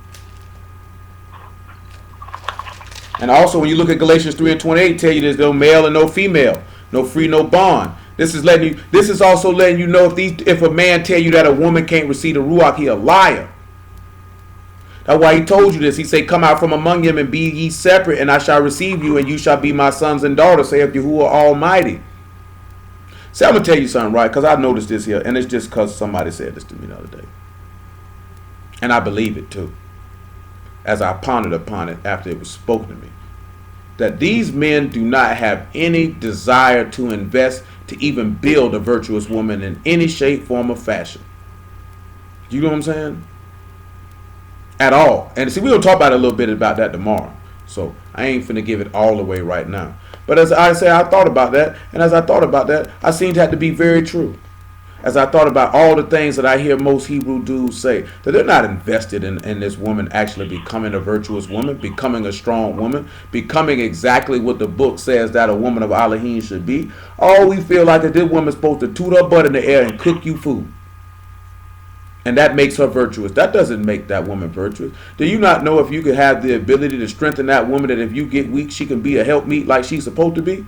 And also when you look at Galatians 3 and 28, tell you there's no male and no female, no free, no bond. This is also letting you know if a man tell you that a woman can't receive the ruach, he a liar. That's why he told you this. He said, come out from among them and be ye separate, and I shall receive you, and you shall be my sons and daughters, saith Yahuwah Almighty. See, I'm going to tell you something, right? Because I noticed this here, and it's just because somebody said this to me the other day. And I believe it too, as I pondered upon it after it was spoken to me, that these men do not have any desire to invest, to even build a virtuous woman in any shape, form, or fashion. You know what I'm saying? At all. And see, we'll talk about a little bit about that tomorrow. So I ain't finna give it all away right now. But as I say, I thought about that. And as I thought about that, I seen that to be very true. As I thought about all the things that I hear most Hebrew dudes say, that they're not invested in this woman actually becoming a virtuous woman, becoming a strong woman, becoming exactly what the book says that a woman of Elohim should be. All we feel like is this woman's supposed to toot her butt in the air and cook you food. And that makes her virtuous. That doesn't make that woman virtuous. Do you not know if you could have the ability to strengthen that woman, that if you get weak, she can be a helpmeet like she's supposed to be?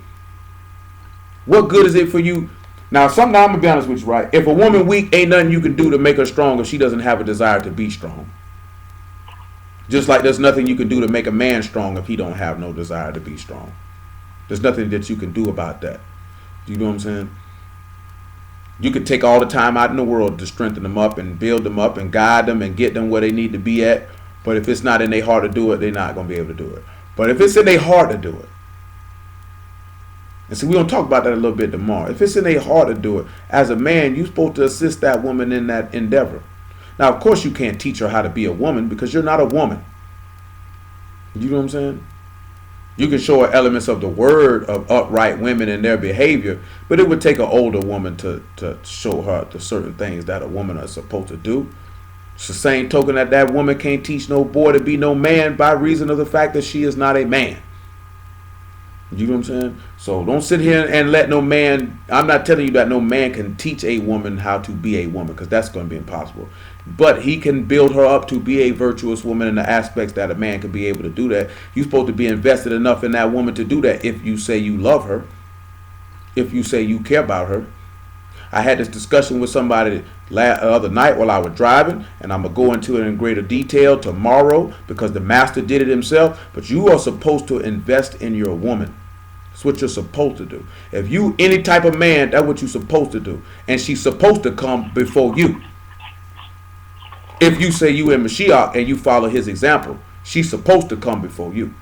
What good is it for you? Now, I'm going to be honest with you, right? If a woman weak, ain't nothing you can do to make her strong if she doesn't have a desire to be strong. Just like there's nothing you can do to make a man strong if he don't have no desire to be strong. There's nothing that you can do about that. You know what I'm saying? You could take all the time out in the world to strengthen them up and build them up and guide them and get them where they need to be at. But if it's not in their heart to do it, they're not going to be able to do it. But if it's in their heart to do it, and so we're going to talk about that a little bit tomorrow. If it's in their heart to do it, as a man, you're supposed to assist that woman in that endeavor. Now, of course, you can't teach her how to be a woman because you're not a woman. You know what I'm saying? You can show her elements of the word of upright women and their behavior, but it would take an older woman to show her the certain things that a woman is supposed to do. It's the same token that woman can't teach no boy to be no man by reason of the fact that she is not a man. You know what I'm saying? So don't sit here and let no man, I'm not telling you that no man can teach a woman how to be a woman, because that's going to be impossible. But he can build her up to be a virtuous woman in the aspects that a man could be able to do that. You're supposed to be invested enough in that woman to do that if you say you love her, if you say you care about her. I had this discussion with somebody the other night while I was driving, and I'm going to go into it in greater detail tomorrow because the master did it himself. But you are supposed to invest in your woman. That's what you're supposed to do. If you any type of man, that's what you're supposed to do. And she's supposed to come before you. If you say you in Mashiach and you follow his example, she's supposed to come before you.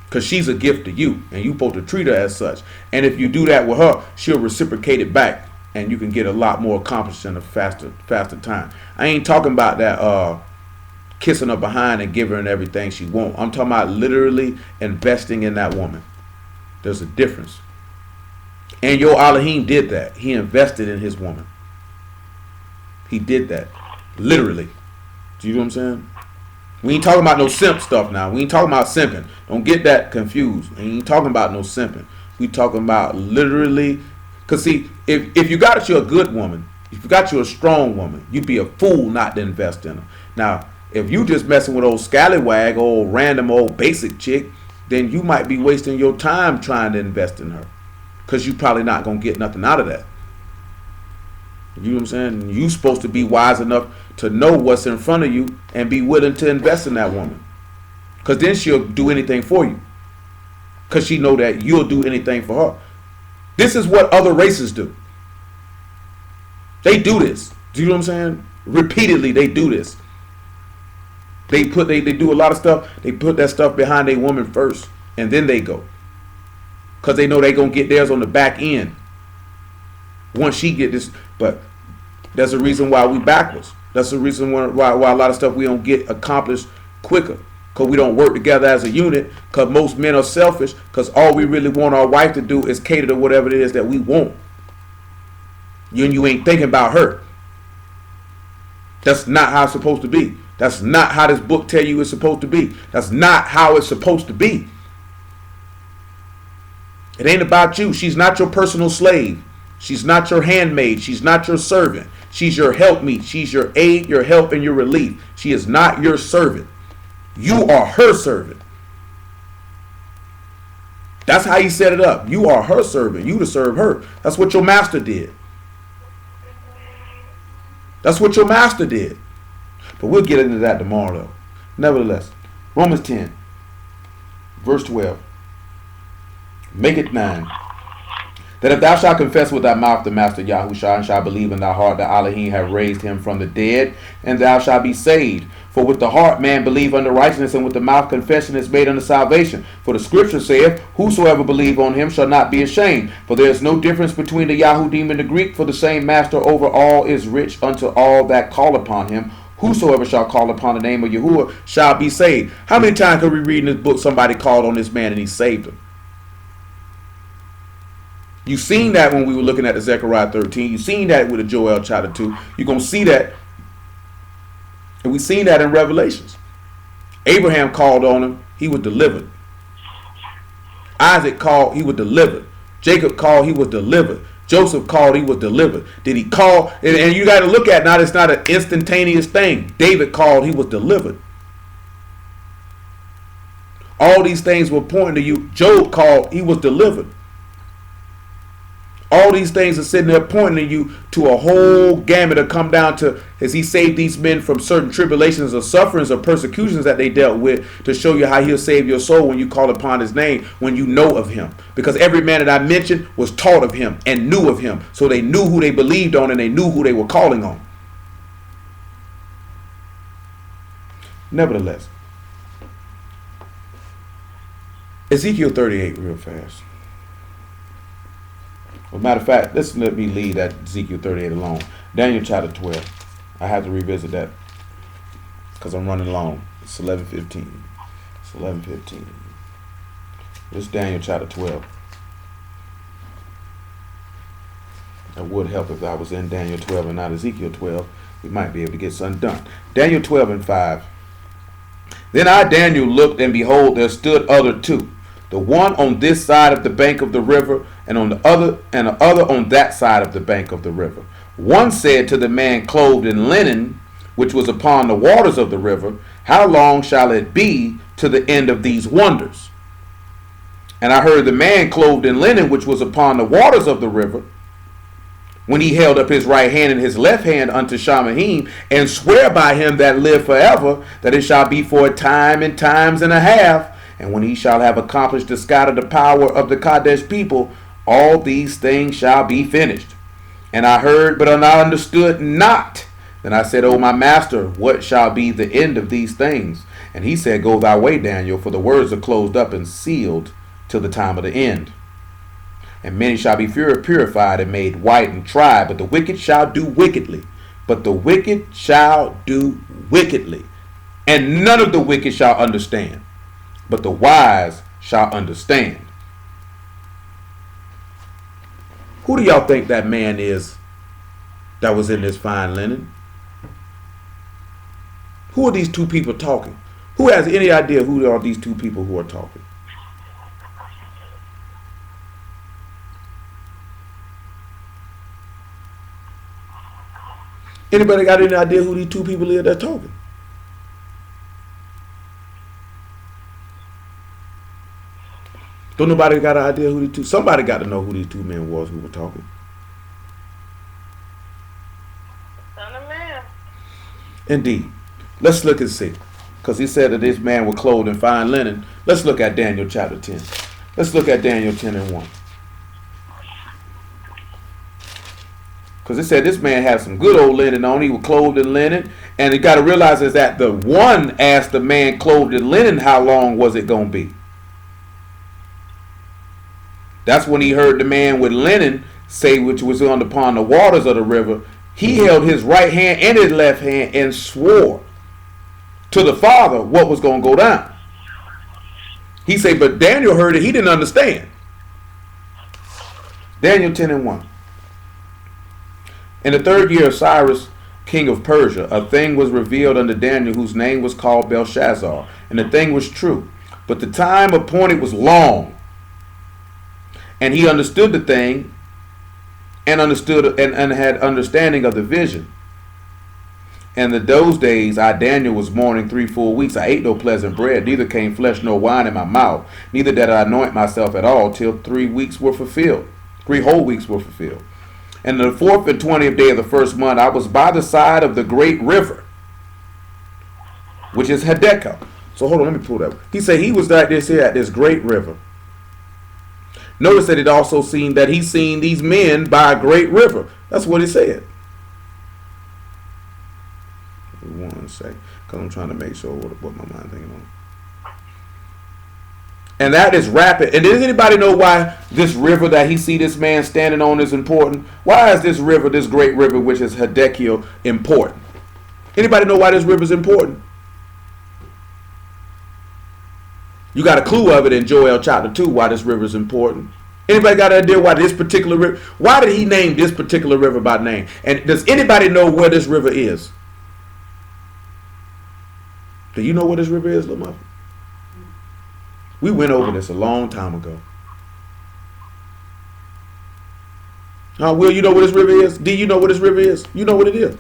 Because she's a gift to you, and you're supposed to treat her as such. And if you do that with her, she'll reciprocate it back, and you can get a lot more accomplished in a faster time. I ain't talking about that kissing her behind and giving her everything she wants. I'm talking about literally investing in that woman. There's a difference. And your Elohim did that. He invested in his woman. He did that. Literally. Do you know what I'm saying? We ain't talking about no simp stuff now. We ain't talking about simping. Don't get that confused. We ain't talking about no simping. We talking about literally. Because see, if you got you a good woman, if you got you a strong woman, you'd be a fool not to invest in her. Now, if you just messing with old scallywag, old random old basic chick, then you might be wasting your time trying to invest in her. Because you probably not going to get nothing out of that. You know what I'm saying? You're supposed to be wise enough to know what's in front of you and be willing to invest in that woman. Because then she'll do anything for you. Because she know that you'll do anything for her. This is what other races do. They do this. Do you know what I'm saying? Repeatedly, they do this. They do a lot of stuff. They put that stuff behind a woman first, and then they go, because they know they gonna get theirs on the back end. Once she get this, but that's the reason why we backwards. That's the reason why a lot of stuff we don't get accomplished quicker, because we don't work together as a unit, because most men are selfish, because all we really want our wife to do is cater to whatever it is that we want. You ain't thinking about her. That's not how it's supposed to be. That's not how this book tell you it's supposed to be. That's not how it's supposed to be. It ain't about you. She's not your personal slave. She's not your handmaid. She's not your servant. She's your helpmeet. She's your aid, your help, and your relief. She is not your servant. You are her servant. That's how he set it up. You are her servant. You to serve her. That's what your master did. That's what your master did. But we'll get into that tomorrow, though. Nevertheless, Romans 10, verse 12. Make it 9. That if thou shalt confess with thy mouth the Master Yahushua, and shalt believe in thy heart that Elohim hath raised him from the dead, and thou shalt be saved. For with the heart man believe unto righteousness, and with the mouth confession is made unto salvation. For the scripture saith, whosoever believe on him shall not be ashamed. For there is no difference between the Yahudim and the Greek, for the same master over all is rich unto all that call upon him. Whosoever shall call upon the name of Yahuwah shall be saved. How many times can we read in this book somebody called on this man and he saved him? You've seen that when we were looking at the Zechariah 13. You've seen that with the Joel chapter 2. You're going to see that. And we've seen that in Revelations. Abraham called on him. He was delivered. Isaac called. He was delivered. Jacob called. He was delivered. Joseph called. He was delivered. Did he call? And you got to look at now. It's not an instantaneous thing. David called. He was delivered. All these things were pointing to you. Job called. He was delivered. All these things are sitting there pointing you to a whole gamut to come down to, as he saved these men from certain tribulations or sufferings or persecutions that they dealt with, to show you how he'll save your soul when you call upon his name, when you know of him. Because every man that I mentioned was taught of him and knew of him. So they knew who they believed on and they knew who they were calling on. Nevertheless, Ezekiel 38 real fast. Well, matter of fact, let's let me leave that Ezekiel 38 alone. Daniel chapter 12. I have to revisit that because I'm running long. It's 11:15. It's 11:15. It's Daniel chapter 12. That would help if I was in Daniel 12 and not Ezekiel 12. We might be able to get something done. Daniel 12 and 5. Then I, Daniel, looked, and behold, there stood other two, the one on this side of the bank of the river, and the other on that side of the bank of the river. One said to the man clothed in linen, which was upon the waters of the river, how long shall it be to the end of these wonders? And I heard the man clothed in linen, which was upon the waters of the river, when he held up his right hand and his left hand unto Shamahim, and swear by him that live forever, that it shall be for a time and times and a half, and when he shall have accomplished to scatter the power of the Kadesh people, all these things shall be finished. And I heard, but I understood not. Then I said, O my master, what shall be the end of these things? And he said, Go thy way, Daniel, for the words are closed up and sealed till the time of the end. And many shall be purified and made white and tried, but the wicked shall do wickedly. But the wicked shall do wickedly. And none of the wicked shall understand, but the wise shall understand. Who do y'all think that man is that was in this fine linen? Who are these two people talking? Who has any idea who are these two people who are talking? Anybody got any idea who these two people are that are talking? Don't nobody got an idea who these two? Somebody got to know who these two men was who were talking. Son of man. Indeed. Let's look and see. Because he said that this man was clothed in fine linen. Let's look at Daniel chapter 10. Let's look at Daniel 10 and 1. Because it said this man had some good old linen on. He was clothed in linen. And you got to realize is that the one asked the man clothed in linen how long was it going to be. That's when he heard the man with linen say, which was upon the waters of the river. He held his right hand and his left hand and swore to the Father what was going to go down. He said, but Daniel heard it. He didn't understand. Daniel 10:1. In the 3rd year of Cyrus, king of Persia, a thing was revealed unto Daniel, whose name was called Belshazzar. And the thing was true. But the time appointed was long. And he understood the thing and understood and had understanding of the vision. And in those days I, Daniel, was mourning 3 full weeks. I ate no pleasant bread, neither came flesh nor wine in my mouth, neither did I anoint myself at all, till 3 weeks were fulfilled. 3 whole weeks were fulfilled. And the 4th and 20th day of the 1st month, I was by the side of the great river, which is Hiddekel. So hold on, let me pull that. He said he was at this great river. Notice that it also seen that he seen these men by a great river. That's what it said. One second, because I'm trying to make sure what my mind thinking on. And that is rapid. And does anybody know why this river that he see this man standing on is important? Why is this river, this great river, which is Hiddekel, important? Anybody know why this river is important? You got a clue of it in Joel chapter 2 why this river is important. Anybody got an idea why this particular river, why did he name this particular river by name? And does anybody know where this river is? Do you know where this river is, Lamar? We went over this a long time ago. Will, you know what this river is? Do you know what this river is? You know what it is.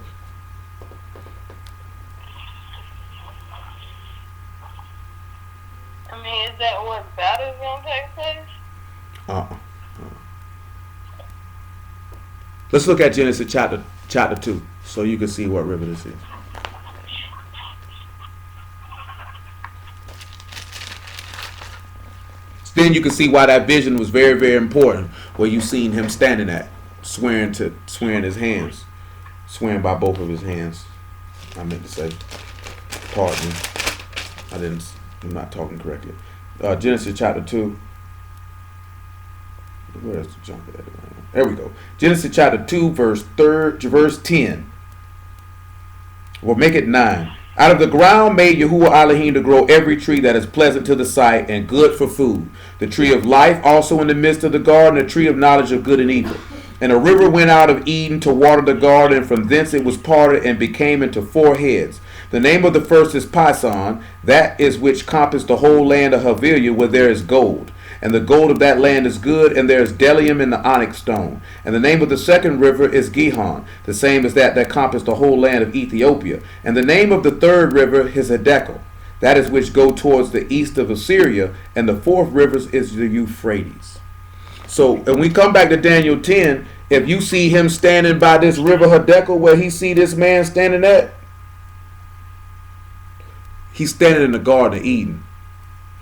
I mean, is that what battle's gonna take place? Let's look at Genesis chapter 2 so you can see what river this is. Then you can see why that vision was very, very important. Where you seen him standing at, swearing his hands, swearing by both of his hands. I meant to say, pardon me, I'm not talking correctly. Genesis chapter 2. Where's the jump at? There we go. Genesis chapter 2, verse 10. We'll make it 9. Out of the ground made Yahuwah Elohim to grow every tree that is pleasant to the sight and good for food. The tree of life also in the midst of the garden, the tree of knowledge of good and evil. And a river went out of Eden to water the garden, and from thence it was parted and became into 4 heads. The name of the first is Pison, that is which compassed the whole land of Havilah, where there is gold. And the gold of that land is good, and there is bdellium in the onyx stone. And the name of the second river is Gihon, the same as that compassed the whole land of Ethiopia. And the name of the third river is Hiddekel, that is which go towards the east of Assyria. And the 4th river is the Euphrates. So, when we come back to Daniel 10, if you see him standing by this river Hiddekel, where he see this man standing at, he's standing in the Garden of Eden.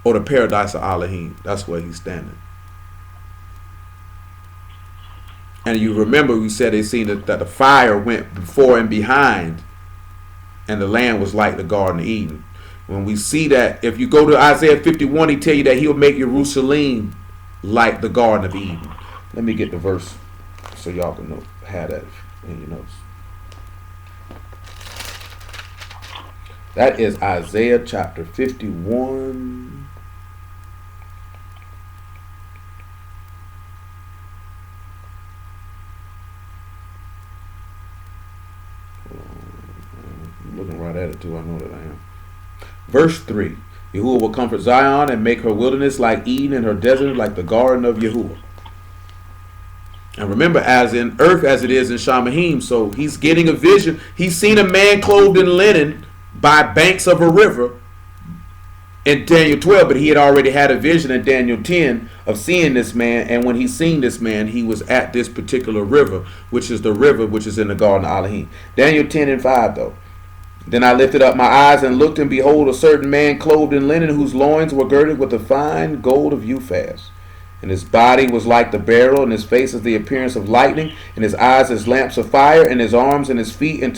Or the paradise of Elohim. That's where he's standing. And you remember we said they seen that the fire went before and behind. And the land was like the Garden of Eden. When we see that, if you go to Isaiah 51, he tell you that he'll make Jerusalem like the Garden of Eden. Let me get the verse so y'all can know, have that in your notes. That is Isaiah chapter 51. I'm looking right at it too. I know that I am. Verse 3. Yahuwah will comfort Zion and make her wilderness like Eden and her desert like the garden of Yahuwah. And remember, as in earth as it is in Shamahim. So he's getting a vision. He's seen a man clothed in linen by banks of a river in Daniel 12, but he had already had a vision in Daniel 10 of seeing this man. And when he seen this man, he was at this particular river, which is the river which is in the Garden of Elohim. Daniel 10:5 though. Then I lifted up my eyes and looked, and behold, a certain man clothed in linen, whose loins were girded with the fine gold of Uphaz. And his body was like the beryl, and his face as the appearance of lightning, and his eyes as lamps of fire, and his arms and his feet in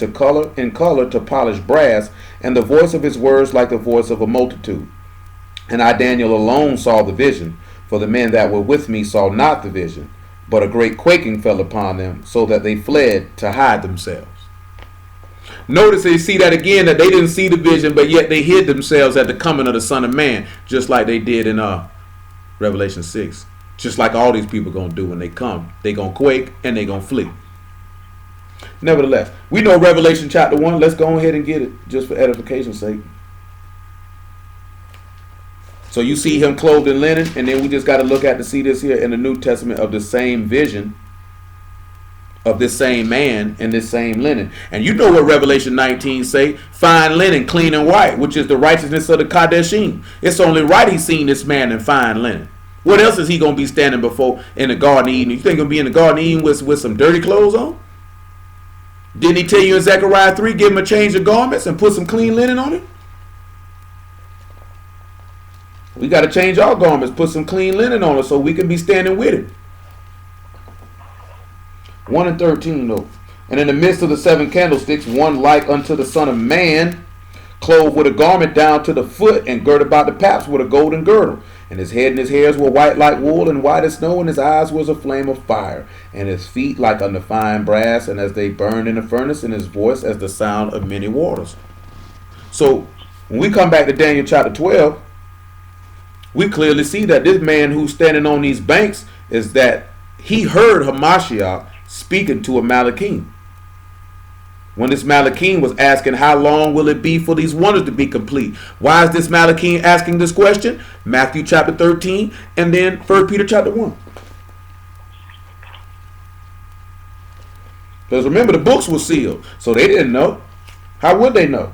color to polished brass, and the voice of his words like the voice of a multitude. And I, Daniel, alone saw the vision, for the men that were with me saw not the vision, but a great quaking fell upon them, so that they fled to hide themselves. Notice they see that again, that they didn't see the vision, but yet they hid themselves at the coming of the Son of Man, just like they did in Revelation 6. Just like all these people going to do when they come. They going to quake and they going to flee. Nevertheless, we know Revelation chapter 1. Let's go ahead and get it, just for edification's sake. So you see him clothed in linen, and then we just got to look at to see this here in the New Testament of the same vision of this same man and this same linen. And you know what Revelation 19 say? Fine linen, clean and white, which is the righteousness of the Kadeshim. It's only right he's seen this man in fine linen. What else is he going to be standing before in the Garden of Eden? You think he'll be in the Garden of Eden with some dirty clothes on? Didn't he tell you in Zechariah 3, give him a change of garments and put some clean linen on it? We got to change our garments, put some clean linen on it so we can be standing with it. 1 and 13 though. And in the midst of the 7 candlesticks, one like unto the Son of Man, clothed with a garment down to the foot, and girt about the paps with a golden girdle. And his head and his hairs were white like wool, and white as snow, and his eyes was a flame of fire, and his feet like unto fine brass, and as they burned in a furnace, and his voice as the sound of many waters. So when we come back to Daniel chapter 12, we clearly see that this man who's standing on these banks is that he heard Hamashiach speaking to a Malachim. When this Malachim was asking, how long will it be for these wonders to be complete? Why is this Malachim asking this question? Matthew chapter 13 and then 1 Peter chapter 1. Because remember, the books were sealed, so they didn't know. How would they know?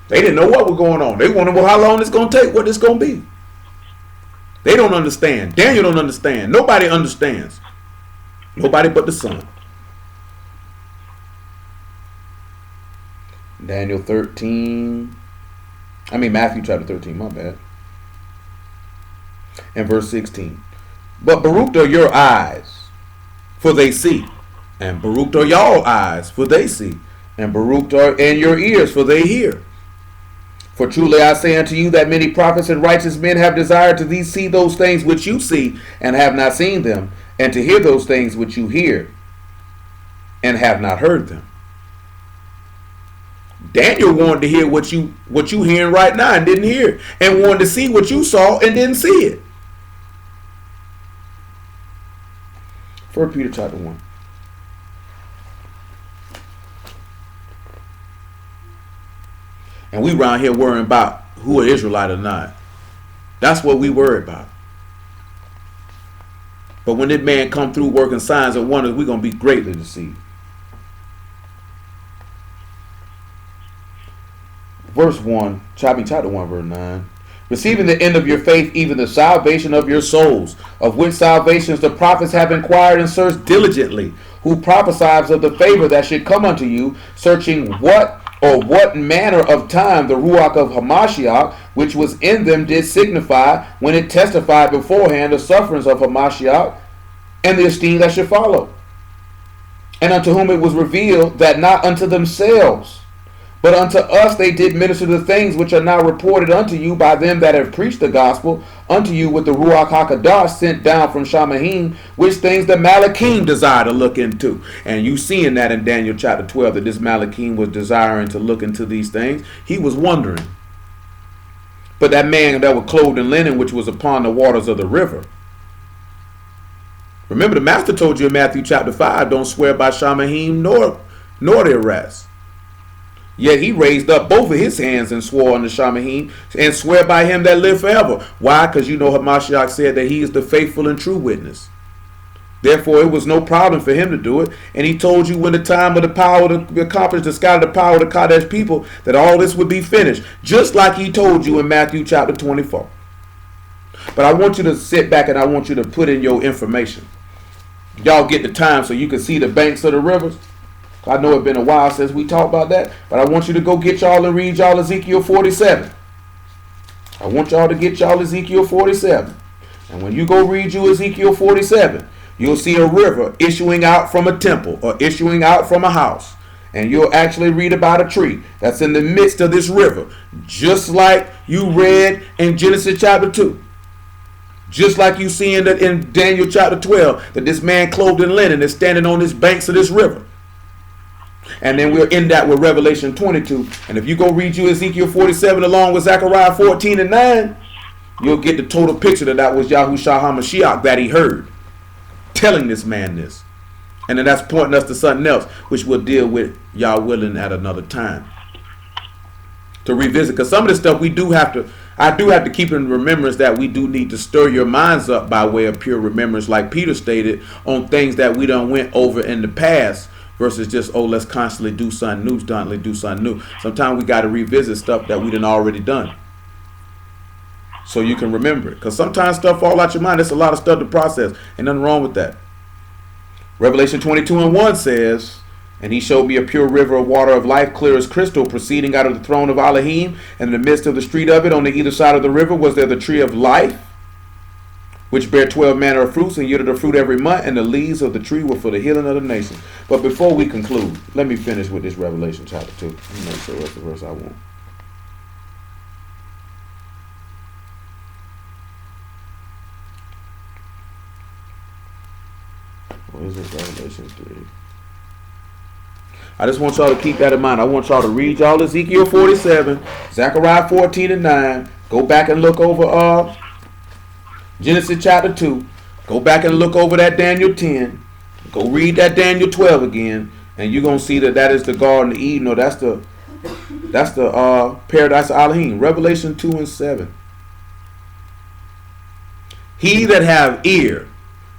They didn't know what was going on. They wondered, well, how long it's going to take, what it's going to be. They don't understand. Daniel don't understand. Nobody understands. Nobody but the Son. Matthew chapter 13, my bad. And verse 16. But Baruch are your eyes, for they see. And Baruch are y'all eyes, for they see. And Baruch are and your ears, for they hear. For truly I say unto you that many prophets and righteous men have desired to see those things which you see, and have not seen them, and to hear those things which you hear, and have not heard them. Daniel wanted to hear what you hearing right now and didn't hear it, and wanted to see what you saw and didn't see it. 1 Peter chapter 1. And we around here worrying about who an Israelite or not. That's what we worry about. But when this man come through working signs and wonders, we're going to be greatly deceived. Verse 1, chapter 1, verse 9. Receiving the end of your faith, even the salvation of your souls, of which salvations the prophets have inquired and searched diligently, who prophesied of the favor that should come unto you, searching what manner of time the Ruach of Hamashiach, which was in them, did signify, when it testified beforehand the sufferings of Hamashiach, and the esteem that should follow. And unto whom it was revealed that not unto themselves, but unto us they did minister the things which are now reported unto you by them that have preached the gospel unto you with the Ruach HaKadosh sent down from Shamahim, which things the Malachim desire to look into. And you seeing that in Daniel chapter 12, that this Malachim was desiring to look into these things. He was wondering. But that man that was clothed in linen, which was upon the waters of the river. Remember, the master told you in Matthew chapter 5, don't swear by Shamahim nor their rest. Yet he raised up both of his hands and swore unto Shamahim, and swear by him that live forever. Why? Because you know Hamashiach said that he is the faithful and true witness. Therefore, it was no problem for him to do it. And he told you when the time of the power to accomplish the sky, the power of the Kadesh people, that all this would be finished. Just like he told you in Matthew chapter 24. But I want you to sit back and I want you to put in your information. Y'all get the time so you can see the banks of the rivers. I know it's been a while since we talked about that, but I want you to go get y'all and read y'all Ezekiel 47. I want y'all to get y'all Ezekiel 47. And when you go read you Ezekiel 47, you'll see a river issuing out from a temple or issuing out from a house. And you'll actually read about a tree that's in the midst of this river. Just like you read in Genesis chapter 2. Just like you see in Daniel chapter 12, that this man clothed in linen is standing on this banks of this river. And then we'll end that with Revelation 22. And if you go read you Ezekiel 47 along with Zechariah 14 and 9, you'll get the total picture that was Yahushua HaMashiach that he heard telling this man this. And then that's pointing us to something else, which we'll deal with, y'all willing, at another time. To revisit, because some of this stuff I do have to keep in remembrance that we do need to stir your minds up by way of pure remembrance, like Peter stated, on things that we done went over in the past, versus just, let's constantly do something new, Sometimes we got to revisit stuff that we done already done, so you can remember it. Because sometimes stuff fall out your mind. There's a lot of stuff to process. Ain't nothing wrong with that. Revelation 22 and 1 says, and he showed me a pure river of water of life, clear as crystal, proceeding out of the throne of Elohim. And in the midst of the street of it, on the either side of the river, was there the tree of life, which bare 12 manner of fruits, and yielded a fruit every month, and the leaves of the tree were for the healing of the nations. But before we conclude, let me finish with this Revelation chapter 2. Let me make sure that's the verse I want. What is this? Revelation 3. I just want y'all to keep that in mind. I want y'all to read y'all Ezekiel 47, Zechariah 14 and 9. Go back and look over Genesis chapter 2. Go back and look over that Daniel 10. Go read that Daniel 12 again. And you're going to see that is the Garden of Eden. No, that's the Paradise of Elohim. Revelation 2 and 7. He that have ear,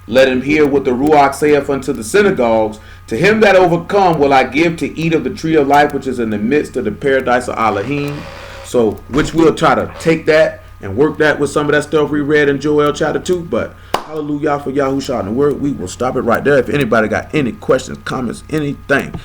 let him hear what the Ruach saith unto the synagogues. To him that overcome will I give to eat of the tree of life, which is in the midst of the paradise of Elohim. So, which we'll try to take that and work that with some of that stuff we read in Joel chapter 2. But hallelujah for Yahushua and the word. We will stop it right there. If anybody got any questions, comments, anything,